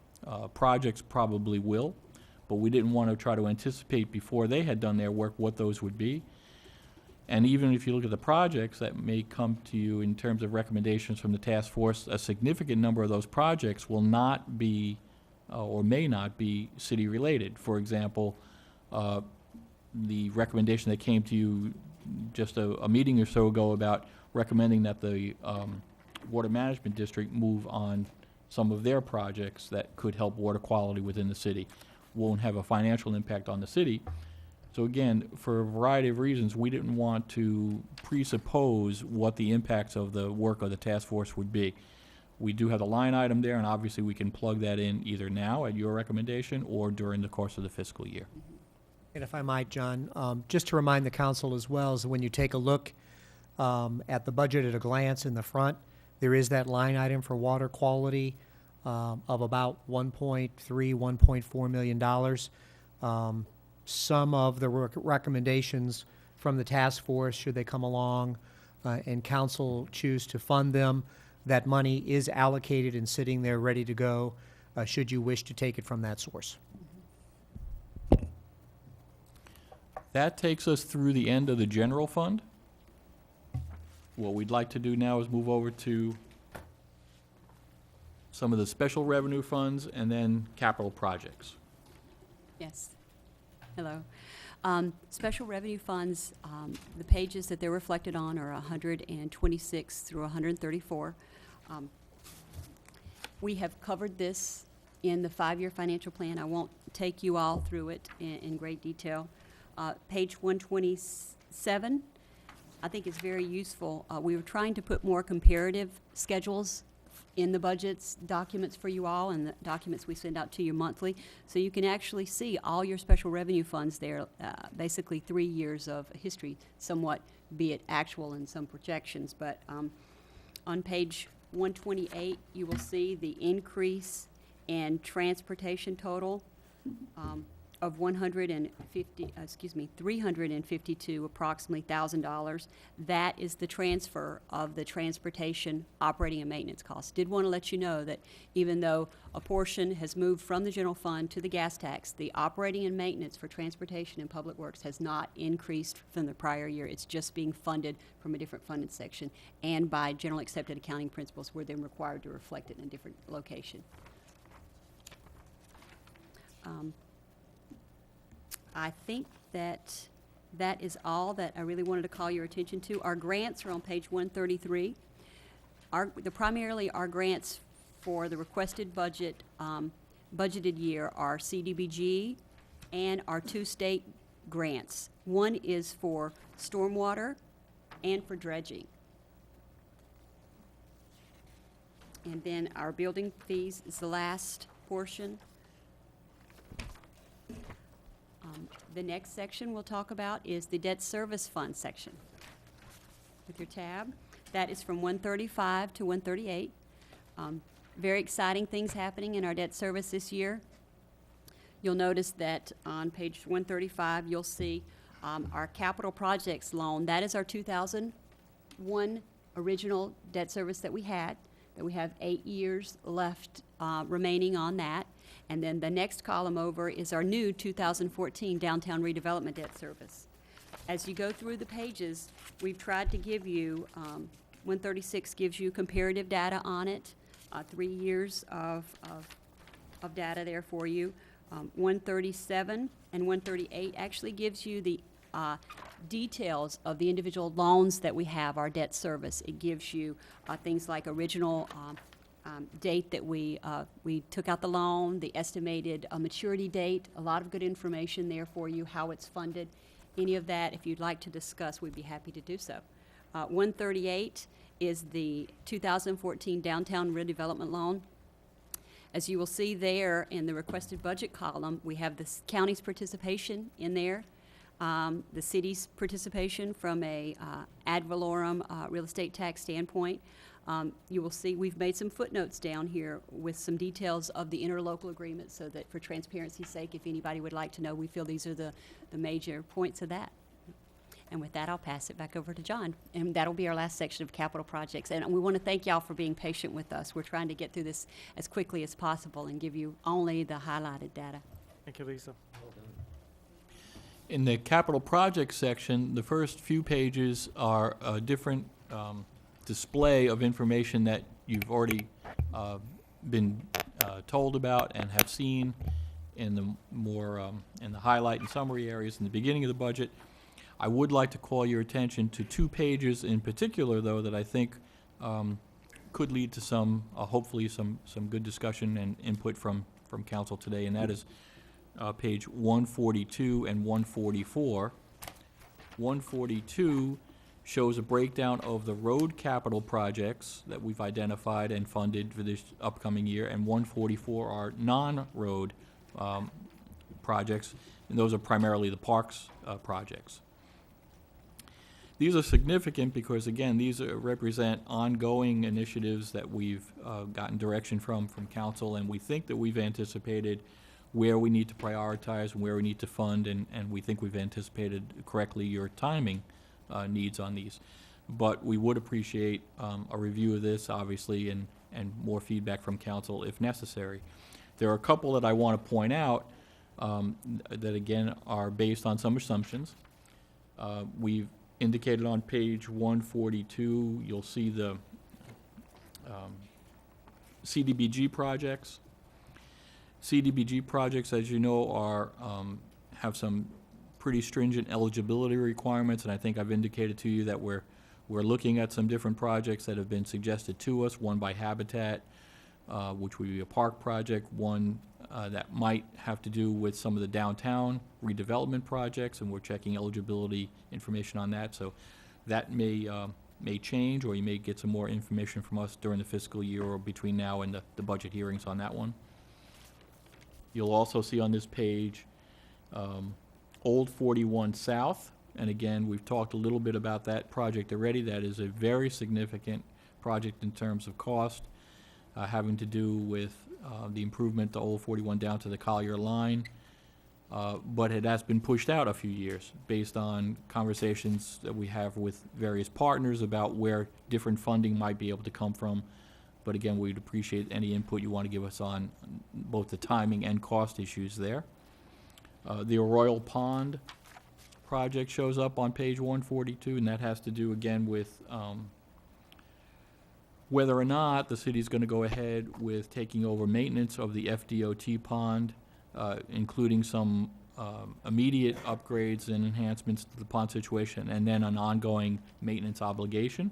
Projects probably will, but we didn't want to try to anticipate before they had done their work what those would be. And even if you look at the projects that may come to you in terms of recommendations from the task force, a significant number of those projects will not be or may not be city-related. For example, the recommendation that came to you just a meeting or so ago about recommending that the Water Management District move on some of their projects that could help water quality within the city. Won't have a financial impact on the city. So again, for a variety of reasons, we didn't want to presuppose what the impacts of the work of the task force would be. we do have the line item there, and obviously we can plug that in either now at your recommendation or during the course of the fiscal year. And if I might, John, just to remind the council as well, is when you take a look at the budget at a glance in the front, there is that line item for water quality of about $1.4 million. Some of the recommendations from the task force, should they come along and council choose to fund them, that money is allocated and sitting there ready to go, should you wish to take it from that source. That takes us through the end of the general fund. What we'd like to do now is move over to some of the special revenue funds and then capital projects. Yes. Hello. Special revenue funds, the pages that they're reflected on are 126 through 134. We have covered this in the 5-year financial plan. I won't take you all through it in great detail. Page 127, I think is very useful. We were trying to put more comparative schedules in the budgets documents for you all and the documents we send out to you monthly, so you can actually see all your special revenue funds there, basically 3 years of history, somewhat, be it actual and some projections. But on page 128, you will see the increase in transportation total of $352 approximately $1,000. That is the transfer of the transportation operating and maintenance costs. Did want to let you know that even though a portion has moved from the general fund to the gas tax, the operating and maintenance for transportation and public works has not increased from the prior year. It's just being funded from a different funded section, and by general accepted accounting principles, we're then required to reflect it in a different location. I think that that is all that I really wanted to call your attention to. Our grants are on page 133. Primarily our grants for the requested budget, budgeted year are CDBG and our 2 state grants. One is for stormwater and for dredging. And then our building fees is the last portion. The next section we'll talk about is the debt service fund section. With your tab, that is from 135 to 138. Very exciting things happening in our debt service this year. You'll notice that on page 135, you'll see our capital projects loan. That is our 2001 original debt service that we had, that we have 8 years left remaining on that. And then the next column over is our new 2014 downtown redevelopment debt service. As you go through the pages, we've tried to give you, 136 gives you comparative data on it, 3 years of data there for you. 137 and 138 actually gives you the details of the individual loans that we have, our debt service. It gives you things like original date that we took out the loan, the estimated maturity date, a lot of good information there for you, how it's funded. Any of that, if you'd like to discuss, we'd be happy to do so. 138 is the 2014 downtown redevelopment loan. As you will see there in the requested budget column, we have the county's participation in there, the city's participation from a ad valorem real estate tax standpoint. You will see we've made some footnotes down here with some details of the interlocal agreement, so that for transparency's sake, if anybody would like to know, we feel these are the major points of that. And with that, I'll pass it back over to John. And that'll be our last section of capital projects. And we want to thank y'all for being patient with us. We're trying to get through this as quickly as possible and give you only the highlighted data. Thank you, Lisa. In the capital projects section, the first few pages are a different display of information that you've already been told about and have seen in the more in the highlight and summary areas in the beginning of the budget. I would like to call your attention to 2 pages in particular, though, that I think could lead to some, hopefully some good discussion and input from council today, and that is page 142 and 144. 142 shows a breakdown of the road capital projects that we've identified and funded for this upcoming year, and 144 are non-road projects, and those are primarily the parks projects. These are significant because, again, these represent ongoing initiatives that we've gotten direction from council, and we think that we've anticipated where we need to prioritize and where we need to fund, and we think we've anticipated correctly your timing needs on these. But we would appreciate a review of this, obviously, and more feedback from council if necessary. There are a couple that I want to point out that, again, are based on some assumptions. We've indicated on page 142, you'll see the CDBG projects. CDBG projects, as you know, are have some pretty stringent eligibility requirements, and I think I've indicated to you that we're looking at some different projects that have been suggested to us, one by Habitat, which would be a park project, one that might have to do with some of the downtown redevelopment projects, and we're checking eligibility information on that, so that may change, or you may get some more information from us during the fiscal year or between now and the budget hearings on that one. You'll also see on this page Old 41 South, and again, we've talked a little bit about that project already. That is a very significant project in terms of cost, having to do with the improvement to Old 41 down to the Collier line, but it has been pushed out a few years based on conversations that we have with various partners about where different funding might be able to come from. But again, we'd appreciate any input you want to give us on both the timing and cost issues there. The Arroyo Pond project shows up on page 142, and that has to do, again, with whether or not the city's going to go ahead with taking over maintenance of the FDOT pond, including some immediate upgrades and enhancements to the pond situation, and then an ongoing maintenance obligation.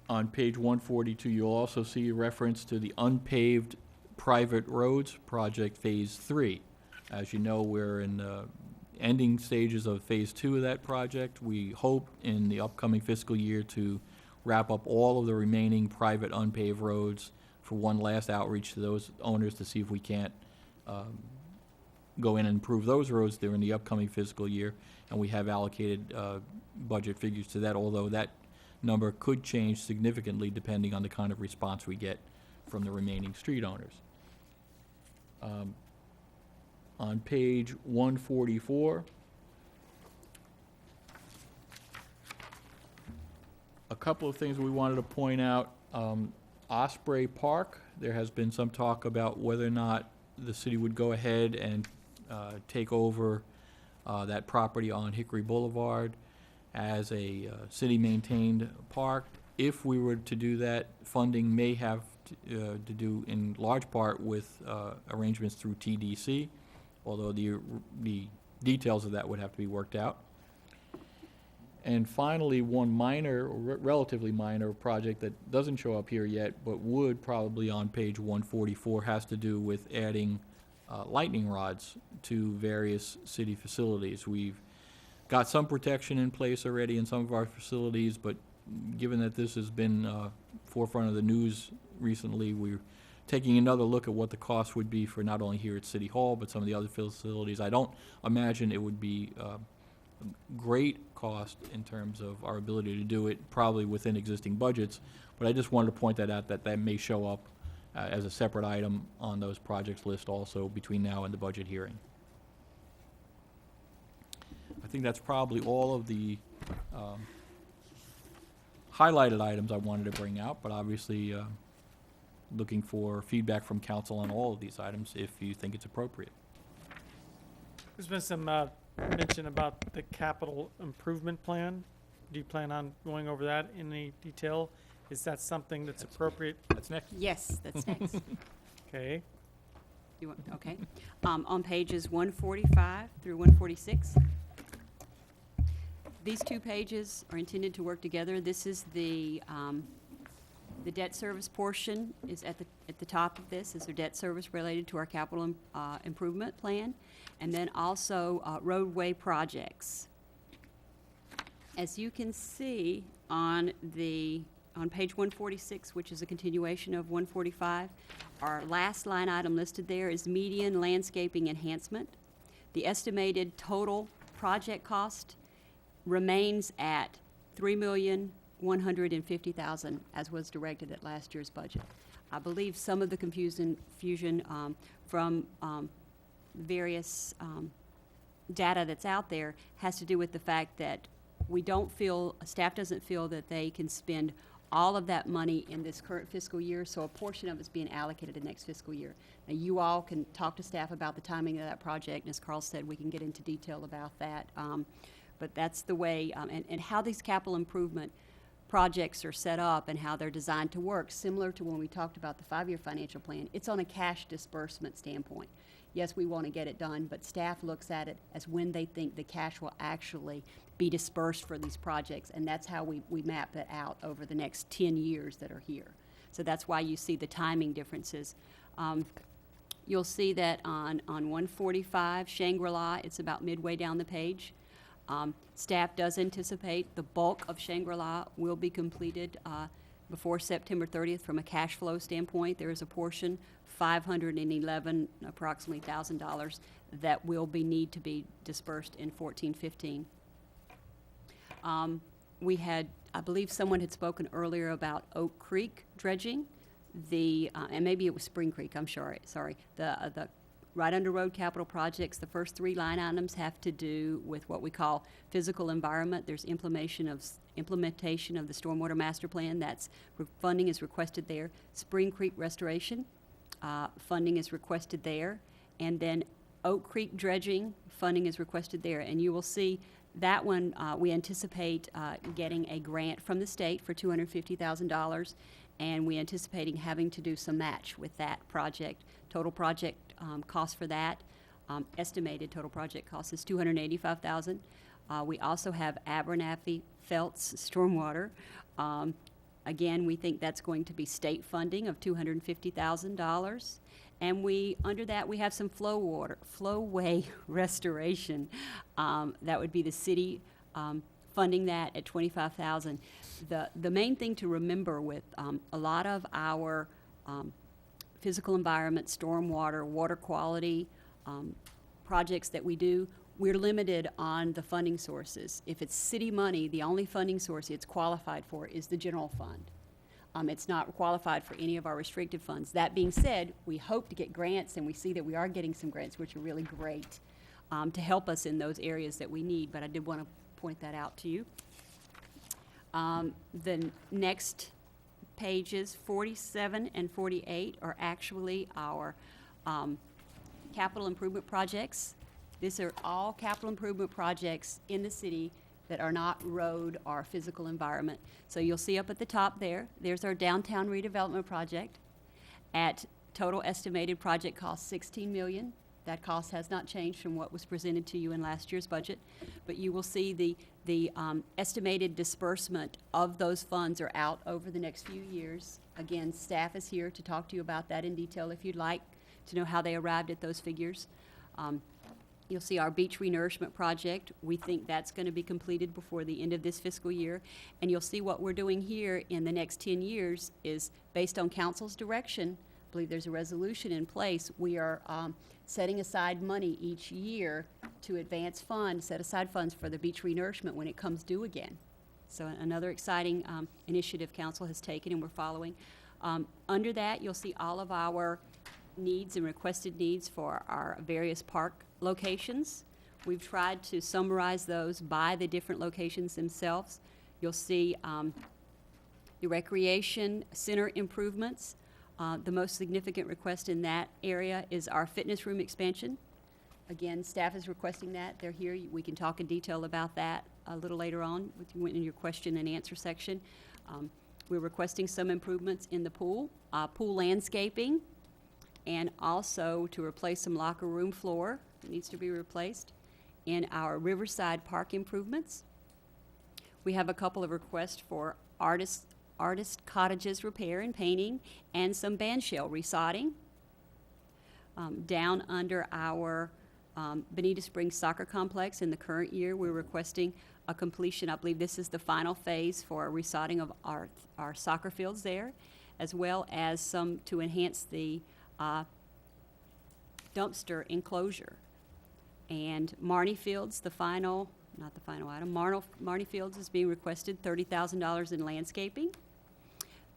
On page 142, you'll also see a reference to the unpaved private roads project phase 3. As you know, we're in the ending stages of phase 2 of that project. We hope in the upcoming fiscal year to wrap up all of the remaining private unpaved roads for one last outreach to those owners to see if we can't go in and improve those roads during the upcoming fiscal year. And we have allocated budget figures to that, although that number could change significantly depending on the kind of response we get from the remaining street owners. On page 144, a couple of things we wanted to point out. Osprey Park, there has been some talk about whether or not the city would go ahead and take over that property on Hickory Boulevard as a city-maintained park. If we were to do that, funding may have to do in large part with arrangements through TDC, although the details of that would have to be worked out. And finally, one minor, relatively minor project that doesn't show up here yet, but would probably on page 144, has to do with adding lightning rods to various city facilities. We've got some protection in place already in some of our facilities, but given that this has been forefront of the news recently, we're taking another look at what the cost would be for not only here at City Hall, but some of the other facilities. I don't imagine it would be great cost in terms of our ability to do it, probably within existing budgets, but I just wanted to point that out, that may show up as a separate item on those projects list also between now and the budget hearing. I think that's probably all of the highlighted items I wanted to bring out, but obviously looking for feedback from council on all of these items if you think it's appropriate. There's been some mention about the capital improvement plan. Do you plan on going over that in any detail? Is that something that's appropriate? That's next. Yes, that's next. Okay. You want, okay. On pages 145 through 146. These two pages are intended to work together. This is the The debt service portion is at the top of this, is our debt service related to our capital improvement plan, and then also roadway projects. As you can see on page 146, which is a continuation of 145, our last line item listed there is median landscaping enhancement. The estimated total project cost remains at $3,150,000, as was directed at last year's budget. I believe some of the confusion from various data that's out there has to do with the fact that staff doesn't feel that they can spend all of that money in this current fiscal year, so a portion of it's being allocated to next fiscal year. Now, you all can talk to staff about the timing of that project, and as Carl said, we can get into detail about that. But that's the way, and how these capital improvement projects are set up and how they're designed to work, similar to when we talked about the 5-year financial plan. It's on a cash disbursement standpoint. Yes, we want to get it done, but staff looks at it as when they think the cash will actually be dispersed for these projects, and that's how we map it out over the next 10 years that are here. So that's why you see the timing differences. You'll see that on 145 Shangri-La, it's about midway down the page. Staff does anticipate the bulk of Shangri-La will be completed before September 30th from a cash flow standpoint. There is a portion, $511 approximately $1,000, that will need to be dispersed in 14-15. We had, I believe someone had spoken earlier about Oak Creek dredging, and maybe it was Spring Creek, I'm sorry. The right under road capital projects, the first 3 line items have to do with what we call physical environment. There's implementation of the stormwater master plan. Funding is requested there. Spring Creek restoration, funding is requested there. And then Oak Creek dredging, funding is requested there. And you will see that one, we anticipate getting a grant from the state for $250,000, and we anticipating having to do some match with that project. Total project cost for that, estimated total project cost is $285,000. We also have Abernathy Felts Stormwater. Again, we think that's going to be state funding of $250,000. And under that, we have some flowway restoration. That would be the city funding that at $25,000. The main thing to remember with a lot of our physical environment, stormwater, water quality projects that we do, we're limited on the funding sources. If it's city money, the only funding source it's qualified for is the general fund. It's not qualified for any of our restricted funds. That being said, we hope to get grants, and we see that we are getting some grants, which are really great to help us in those areas that we need, but I did want to point that out to you. The next pages 47 and 48 are actually our capital improvement projects. These are all capital improvement projects in the city that are not road or physical environment. So you'll see up at the top there's our downtown redevelopment project at total estimated project cost $16 million. That cost has not changed from what was presented to you in last year's budget, but you will see the estimated disbursement of those funds are out over the next few years. Again, staff is here to talk to you about that in detail if you'd like to know how they arrived at those figures. You'll see our beach renourishment project. We think that's going to be completed before the end of this fiscal year. And you'll see what we're doing here in the next 10 years is based on council's direction. I believe there's a resolution in place. We are setting aside money each year to set aside funds for the beach renourishment when it comes due again. So another exciting initiative council has taken and we're following. Under that, you'll see all of our needs and requested needs for our various park locations. We've tried to summarize those by the different locations themselves. You'll see the recreation center improvements. The most significant request in that area is our fitness room expansion. Again, staff is requesting that. They're here. We can talk in detail about that a little later on in your question and answer section. We're requesting some improvements in the pool landscaping, and also to replace some locker room floor that needs to be replaced. In our Riverside Park improvements, we have a couple of requests for artist cottages repair and painting, and some band shell resodding. Down under our Bonita Springs Soccer Complex in the current year, we're requesting a completion. I believe this is the final phase for a resodding of our soccer fields there, as well as some to enhance the dumpster enclosure. And Marnie Fields, not the final item, Marnie Fields is being requested $30,000 in landscaping.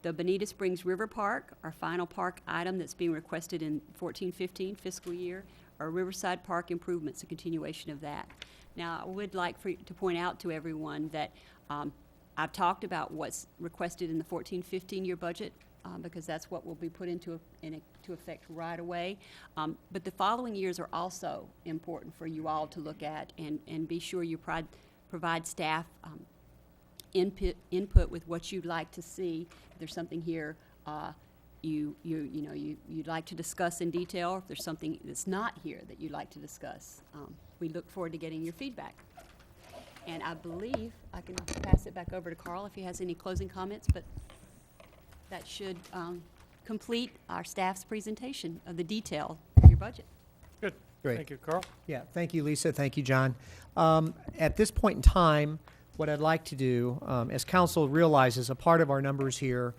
The Bonita Springs River Park, our final park item that's being requested in 14-15 fiscal year, are Riverside Park improvements, a continuation of that. Now, I would like to point out to everyone that I've talked about what's requested in the 14-15 year budget, because that's what will be put into effect right away. But the following years are also important for you all to look at, and be sure you provide staff input with what you'd like to see. If there's something here you'd like to discuss in detail, or if there's something that's not here that you'd like to discuss, we look forward to getting your feedback. And I believe I can pass it back over to Carl if he has any closing comments, but that should complete our staff's presentation of the detail of your budget. Good. Great. Thank you, Carl. Yeah, thank you, Lisa. Thank you, John. At this point in time, what I'd like to do, as council realizes, a part of our numbers here,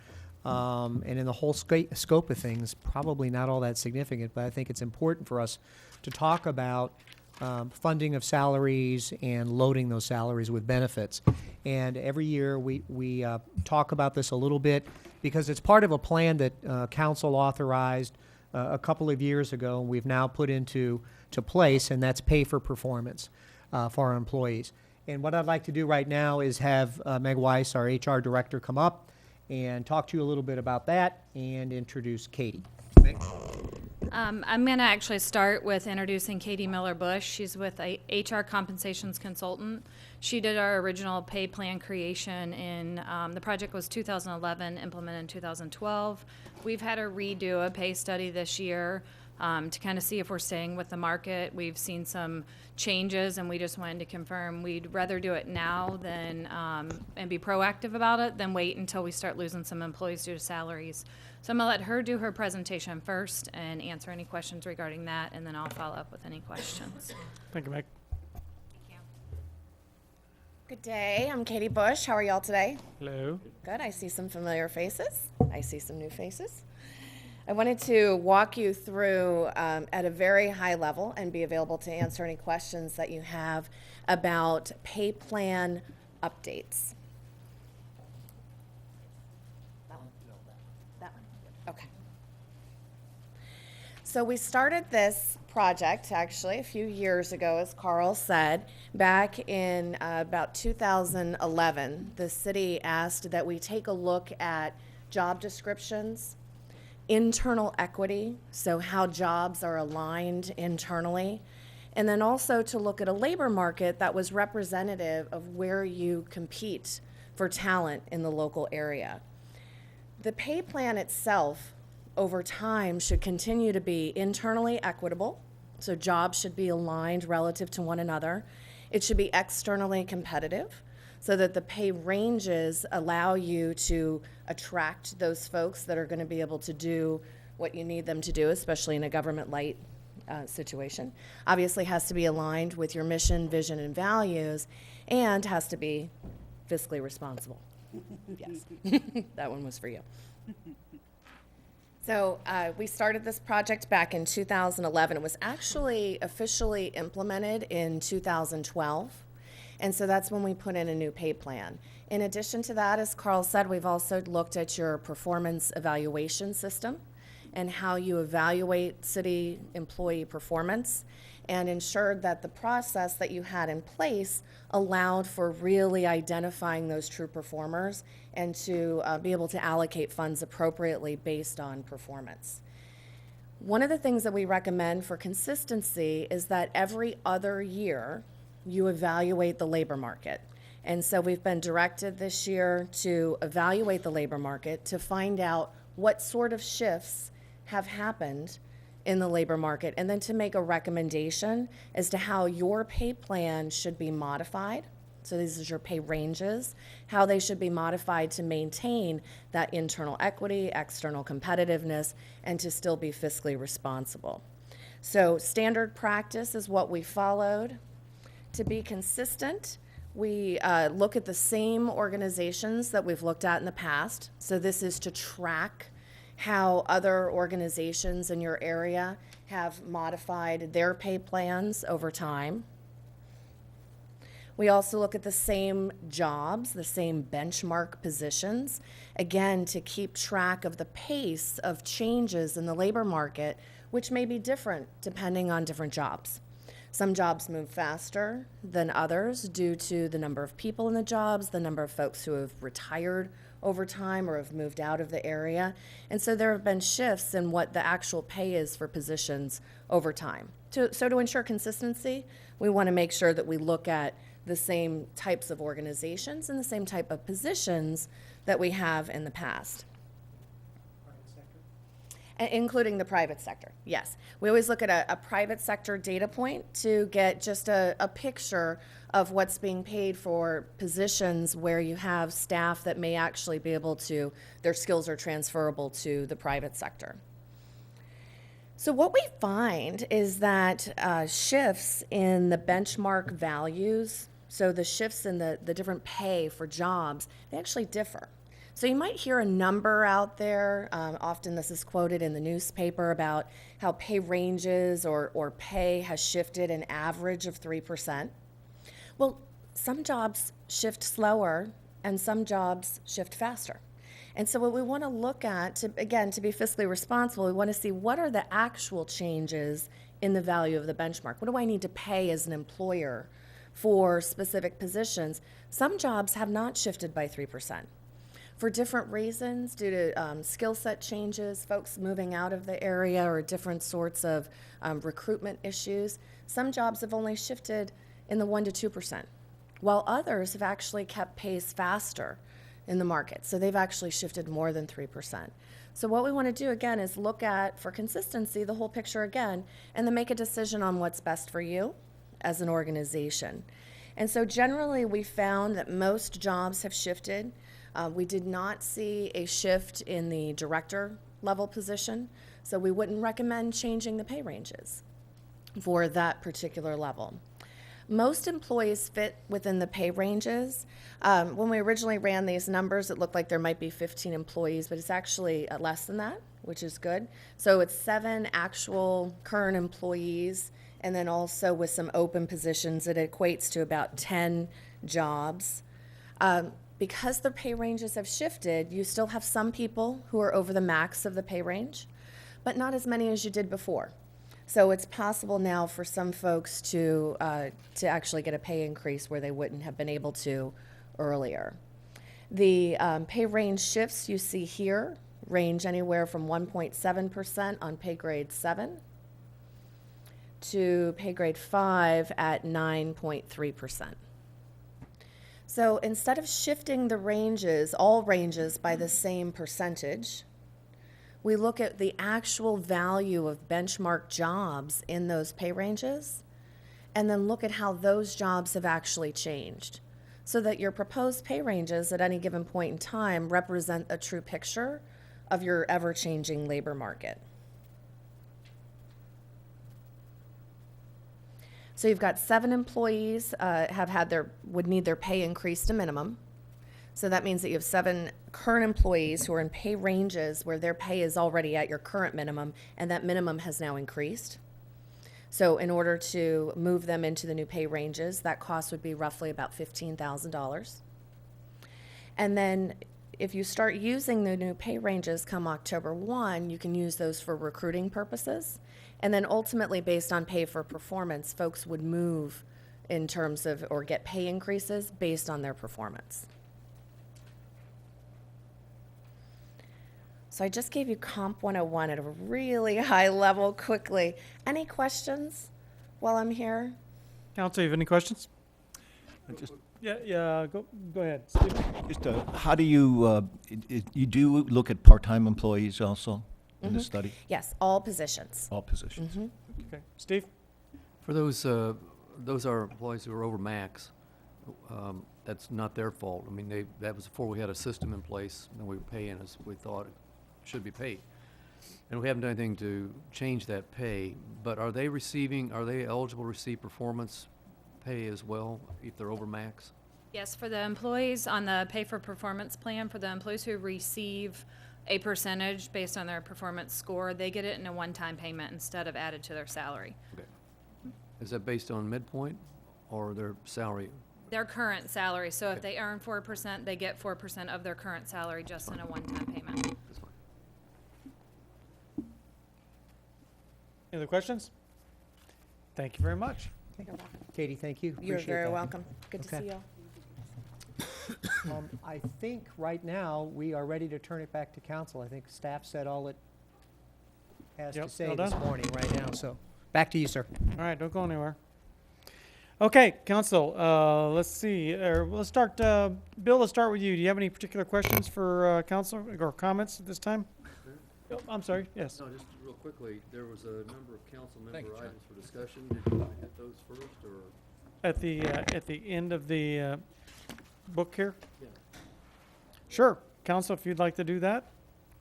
and in the whole scope of things, probably not all that significant, but I think it's important for us to talk about funding of salaries and loading those salaries with benefits. And every year we talk about this a little bit because it's part of a plan that council authorized a couple of years ago, and we've now put into place, and that's pay for performance for our employees. And what I'd like to do right now is have Meg Weiss, our HR director, come up and talk to you a little bit about that and introduce Katie. Meg? I'm going to actually start with introducing Katie Miller-Bush. She's with a HR compensations consultant. She did our original pay plan creation in, the project was 2011, implemented in 2012. We've had her redo a pay study this year to kind of see if we're staying with the market. We've seen some changes, and we just wanted to confirm we'd rather do it now than and be proactive about it than wait until we start losing some employees due to salaries. So I'm going to let her do her presentation first and answer any questions regarding that, and then I'll follow up with any questions. Thank you, Meg. Good day. I'm Katie Bush. How are y'all today? Hello. Good. I see some familiar faces. I see some new faces. I wanted to walk you through at a very high level and be available to answer any questions that you have about pay plan updates. That one? That one? Okay. So we started this project actually a few years ago, as Carl said. Back in about 2011, the city asked that we take a look at job descriptions, internal equity, so how jobs are aligned internally, and then also to look at a labor market that was representative of where you compete for talent in the local area. The pay plan itself over time should continue to be internally equitable, so jobs should be aligned relative to one another. It should be externally competitive, so that the pay ranges allow you to attract those folks that are going to be able to do what you need them to do, especially in a government-light situation. Obviously has to be aligned with your mission, vision, and values, and has to be fiscally responsible. Yes, that one was for you. So we started this project back in 2011. It was actually officially implemented in 2012. And so that's when we put in a new pay plan. In addition to that, as Carl said, we've also looked at your performance evaluation system and how you evaluate city employee performance, and ensured that the process that you had in place allowed for really identifying those true performers and to be able to allocate funds appropriately based on performance. One of the things that we recommend for consistency is that every other year you evaluate the labor market. And so we've been directed this year to evaluate the labor market to find out what sort of shifts have happened in the labor market, and then to make a recommendation as to how your pay plan should be modified So these are your pay ranges, how they should be modified to maintain that internal equity, external competitiveness, and to still be fiscally responsible. So standard practice is what we followed. To be consistent, we look at the same organizations that we've looked at in the past. So this is to track how other organizations in your area have modified their pay plans over time. We also look at the same jobs, the same benchmark positions, again, to keep track of the pace of changes in the labor market, which may be different depending on different jobs. Some jobs move faster than others due to the number of people in the jobs, the number of folks who have retired over time or have moved out of the area. And so there have been shifts in what the actual pay is for positions over time. So to ensure consistency, we want to make sure that we look at the same types of organizations and the same type of positions that we have in the past. Including the private sector, yes. We always look at a private sector data point to get just a picture of what's being paid for positions where you have staff that may actually be able to, their skills are transferable to the private sector. So what we find is that shifts in the benchmark values, so the shifts in the different pay for jobs, they actually differ. So you might hear a number out there, often this is quoted in the newspaper, about how pay ranges or pay has shifted an average of 3%. Well, some jobs shift slower and some jobs shift faster. And so what we want to look at, to be fiscally responsible, we want to see what are the actual changes in the value of the benchmark. What do I need to pay as an employer for specific positions? Some jobs have not shifted by 3%. For different reasons, due to skill set changes, folks moving out of the area, or different sorts of recruitment issues, some jobs have only shifted in the 1 to 2%, while others have actually kept pace faster in the market. So they've actually shifted more than 3%. So what we want to do, again, is look at, for consistency, the whole picture again, and then make a decision on what's best for you as an organization. And so generally, we found that most jobs have shifted. We did not see a shift in the director level position, so we wouldn't recommend changing the pay ranges for that particular level. Most employees fit within the pay ranges. When we originally ran these numbers, it looked like there might be 15 employees, but it's actually less than that, which is good. So it's 7 actual current employees, and then also with some open positions, it equates to about 10 jobs. Because the pay ranges have shifted, you still have some people who are over the max of the pay range, but not as many as you did before. So it's possible now for some folks to actually get a pay increase where they wouldn't have been able to earlier. The pay range shifts you see here range anywhere from 1.7% on pay grade 7 to pay grade 5 at 9.3%. So instead of shifting the ranges, all ranges, by the same percentage, we look at the actual value of benchmark jobs in those pay ranges, and then look at how those jobs have actually changed, so that your proposed pay ranges at any given point in time represent a true picture of your ever-changing labor market. So you've got 7 employees would need their pay increased to minimum. So that means that you have 7 current employees who are in pay ranges where their pay is already at your current minimum, and that minimum has now increased. So in order to move them into the new pay ranges, that cost would be roughly about $15,000. And then if you start using the new pay ranges come October 1, you can use those for recruiting purposes. And then ultimately, based on pay for performance, folks would move in terms of, or get pay increases based on their performance. So I just gave you Comp 101 at a really high level quickly. Any questions while I'm here? Council, you have any questions? Yeah, go ahead, Steve. Just how do you, you do look at part-time employees also in the study? Yes, all positions. All positions. Okay, Steve? For those are employees who are over max, That's not their fault. I mean, that was before we had a system in place, and we were paying as we thought it should be paid. And we haven't done anything to change that pay, but are they eligible to receive performance pay as well if they're over max? Yes, for the employees on the pay for performance plan, for the employees who receive a percentage based on their performance score, they get it in a one-time payment instead of added to their salary. Okay. Is that based on midpoint or their salary? Their current salary, so if Okay. they earn 4%, they get 4% of their current salary just in a one-time payment. That's fine. Any other questions? Thank you very much. Katie, thank you. You're Appreciate very that. welcome. Good to Okay. see you all. I think right now, we are ready to turn it back to council. I think staff said all it has to Yep, say well this done. morning right now, so back to you, sir. All right, don't go anywhere. Okay, council, let's see, let's start, Bill, let's start with you. Do you have any particular questions for council or comments at this time? Oh, I'm sorry, yes. No, just real quickly, there was a number of council Thank you, member John. items for discussion. Did you want to hit those first, or? At the end of the book here? Yeah. Sure, council, if you'd like to do that,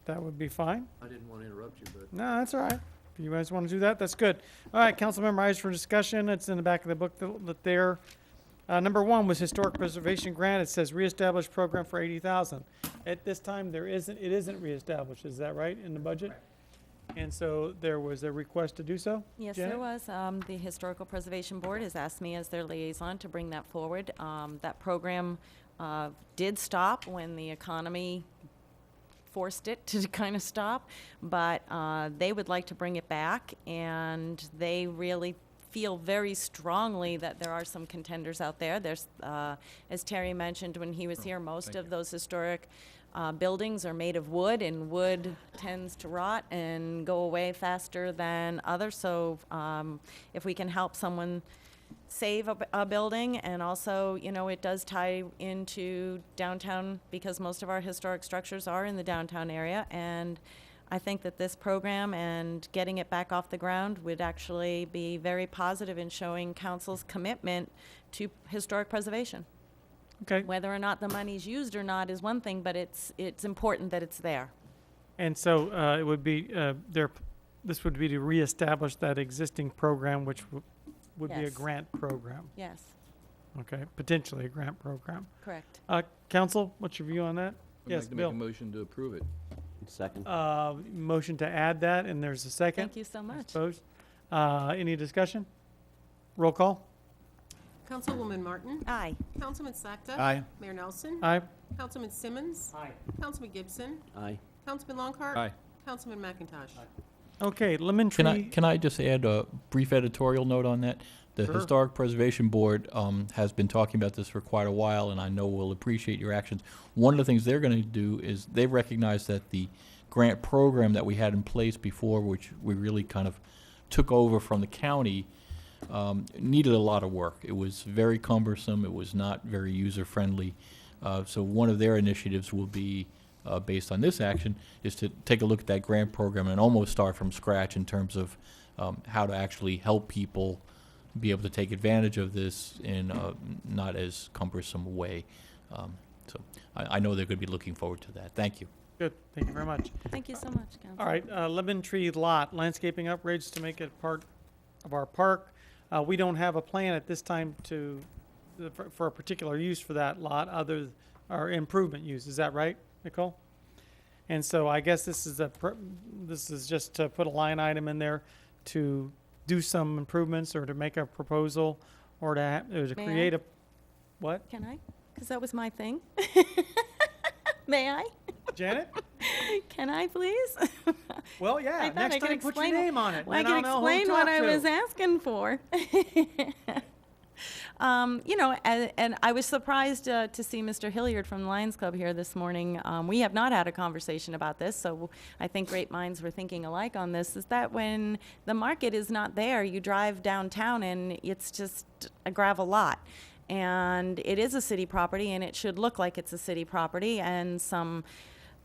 that would be fine. I didn't want to interrupt you, but No, that's all right. If you guys want to do that, that's good. All right, council member items for discussion. It's in the back of the book there. Number 1 was historic preservation grant. It says reestablish program for 80,000. At this time, it isn't reestablished. Is that right in the budget? And so there was a request to do so? Yes, Janet? there was. The Historical Preservation Board has asked me as their liaison to bring that forward. That program did stop when the economy forced it to kind of stop, but they would like to bring it back, and they really feel very strongly that there are some contenders out there. There's, as Terry mentioned when he was here, most of those historic buildings are made of wood, and wood tends to rot and go away faster than others. So if we can help someone save a building, and also, you know, it does tie into downtown because most of our historic structures are in the downtown area, and I think that this program and getting it back off the ground would actually be very positive in showing council's commitment to historic preservation. Okay. Whether or not the money's used or not is one thing, but it's important that it's there. And so it would be, this would be to reestablish that existing program, which would be a Yes. grant program. Yes, Okay, potentially a grant program. correct. Council, what's your view on that? I'd Yes, like to Bill. make a motion to approve it. Second. Motion to add that, and there's a second. Thank you so I much. suppose. Any discussion? Roll call. Councilwoman Martin? Aye. Councilman Sakta? Aye. Mayor Nelson? Aye. Councilman Simmons? Aye. Councilman Gibson? Aye. Councilman Longcart? Aye. Councilman McIntosh? Okay, lemon tree. Can I just add a brief editorial note on that? The Sure. Historic Preservation Board has been talking about this for quite a while, and I know will appreciate your actions. One of the things they're going to do is they recognize that the grant program that we had in place before, which we really kind of took over from the county, needed a lot of work. It was very cumbersome. It was not very user-friendly. So one of their initiatives will be, based on this action, is to take a look at that grant program and almost start from scratch in terms of how to actually help people be able to take advantage of this in a not as cumbersome a way. So I know they're going to be looking forward to that. Thank you. Good, thank you very much. Thank you so much, Council. All right, lemon tree lot, landscaping upgrades to make it part of our park. We don't have a plan at this time for a particular use for that lot, or improvement use. Is that right, Nicole? And so I guess this is just to put a line item in there to do some improvements or to make a proposal or to May I? create a, what? Can I? Because that was my thing. May I? Janet? Can I, please? Well, yeah, I thought next I could time put your explain name on it. Well, I then could I'll know who to explain what talk I to. was asking for. You know, and I was surprised to see Mr. Hilliard from the Lions Club here this morning. We have not had a conversation about this, so I think great minds were thinking alike on this, is that when the market is not there, you drive downtown and it's just a gravel lot. And it is a city property, and it should look like it's a city property, and some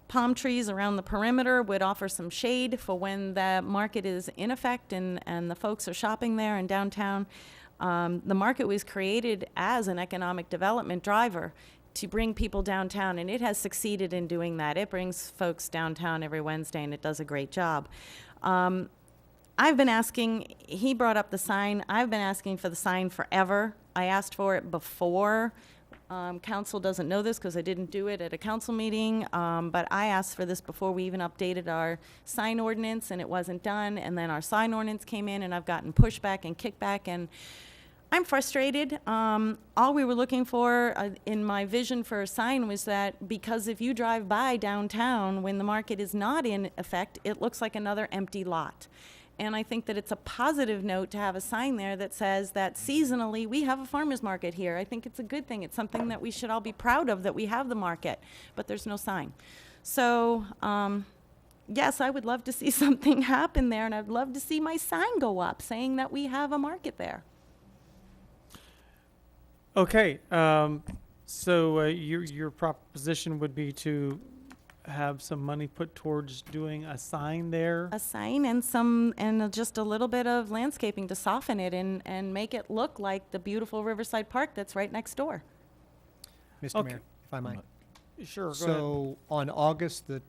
palm trees around the perimeter would offer some shade for when the market is in effect and the folks are shopping there in downtown. The market was created as an economic development driver to bring people downtown, and it has succeeded in doing that. It brings folks downtown every Wednesday, and it does a great job. I've been asking, he brought up the sign, I've been asking for the sign forever. I asked for it before. Council doesn't know this because I didn't do it at a council meeting, but I asked for this before we even updated our sign ordinance, and it wasn't done. And then our sign ordinance came in, and I've gotten pushback and kickback, and I'm frustrated. All we were looking for in my vision for a sign was that because if you drive by downtown when the market is not in effect, it looks like another empty lot. And I think that it's a positive note to have a sign there that says that seasonally we have a farmer's market here. I think it's a good thing. It's something that we should all be proud of, that we have the market, but there's no sign. So, yes, I would love to see something happen there, and I'd love to see my sign go up saying that we have a market there. Okay, so your proposition would be to have some money put towards doing a sign there? A sign and just a little bit of landscaping to soften it and make it look like the beautiful Riverside Park that's right next door. Mr. Okay. Mayor, if I might. Sure, go ahead. So on August the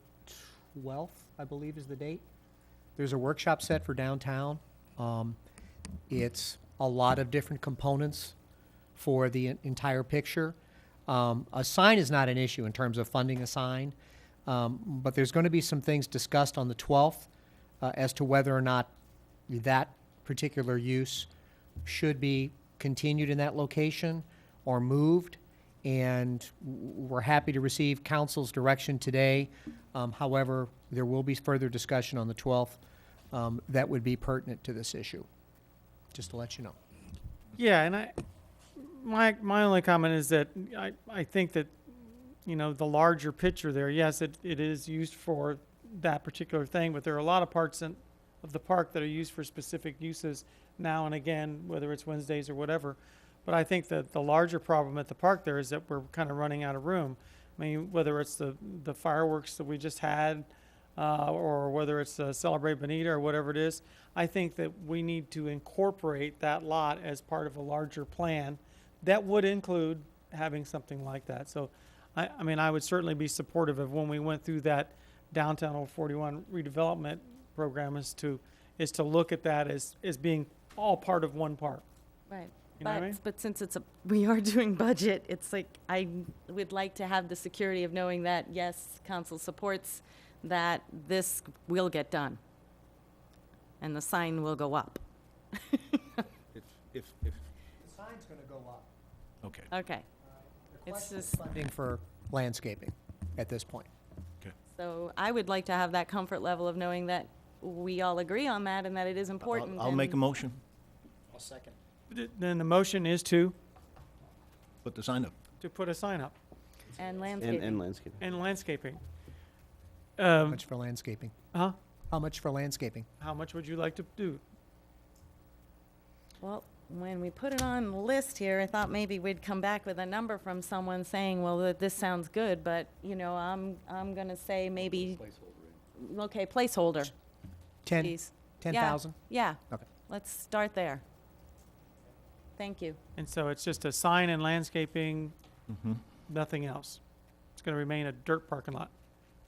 12th, I believe is the date, there's a workshop set for downtown. It's a lot of different components for the entire picture. A sign is not an issue in terms of funding a sign, but there's going to be some things discussed on the 12th as to whether or not that particular use should be continued in that location or moved. And we're happy to receive council's direction today. However, there will be further discussion on the 12th that would be pertinent to this issue, just to let you know. Yeah, and my only comment is that I think that, you know, the larger picture there, yes, it is used for that particular thing, but there are a lot of parts of the park that are used for specific uses now and again, whether it's Wednesdays or whatever. But I think that the larger problem at the park there is that we're kind of running out of room. I mean, whether it's the fireworks that we just had, or whether it's Celebrate Bonita or whatever it is, I think that we need to incorporate that lot as part of a larger plan that would include having something like that. So, I mean, I would certainly be supportive of when we went through that downtown Old 41 redevelopment program is to look at that as being all part of one park. Right. You know what I mean? But since we are doing budget, it's like I would like to have the security of knowing that, yes, council supports that this will get done. And the sign will go up. The sign's going to go up. Okay. Okay. It's just, Funding for landscaping at this point. so I would like to have that comfort level of knowing that we all agree on that and that it is important. I'll make a and- motion. I'll second. Then the motion is to Put the sign up. put a sign up And landscaping. And landscape. and landscaping. How much for landscaping? Huh? How much for landscaping? How much would you like to do? Well, when we put it on the list here, I thought maybe we'd come back with a number from someone saying, well, that this sounds good, but, you know, I'm gonna say maybe, okay, placeholder. 10, please. 10,000? Yeah. Okay. Let's start there. Thank you. And so it's just a sign and landscaping, Mm-hmm. nothing else. It's going to remain a dirt parking lot.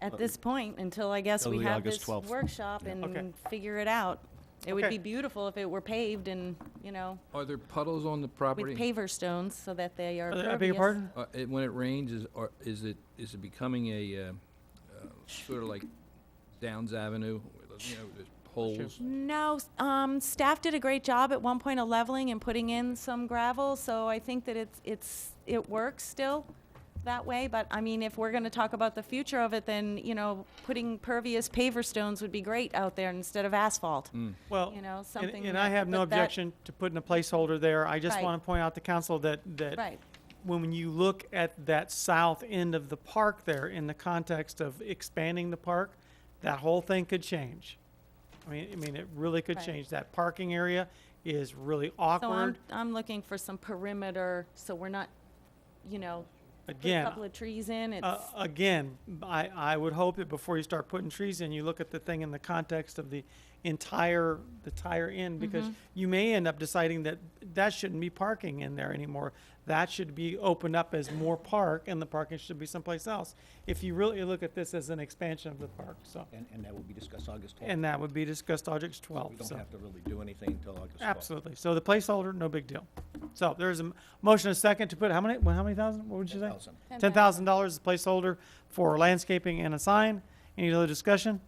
At this point, until I guess Till we the have August this 12th. workshop Yeah. and Okay. figure it out. It would Okay. be beautiful if it were paved and, you know, Are there puddles on the with property? paver stones so that they are I beg your pervious. pardon? When it rains, is it becoming a sort of like Downs Avenue? You know, there's holes. No, staff did a great job at one point of leveling and putting in some gravel, so I think that it works still that way. But I mean, if we're going to talk about the future of it, then, you know, putting pervious paver stones would be great out there instead of asphalt. Well, You know, and- something and that- I have no but that- objection to putting a placeholder there. I just Right. want to point out to council that Right. when you look at that south end of the park there in the context of expanding the park, that whole thing could change. I mean, it really could Right. change. That parking area is really So awkward. I'm looking for some perimeter, so we're not, you know, put a Again, couple of trees in. It's again, I would hope that before you start putting trees in, you look at the thing in the context of the the tire in, because you may end up deciding that that shouldn't be parking in there anymore. That should be opened up as more park, and the parking should be someplace else. If you really look at this as an expansion of the park, so. And that will be discussed August 12th. And that would be discussed August 12th. We don't so. have to really do anything until August 12th. Absolutely. So the placeholder, no big deal. So there's a motion and a second to put how many thousand? What would you say? $10,000 is placeholder for landscaping and a sign. Any other discussion?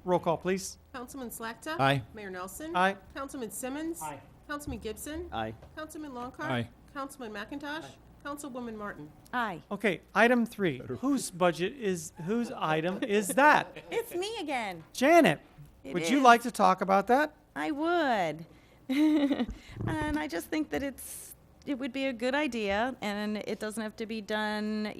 Roll call, please. Councilman Slakta. Aye. Mayor Nelson. Aye. Councilman Simmons. Aye. Councilman Gibson. Aye. Councilman Longcart. Aye. Councilman McIntosh. Councilwoman Martin. Aye. Okay, item 3. Whose item is that? It's me again. Janet, It would you is. like to talk about that? I would. And I just think that it would be a good idea, and it doesn't have to be done,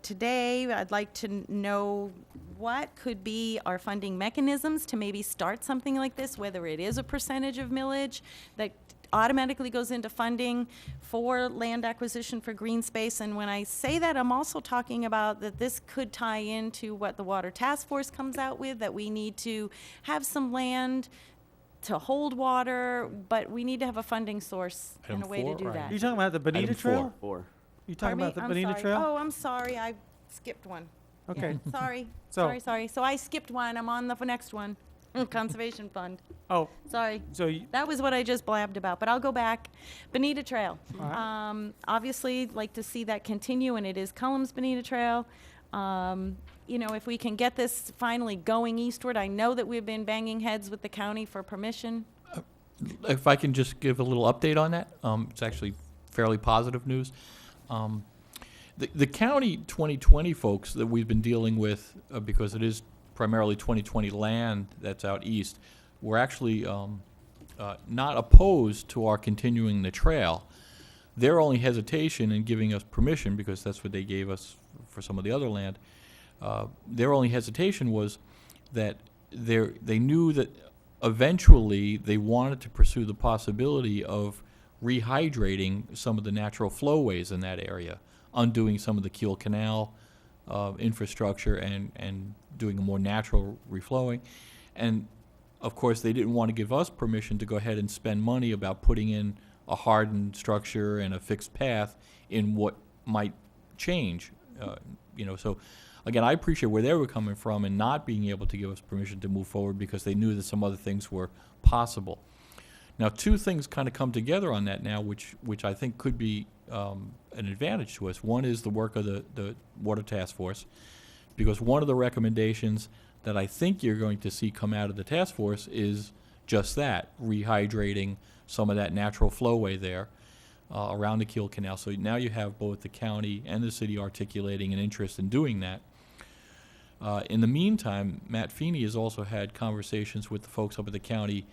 today. I'd like to know what could be our funding mechanisms to maybe start something like this, whether it is a percentage of millage that automatically goes into funding for land acquisition for green space. And when I say that, I'm also talking about that this could tie into what the Water Task Force comes out with, that we need to have some land to hold water, but we need to have a funding source and a way to do that. Are you talking about the Bonita Trail? You talking Pardon me? about the I'm Bonita sorry. Trail? Oh, I'm sorry, I skipped one. Okay. Yeah, sorry, So- sorry. So I skipped one, I'm on the next one. Conservation Fund. Oh, Sorry. so you, That was what I just blabbed about, but I'll go back. Bonita Trail. All right. Obviously, like to see that continue, and it is Cullum's Bonita Trail. If we can get this finally going eastward, I know that we've been banging heads with the county for permission. If I can just give a little update on that, it's actually fairly positive news. The county 2020 folks that we've been dealing with, because it is primarily 2020 land that's out east, were actually not opposed to our continuing the trail. Their only hesitation in giving us permission, because that's what they gave us for some of the other land, their only hesitation was that they knew that eventually they wanted to pursue the possibility of rehydrating some of the natural flowways in that area, undoing some of the Kiel Canal infrastructure and doing a more natural reflowing. And of course, they didn't want to give us permission to go ahead and spend money about putting in a hardened structure and a fixed path in what might change. So again, I appreciate where they were coming from and not being able to give us permission to move forward because they knew that some other things were possible. Now, two things kind of come together on that now, which I think could be an advantage to us. One is the work of the Water Task Force, because one of the recommendations that I think you're going to see come out of the task force is just that, rehydrating some of that natural flowway there around the Kiel Canal. So now you have both the county and the city articulating an interest in doing that. In the meantime, Matt Feeney has also had conversations with the folks up at the county,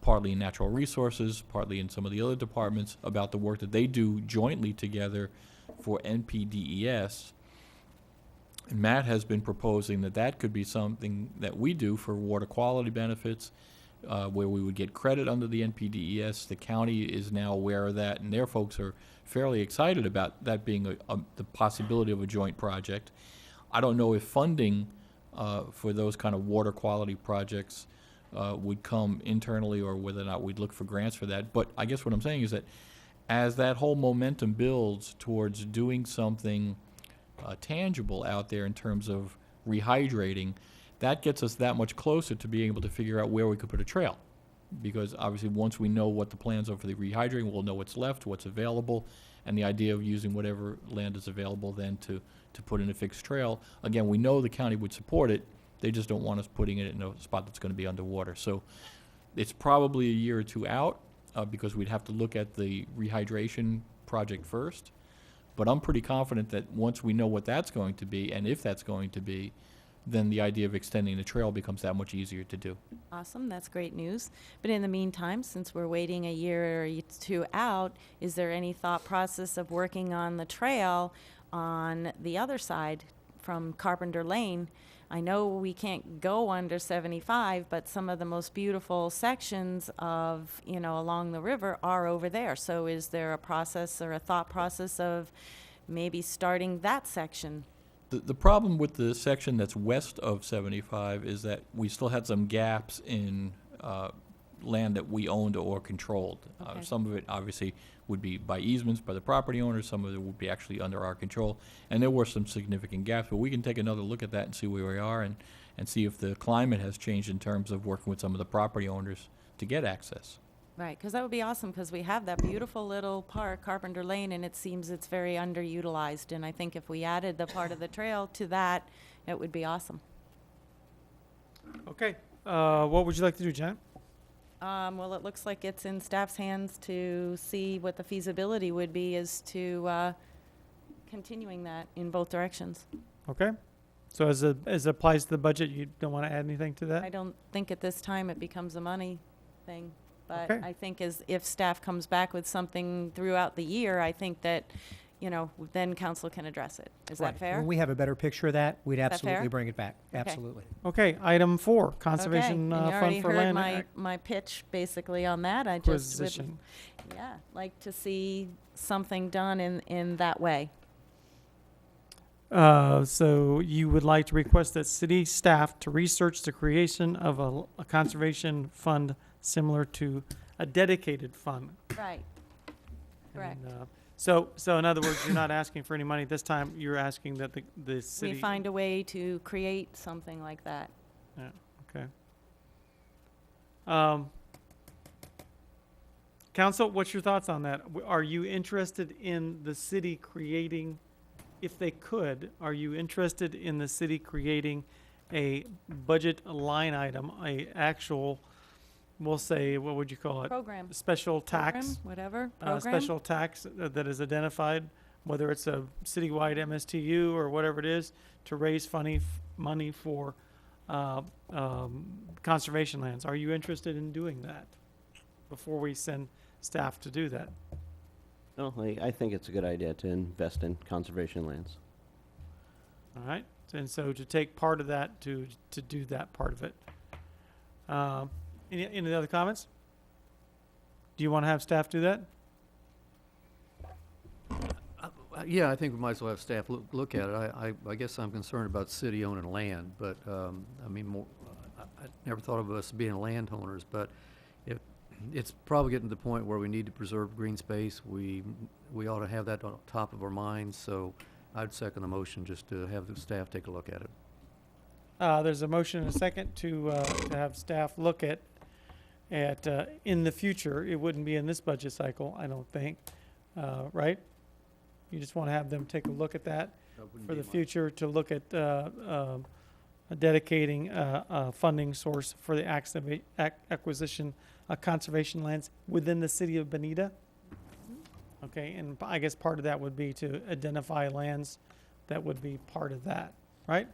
partly in natural resources, partly in some of the other departments, about the work that they do jointly together for NPDES. And Matt has been proposing that could be something that we do for water quality benefits, where we would get credit under the NPDES. The county is now aware of that, and their folks are fairly excited about that being the possibility of a joint project. I don't know if funding for those kind of water quality projects would come internally or whether or not we'd look for grants for that. But I guess what I'm saying is that as that whole momentum builds towards doing something tangible out there in terms of rehydrating, that gets us that much closer to being able to figure out where we could put a trail. Because obviously once we know what the plans are for the rehydrating, we'll know what's left, what's available, and the idea of using whatever land is available then to put in a fixed trail. Again, we know the county would support it, they just don't want us putting it in a spot that's going to be underwater. So it's probably a year or two out because we'd have to look at the rehydration project first. But I'm pretty confident that once we know what that's going to be, and if that's going to be, then the idea of extending the trail becomes that much easier to do. Awesome, that's great news. But in the meantime, since we're waiting a year or two out, is there any thought process of working on the trail on the other side from Carpenter Lane? I know we can't go under 75, but some of the most beautiful sections of, along the river are over there. So is there a process or a thought process of maybe starting that section? The problem with the section that's west of 75 is that we still had some gaps in land that we owned or controlled. Okay. Some of it obviously would be by easements by the property owners, some of it would be actually under our control, and there were some significant gaps, but we can take another look at that and see where we are and see if the climate has changed in terms of working with some of the property owners to get access. Right, because that would be awesome, because we have that beautiful little park, Carpenter Lane, and it seems it's very underutilized. And I think if we added the part of the trail to that, it would be awesome. Okay, what would you like to do, Janet? Well, it looks like it's in staff's hands to see what the feasibility would be as to continuing that in both directions. Okay, so as it applies to the budget, you don't want to add anything to that? I don't think at this time it becomes a money thing, but Okay. I think if staff comes back with something throughout the year, I think that, then council can address it. Is Right. that fair? When we have a better picture of that, we'd that absolutely fair? bring it back. Okay. Absolutely. Okay, item 4, conservation Okay, and you fund already for heard land my pitch basically on that. I just would, acquisition. like to see something done in that way. So you would like to request that city staff to research the creation of a conservation fund similar to a dedicated fund. Right. Correct. And, so in other words, you're not asking for any money this time. You're asking that the city. We find a way to create something like that. Yeah, okay. Council, what's your thoughts on that? Are you interested in the city creating, if they could, are you interested in the city creating a budget line item, a actual, we'll say, what would you call it? Program. Special tax. Program, whatever. Program. Special tax that is identified, whether it's a citywide MSTU or whatever it is, to raise money for conservation lands. Are you interested in doing that before we send staff to do that? No, I think it's a good idea to invest in conservation lands. All right, and so to take part of that to do that part of it. Any other comments? Do you want to have staff do that? Yeah, I think we might as well have staff look at it. I guess I'm concerned about city-owning land, but, I mean, I never thought of us being landowners, but if, it's probably getting to the point where we need to preserve green space. We ought to have that on top of our minds, so I'd second the motion just to have the staff take a look at it. There's a motion and a second to have staff look at in the future. It wouldn't be in this budget cycle, I don't think, right? You just want to have them take a look at that for the future, to look at dedicating a funding source for the acquisition of conservation lands within the city of Bonita. Okay, and I guess part of that would be to identify lands that would be part of that, right?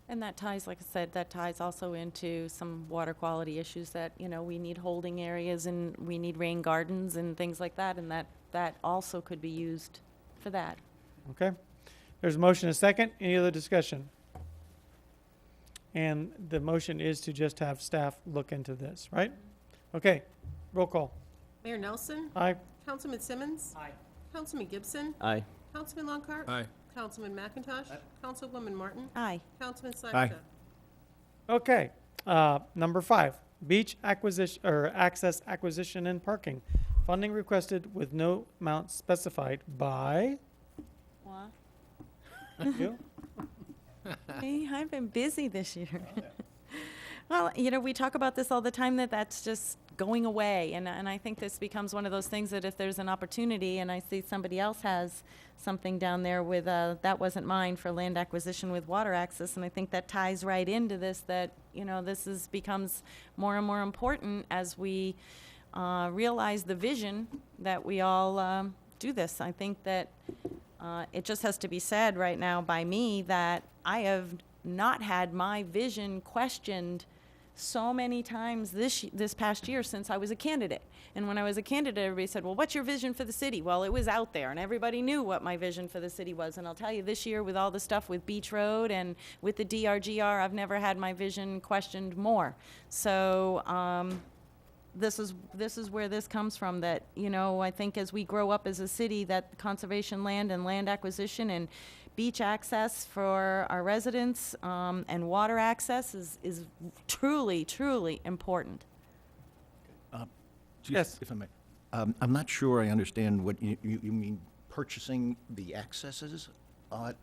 And that ties, like I said, that ties also into some water quality issues that, we need holding areas and we need rain gardens and things like that, and that also could be used for that. Okay, there's a motion and a second. Any other discussion? And the motion is to just have staff look into this, right? Okay, roll call. Mayor Nelson. Aye. Councilman Simmons. Aye. Councilman Gibson. Aye. Councilman Lockhart. Aye. Councilman McIntosh. Councilwoman Martin. Aye. Councilman Slakta. Aye. Okay, number 5, beach acquisition, or access acquisition and parking. Funding requested with no amount specified by What? you. Hey, I've been busy this year. Well, we talk about this all the time, that's just going away. And I think this becomes one of those things that if there's an opportunity and I see somebody else has something down there with, that wasn't mine, for land acquisition with water access, and I think that ties right into this, that, this becomes more and more important as we realize the vision that we all do this. I think that it just has to be said right now by me that I have not had my vision questioned so many times this past year since I was a candidate. And when I was a candidate, everybody said, well, what's your vision for the city? Well, it was out there, and everybody knew what my vision for the city was. And I'll tell you, this year, with all the stuff with Beach Road and with the DRGR, I've never had my vision questioned more. So this is where this comes from, that, I think as we grow up as a city, that conservation land and land acquisition and beach access for our residents, and water access is truly, truly important. Yes. If I may. I'm not sure I understand what you mean, purchasing the accesses at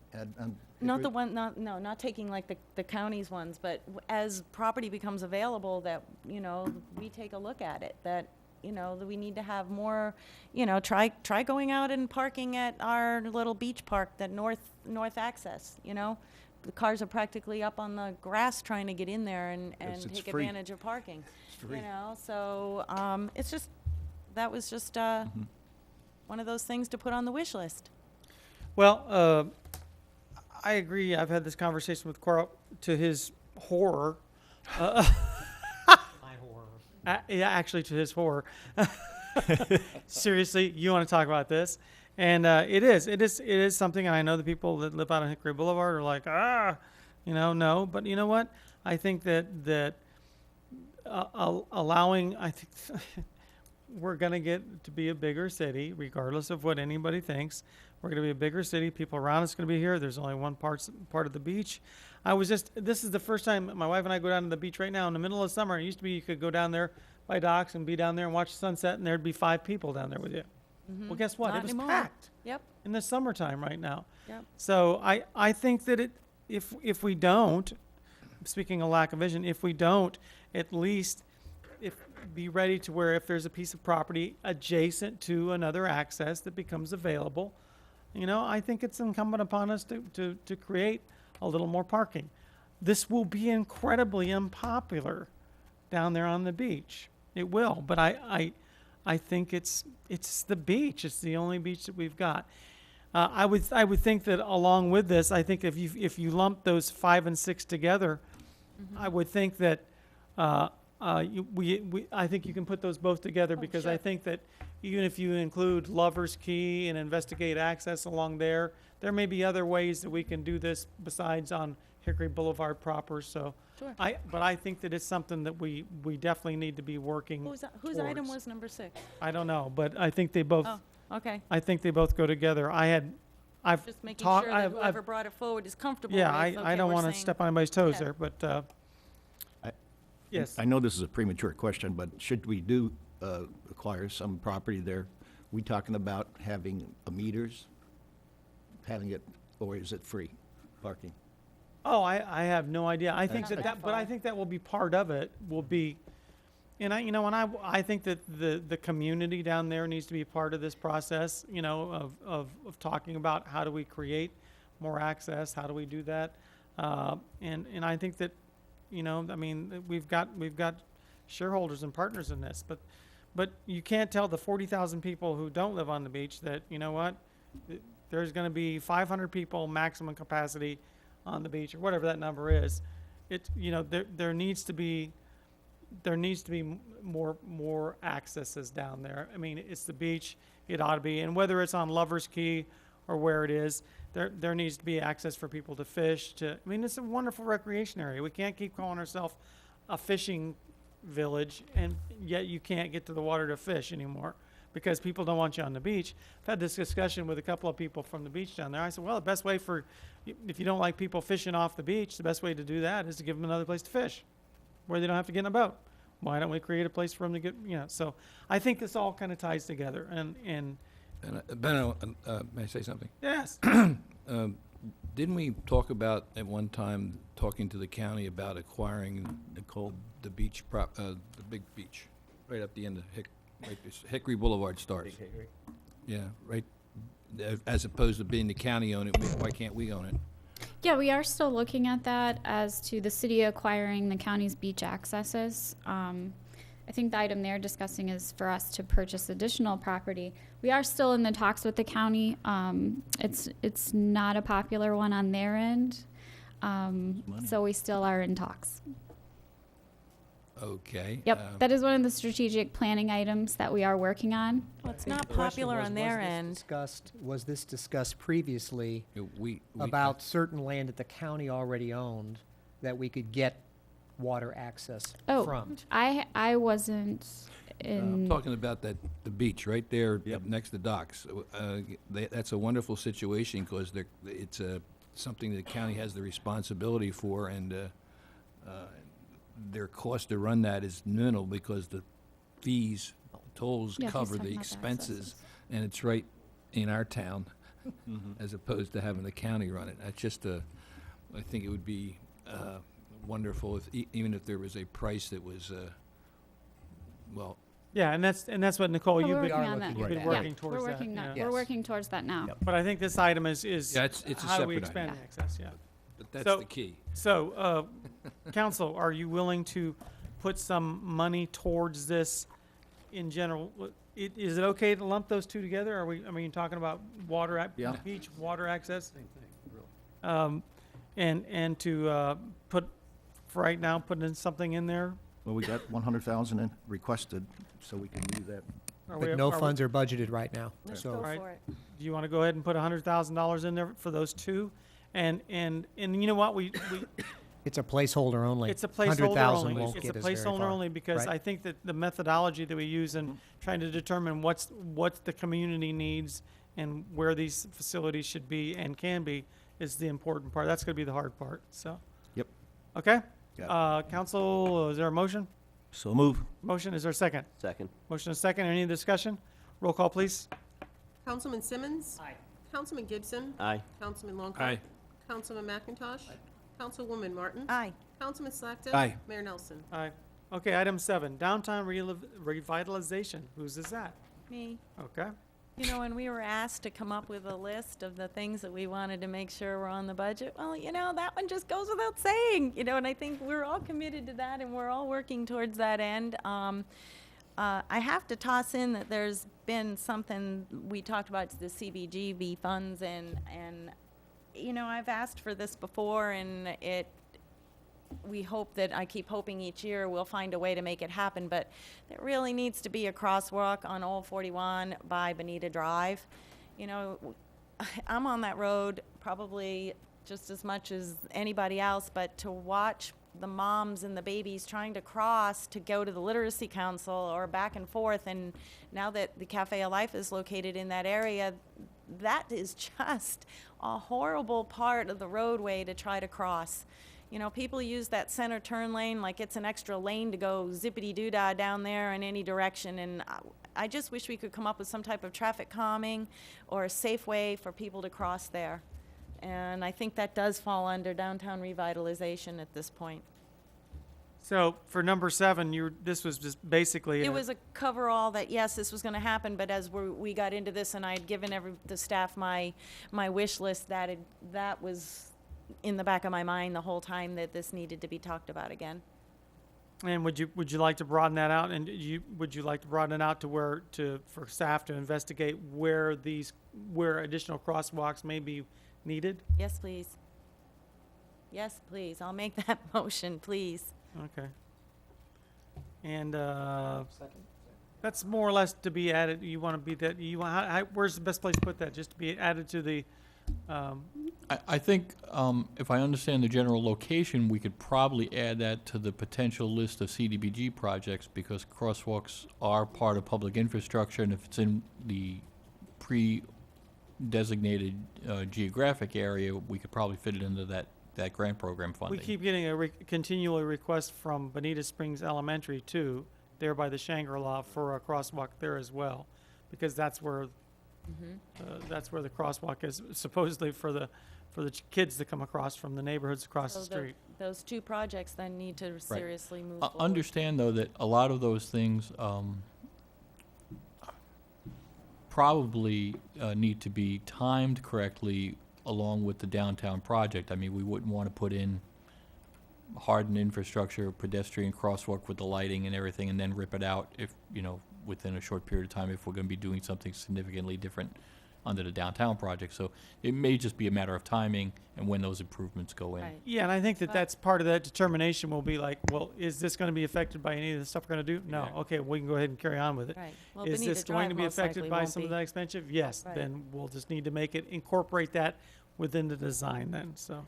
Not the one, not taking like the county's ones, but as property becomes available, that, we take a look at it, that, that we need to have more, try going out and parking at our little beach park, that north access, The cars are practically up on the grass trying to get in there and Yes, it's take free. advantage of parking. It's free. So, that was just, one of those things to put on the wish list. Well, I agree. I've had this conversation with Carl to his horror. My horror. Yeah, actually, to his horror. Seriously, you want to talk about this? And it is something. And I know the people that live out on Hickory Boulevard are like, no. But you know what? I think that allowing, I think we're going to get to be a bigger city, regardless of what anybody thinks. We're going to be a bigger city. People around us are going to be here. There's only one part of the beach. This is the first time my wife and I go down to the beach right now in the middle of summer. It used to be you could go down there by docks and be down there and watch the sunset, and there'd be 5 people down there with you. Well, guess what? Not It was anymore. packed Yep. in the summertime right now. Yep. So I think that if we don't, speaking of lack of vision, if we don't, at least be ready to where if there's a piece of property adjacent to another access that becomes available, I think it's incumbent upon us to create a little more parking. This will be incredibly unpopular down there on the beach. It will, but I think it's the beach. It's the only beach that we've got. I would think that along with this, I think if you lump those 5 and 6 together, I would think that I think you can put those both together because I think that even if you include Lover's Key and investigate access along there may be other ways that we can do this besides on Hickory Boulevard proper. So, Sure. but I think that it's something that we definitely need to be working. Whose item towards. was number 6? I don't know, but I think they both. Oh, okay. I think they both go together. I've Just making talked. sure that whoever brought it forward is comfortable Yeah, with, I okay, don't we're want to saying- step on anybody's toes Yeah. there, but yes. I know this is a premature question, but should we acquire some property there? We talking about having meters, having it, or is it free parking? Oh, I have no idea. I think Not that but I far. think that will be part of it. Will be, and I think that the community down there needs to be part of this process. Of talking about how do we create more access, how do we do that, and I think that, we've got shareholders and partners in this, but you can't tell the 40,000 people who don't live on the beach that, there's going to be 500 people maximum capacity on the beach or whatever that number is. There needs to be more accesses down there. I mean, it's the beach, it ought to be, and whether it's on Lover's Key or where it is, there needs to be access for people to fish. It's a wonderful recreation area. We can't keep calling ourselves a fishing village, and yet you can't get to the water to fish anymore because people don't want you on the beach. I've had this discussion with a couple of people from the beach down there. I said, well, the best way if you don't like people fishing off the beach, the best way to do that is to give them another place to fish where they don't have to get in a boat. Why don't we create a place for them to get, so I think this all kind of ties together. And Ben, may I say something? yes, Didn't we talk about at one time talking to the county about acquiring the beach the big beach right up the end of Hickory Boulevard starts? Yeah, right. As opposed to being the county own it, why can't we own it? Yeah, we are still looking at that as to the city acquiring the county's beach accesses. I think the item they're discussing is for us to purchase additional property. We are still in the talks with the county. It's not a popular one on their end, so we still are in talks. Okay. Yep, that is one of the strategic planning items that we are working on. Well, it's I think not the question popular was, on their was this end. Was this discussed previously We about certain land that the county already owned that we could get water access Oh, from? I wasn't I'm in. talking talking about the beach right there up next to docks. That's a wonderful situation because it's something the county has the responsibility for, and their cost to run that is minimal because the fees, tolls Yeah, he's cover talking the about the expenses, accesses. and it's right in our town as opposed to having the county run it. That's just I think it would be wonderful if, even if there was a price that was, well, Yeah, and that's what, Nicole, We're you've working been, on that. you've been Yeah, working towards we're that. working yeah. we're working towards that now. But I think this item is Yeah, it's a how do we separate expand item. the access, yeah. but that's So- the key. So, council, are you willing to put some money towards this in general? Is it okay to lump those two together? I mean, talking about Yeah. beach, water access? And to, put, for right now, put in something in there? Well, we got 100,000 in requested, so we can use that. But no funds are budgeted right now, Let's so. go Right. for it. Do you want to go ahead and put $100,000 in there for those two? And you know what, we It's a placeholder only. it's a placeholder 100,000 only. won't It's a get us very placeholder far. only because Right. I think that the methodology that we use in trying to determine what the community needs and where these facilities should be and can be is the important part. That's going to be the hard part, so. Yep. Okay? Got Council, is there a motion? So move. Motion, is there a second? Second. Motion is second, any discussion? Roll call, please. Councilman Simmons? Aye. Councilman Gibson? Aye. Councilman Longcor? Aye. Councilman McIntosh? Councilwoman Martin? Aye. Councilman Slackton? Aye. Mayor Nelson? Aye. Okay, item 7, downtown revitalization. Whose is that? Me. Okay. You know, when we were asked to come up with a list of the things that we wanted to make sure were on the budget, well, you know, that one just goes without saying, you know, and I think we're all committed to that and we're all working towards that end. I have to toss in that there's been something we talked about, the CBGB funds, and you know, I've asked for this before, and we hope that, I keep hoping each year we'll find a way to make it happen, but there really needs to be a crosswalk on Old 41 by Bonita Drive. You know, I'm on that road probably just as much as anybody else, but to watch the moms and the babies trying to cross to go to the Literacy Council or back and forth, and now that the Cafe of Life is located in that area, that is just a horrible part of the roadway to try to cross. You know, people use that center turn lane like it's an extra lane to go zippity-doo-dah down there in any direction, and I just wish we could come up with some type of traffic calming or a safe way for people to cross there. And I think that does fall under downtown revitalization at this point. So for number 7, this was just basically. It was a coverall that, yes, this was going to happen, but as we got into this and I had given the staff my wish list, that was in the back of my mind the whole time that this needed to be talked about again. And would you like to broaden that out? And would you like to broaden it out to for staff to investigate where additional crosswalks may be needed? Yes, please. Yes, please. I'll make that motion, please. Okay. And that's more or less to be added. You want to be that? Where's the best place to put that? Just to be added to the. I think, if I understand the general location, we could probably add that to the potential list of CDBG projects, because crosswalks are part of public infrastructure, and if it's in the pre-designated geographic area, we could probably fit it into that grant program funding. We keep getting a continual request from Bonita Springs Elementary too, there by the Shangri-La, for a crosswalk there as well, because that's where the crosswalk is supposedly for the kids that come across from the neighborhoods across the street. Those two projects then need to seriously move forward. Understand, though, that a lot of those things probably need to be timed correctly along with the downtown project. I mean, we wouldn't want to put in hardened infrastructure, pedestrian crosswalk with the lighting and everything, and then rip it out if, you know, within a short period of time, if we're going to be doing something significantly different under the downtown project. So it may just be a matter of timing and when those improvements go in. Right. Yeah, and I think that's part of that determination will be like, well, is this going to be affected by any of the stuff we're going to do? No. Exactly. Okay, we can go ahead and carry on with it. Right. Well, Is Bonita this going to Drive be most affected likely by won't some of be. that expensive? Yes, Right. then we'll just need to incorporate that within the design then, so.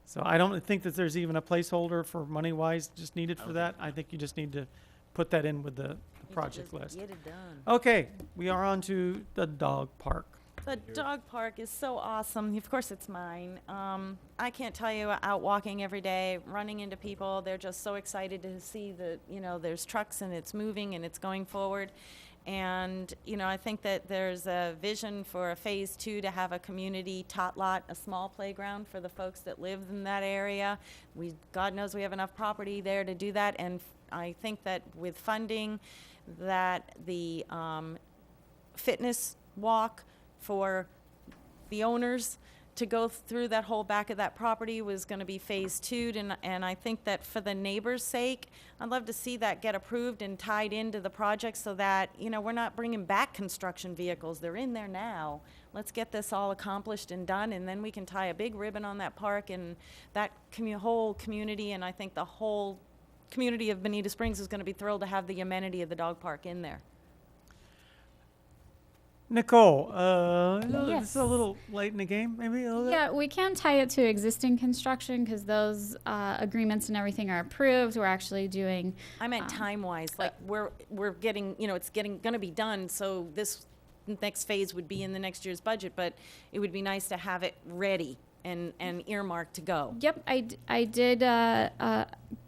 So I don't think that there's even a placeholder for money-wise just needed for that. I think you just need to put that in with the project list. Get it done. Okay, we are on to the dog park. The dog park is so awesome. Of course, it's mine. I can't tell you, out walking every day, running into people, they're just so excited to see that, there's trucks and it's moving and it's going forward. And, I think that there's a vision for a phase 2 to have a community tot lot, a small playground for the folks that live in that area. God knows we have enough property there to do that. And I think that with funding, that the fitness walk for the owners to go through that whole back of that property was going to be phase 2, and I think that for the neighbors' sake, I'd love to see that get approved and tied into the project so that, we're not bringing back construction vehicles. They're in there now. Let's get this all accomplished and done, and then we can tie a big ribbon on that park, and that whole community, and I think the whole community of Bonita Springs is going to be thrilled to have the amenity of the dog park in there. Nicole, this Yes. is a little late in the game, maybe a little bit? Yeah, we can tie it to existing construction because those agreements and everything are approved. We're actually doing. I meant time-wise, like we're getting, it's going to be done, so this next phase would be in the next year's budget, but it would be nice to have it ready and earmarked to go. Yep, I did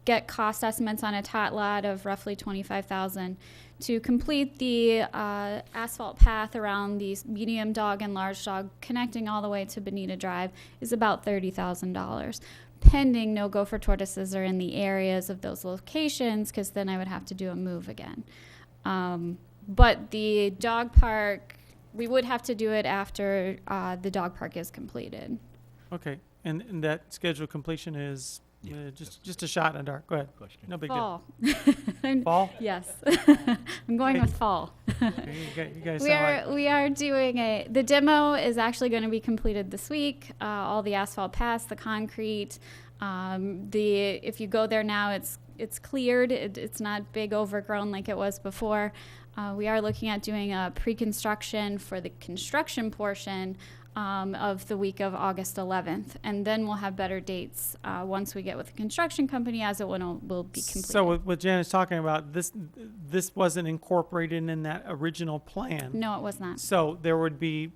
get cost estimates on a tot lot of roughly $25,000 to complete the asphalt path around the medium dog and large dog connecting all the way to Bonita Drive is about $30,000. Pending no gopher tortoises are in the areas of those locations, because then I would have to do a move again. But the dog park, we would have to do it after the dog park is completed. Okay, and that scheduled completion is just a shot in the dark. Go ahead. No big Fall. deal. Fall? Yes. I'm going with fall. Okay, you guys sound like... We are doing the demo is actually going to be completed this week. All the asphalt pass, the concrete. If you go there now, it's cleared. It's not big overgrown like it was before. We are looking at doing a pre-construction for the construction portion of the week of August 11th, and then we'll have better dates once we get with the construction company as it will be completed. So what Janet's talking about, this wasn't incorporated in that original plan. No, it was not. So there would be,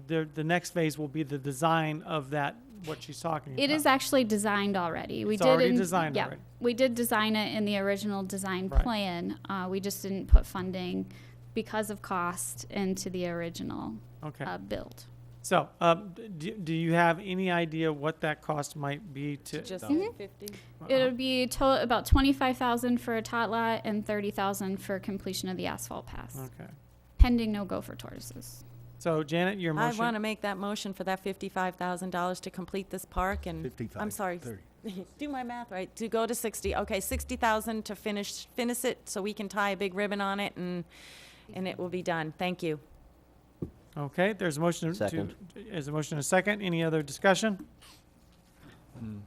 the next phase will be the design of that, what she's talking about. It is actually designed already. It's already designed already. We did design it in the original design Right. plan. We just didn't put funding because of cost into the original build. So, do you have any idea what that cost might be to? Just 50. It would be about $25,000 for a tot lot and $30,000 for completion of the asphalt pass. Okay. Pending no gopher tortoises. So, Janet, your motion. I want to make that motion for that $55,000 to complete this park, and 55, I'm sorry, 30. do my math right, to go to 60. Okay, 60,000 to finish it so we can tie a big ribbon on it, and it will be done. Thank you. Okay, there's a motion Second. There's a motion and a second. Any other discussion? Look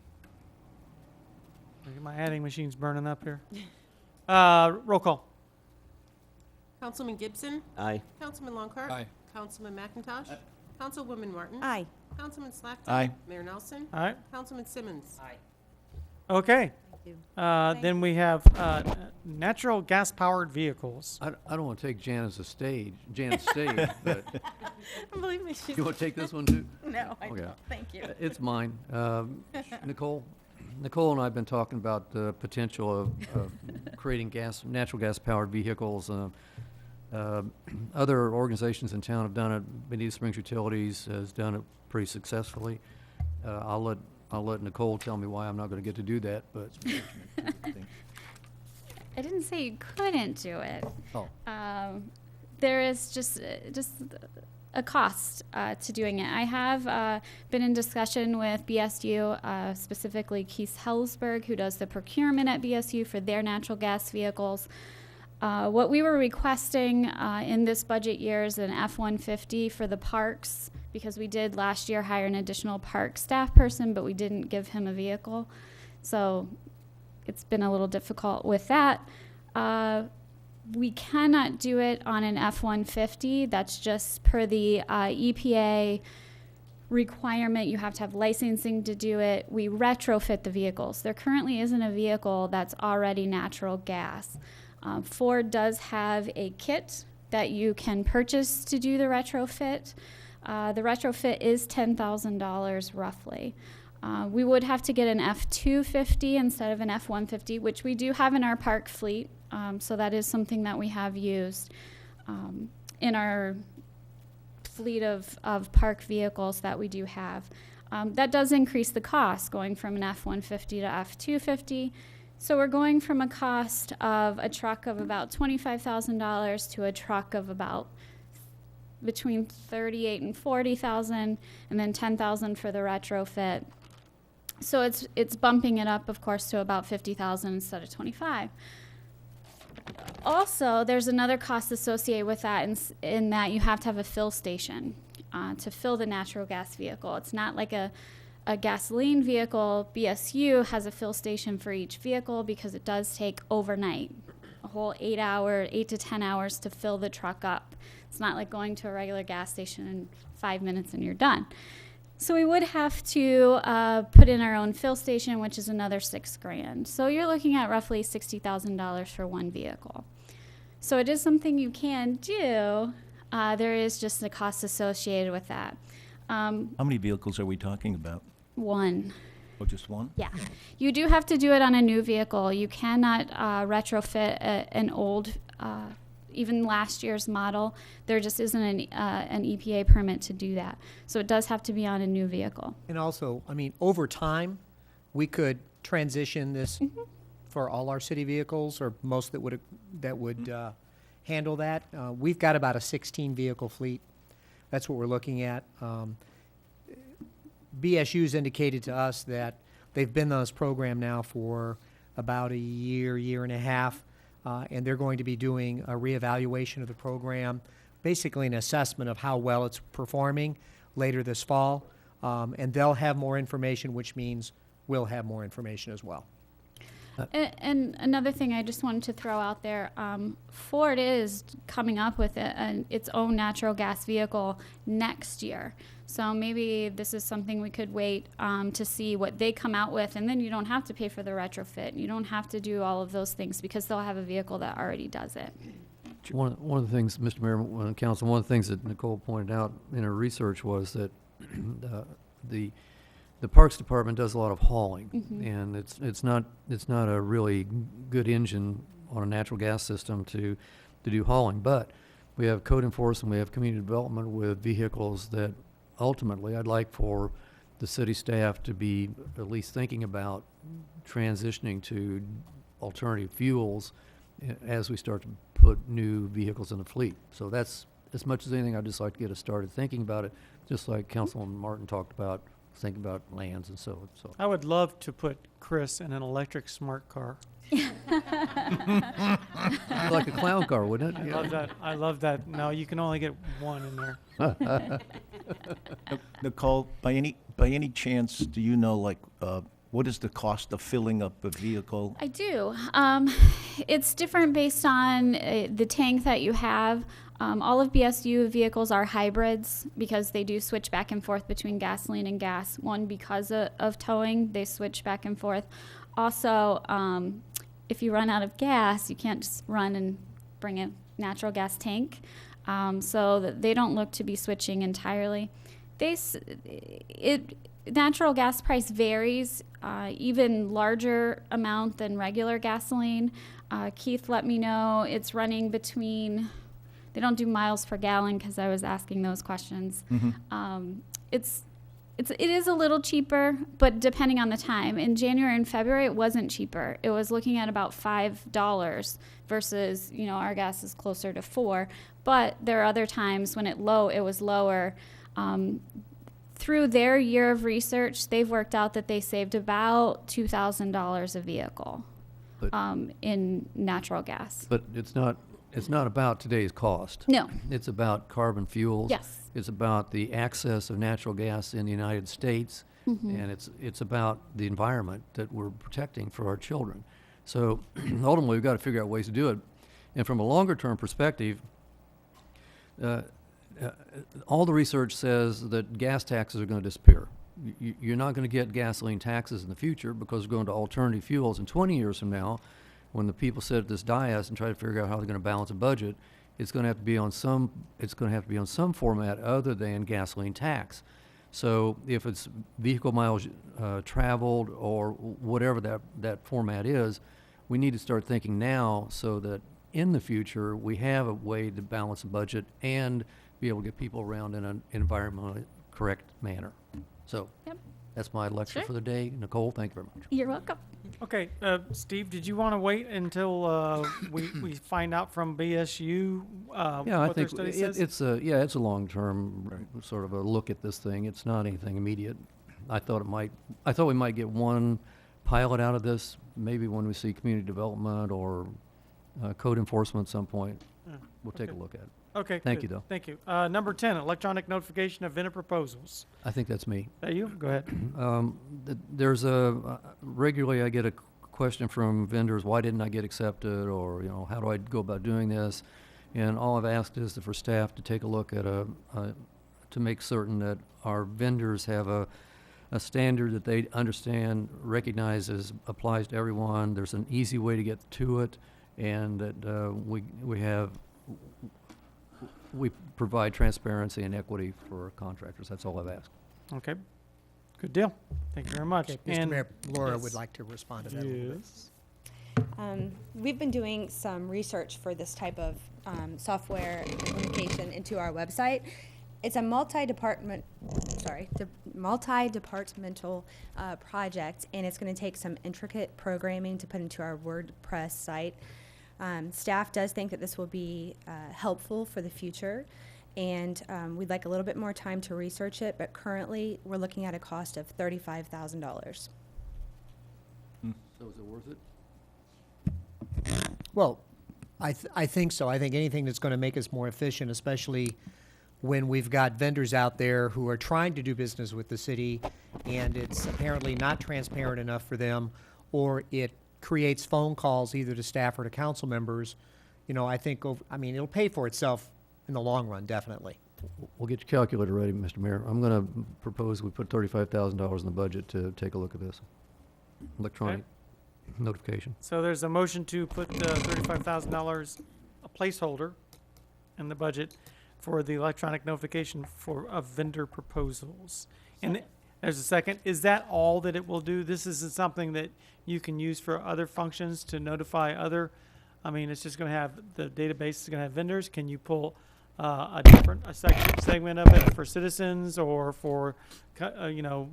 at my adding machine's burning up here. Roll call. Councilman Gibson? Aye. Councilman Longcart? Aye. Councilman McIntosh? Councilwoman Martin? Aye. Councilman Slackton? Aye. Mayor Nelson? All right. Councilman Simmons? Okay. you. Then we have natural gas-powered vehicles. I don't want to take Janet's stage, but Believe me, she's. you want to take this one too? No, I Okay. don't. Thank you. It's mine. Nicole and I have been talking about the potential of creating natural gas-powered vehicles. Other organizations in town have done it. Bonita Springs Utilities has done it pretty successfully. I'll let Nicole tell me why I'm not going to get to do that, but I didn't say you couldn't do it. Oh. There is just a cost to doing it. I have been in discussion with BSU, specifically Keith Hellsberg, who does the procurement at BSU for their natural gas vehicles. What we were requesting in this budget year is an F-150 for the parks, because we did last year hire an additional park staff person, but we didn't give him a vehicle. So it's been a little difficult with that. We cannot do it on an F-150. That's just per the EPA requirement. You have to have licensing to do it. We retrofit the vehicles. There currently isn't a vehicle that's already natural gas. Ford does have a kit that you can purchase to do the retrofit. The retrofit is $10,000 roughly. We would have to get an F-250 instead of an F-150, which we do have in our park fleet. So that is something that we have used in our fleet of park vehicles that we do have. That does increase the cost going from an F-150 to F-250. So we're going from a cost of a truck of about $25,000 to a truck of about between $38,000 and $40,000, and then $10,000 for the retrofit. So it's bumping it up, of course, to about $50,000 instead of $25,000. Also, there's another cost associated with that in that you have to have a fill station to fill the natural gas vehicle. It's not like a gasoline vehicle. BSU has a fill station for each vehicle because it does take overnight, a whole 8 to 10 hours to fill the truck up. It's not like going to a regular gas station in 5 minutes and you're done. So we would have to put in our own fill station, which is another $6,000. So you're looking at roughly $60,000 for one vehicle. So it is something you can do. There is just a cost associated with that. How many vehicles are we talking about? One. Oh, just one? Yeah. You do have to do it on a new vehicle. You cannot retrofit an old, even last year's model. There just isn't an EPA permit to do that. So it does have to be on a new vehicle. And also, I mean, over time, we could transition this for all our city vehicles, or most that would handle that. We've got about a 16 vehicle fleet. That's what we're looking at. BSU's indicated to us that they've been on this program now for about a year and a half, and they're going to be doing a reevaluation of the program, basically an assessment of how well it's performing later this fall, and they'll have more information, which means we'll have more information as well. And another thing I just wanted to throw out there, Ford is coming up with its own natural gas vehicle next year. So maybe this is something we could wait to see what they come out with, and then you don't have to pay for the retrofit. You don't have to do all of those things because they'll have a vehicle that already does it. One of the things, Mr. Mayor, Council, one of the things that Nicole pointed out in her research was that the Parks Department does a lot of hauling, and it's not a really good engine on a natural gas system to do hauling. But we have code enforcement, we have community development with vehicles that ultimately I'd like for the city staff to be at least thinking about transitioning to alternative fuels as we start to put new vehicles in the fleet. So that's, as much as anything, I'd just like to get us started thinking about it, just like Councilman Martin talked about, thinking about lands and so. I would love to put Chris in an electric smart car. Like a clown car, wouldn't it? I love that. No, you can only get one in there. Nicole, by any chance, do you know, like, what is the cost of filling up a vehicle? I do. It's different based on the tank that you have. All of BSU vehicles are hybrids because they do switch back and forth between gasoline and gas. One, because of towing, they switch back and forth. Also, if you run out of gas, you can't just run and bring a natural gas tank. So that they don't look to be switching entirely. Natural gas price varies, even larger amount than regular gasoline. Keith let me know it's running between, they don't do miles per gallon because I was asking those questions. It is a little cheaper, but depending on the time. In January and February, it wasn't cheaper. It was looking at about $5 versus, our gas is closer to $4. But there are other times when it was lower. Through their year of research, they've worked out that they saved about $2,000 a vehicle in natural gas. But it's not about today's cost. No. It's about carbon fuels. Yes. It's about the access of natural gas in the United States, and it's about the environment that we're protecting for our children. So ultimately, we've got to figure out ways to do it. And from a longer-term perspective, all the research says that gas taxes are going to disappear. You're not going to get gasoline taxes in the future because we're going to alternative fuels. And 20 years from now, when the people sit at this dais and try to figure out how they're going to balance a budget, it's going to have to be on some format other than gasoline tax. So if it's vehicle miles traveled or whatever that format is, we need to start thinking now so that in the future we have a way to balance the budget and be able to get people around in an environmentally correct manner. So that's my lecture for the day. Nicole, thank you very much. You're welcome. Okay, Steve, did you want to wait until we find out from BSU Yeah, I what their think study says? it's a long-term sort of a look at this thing. It's not anything immediate. I thought we might get one pilot out of this, maybe when we see community development or code enforcement at some point. We'll take a look at it. Okay, Thank good. you, though. Thank you. Number 10, electronic notification of vendor proposals. I think that's me. That you? Go ahead. There's regularly I get a question from vendors, why didn't I get accepted, or how do I go about doing this? And all I've asked is for staff to take a look at to make certain that our vendors have a standard that they understand, recognizes, applies to everyone. There's an easy way to get to it, and that we provide transparency and equity for contractors. That's all I've asked. Okay. Good deal. Thank you very much. Okay, Mr. Mayor, Laura yes. would like to respond to that a little bit. We've been doing some research for this type of software implementation into our website. It's a multi-departmental project, and it's going to take some intricate programming to put into our WordPress site. Staff does think that this will be helpful for the future, and we'd like a little bit more time to research it, but currently we're looking at a cost of $35,000. So is it worth it? Well, I think so. I think anything that's going to make us more efficient, especially when we've got vendors out there who are trying to do business with the city and it's apparently not transparent enough for them, or it creates phone calls either to staff or to council members, I think, it'll pay for itself in the long run, definitely. We'll get your calculator ready, Mr. Mayor. I'm going to propose we put $35,000 in the budget to take a look at this. Electronic notification. So there's a motion to put $35,000, a placeholder, in the budget for the electronic notification of vendor proposals. And there's a second. Is that all that it will do? This isn't something that you can use for other functions to notify other, it's just going to have, the database is going to have vendors. Can you pull a segment of it for citizens or for,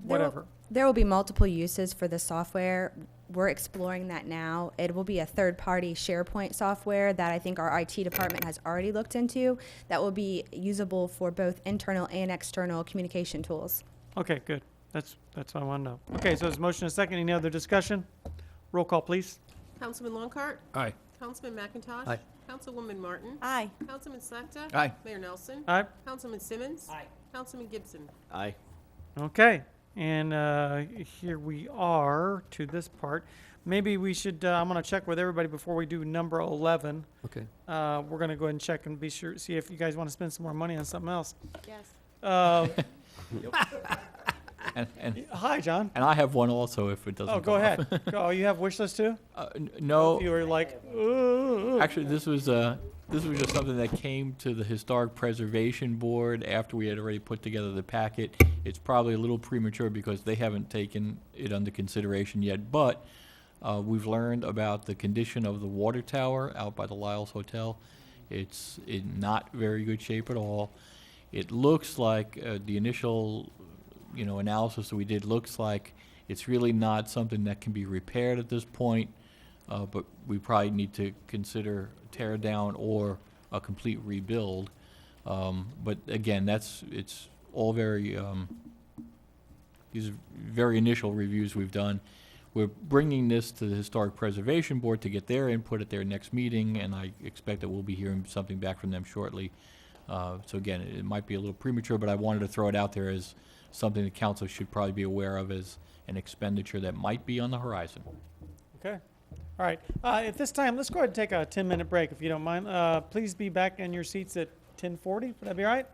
whatever? There will be multiple uses for the software. We're exploring that now. It will be a third-party SharePoint software that I think our IT department has already looked into that will be usable for both internal and external communication tools. Okay, good. That's what I want to know. Okay, so there's a motion and a second. Any other discussion? Roll call, please. Councilman Longcart? Aye. Councilman McIntosh? Aye. Councilwoman Martin? Aye. Councilman Slechta? Aye. Mayor Nelson? Aye. Councilman Simmons? Aye. Councilman Gibson? Aye. Okay, and here we are to this part. Maybe we should, I'm going to check with everybody before we do number 11. Okay. We're going to go ahead and check and be sure, see if you guys want to spend some more money on something else. Yes. And Hi, John. I have one also, if it doesn't. Oh, go come up. ahead. Oh, you have wish list too? No. You were like, Actually, this was just something that came to the Historic Preservation Board after we had already put together the packet. It's probably a little premature because they haven't taken it under consideration yet, but we've learned about the condition of the water tower out by the Lyles Hotel. It's in not very good shape at all. It looks like the initial analysis that we did looks like it's really not something that can be repaired at this point, but we probably need to consider tear down or a complete rebuild. But again, it's all very, these are very initial reviews we've done. We're bringing this to the Historic Preservation Board to get their input at their next meeting, and I expect that we'll be hearing something back from them shortly. So again, it might be a little premature, but I wanted to throw it out there as something the council should probably be aware of as an expenditure that might be on the horizon. Okay. All right. At this time, let's go ahead and take a 10-minute break, if you don't mind. Please be back in your seats at 10:40. Would that be all right?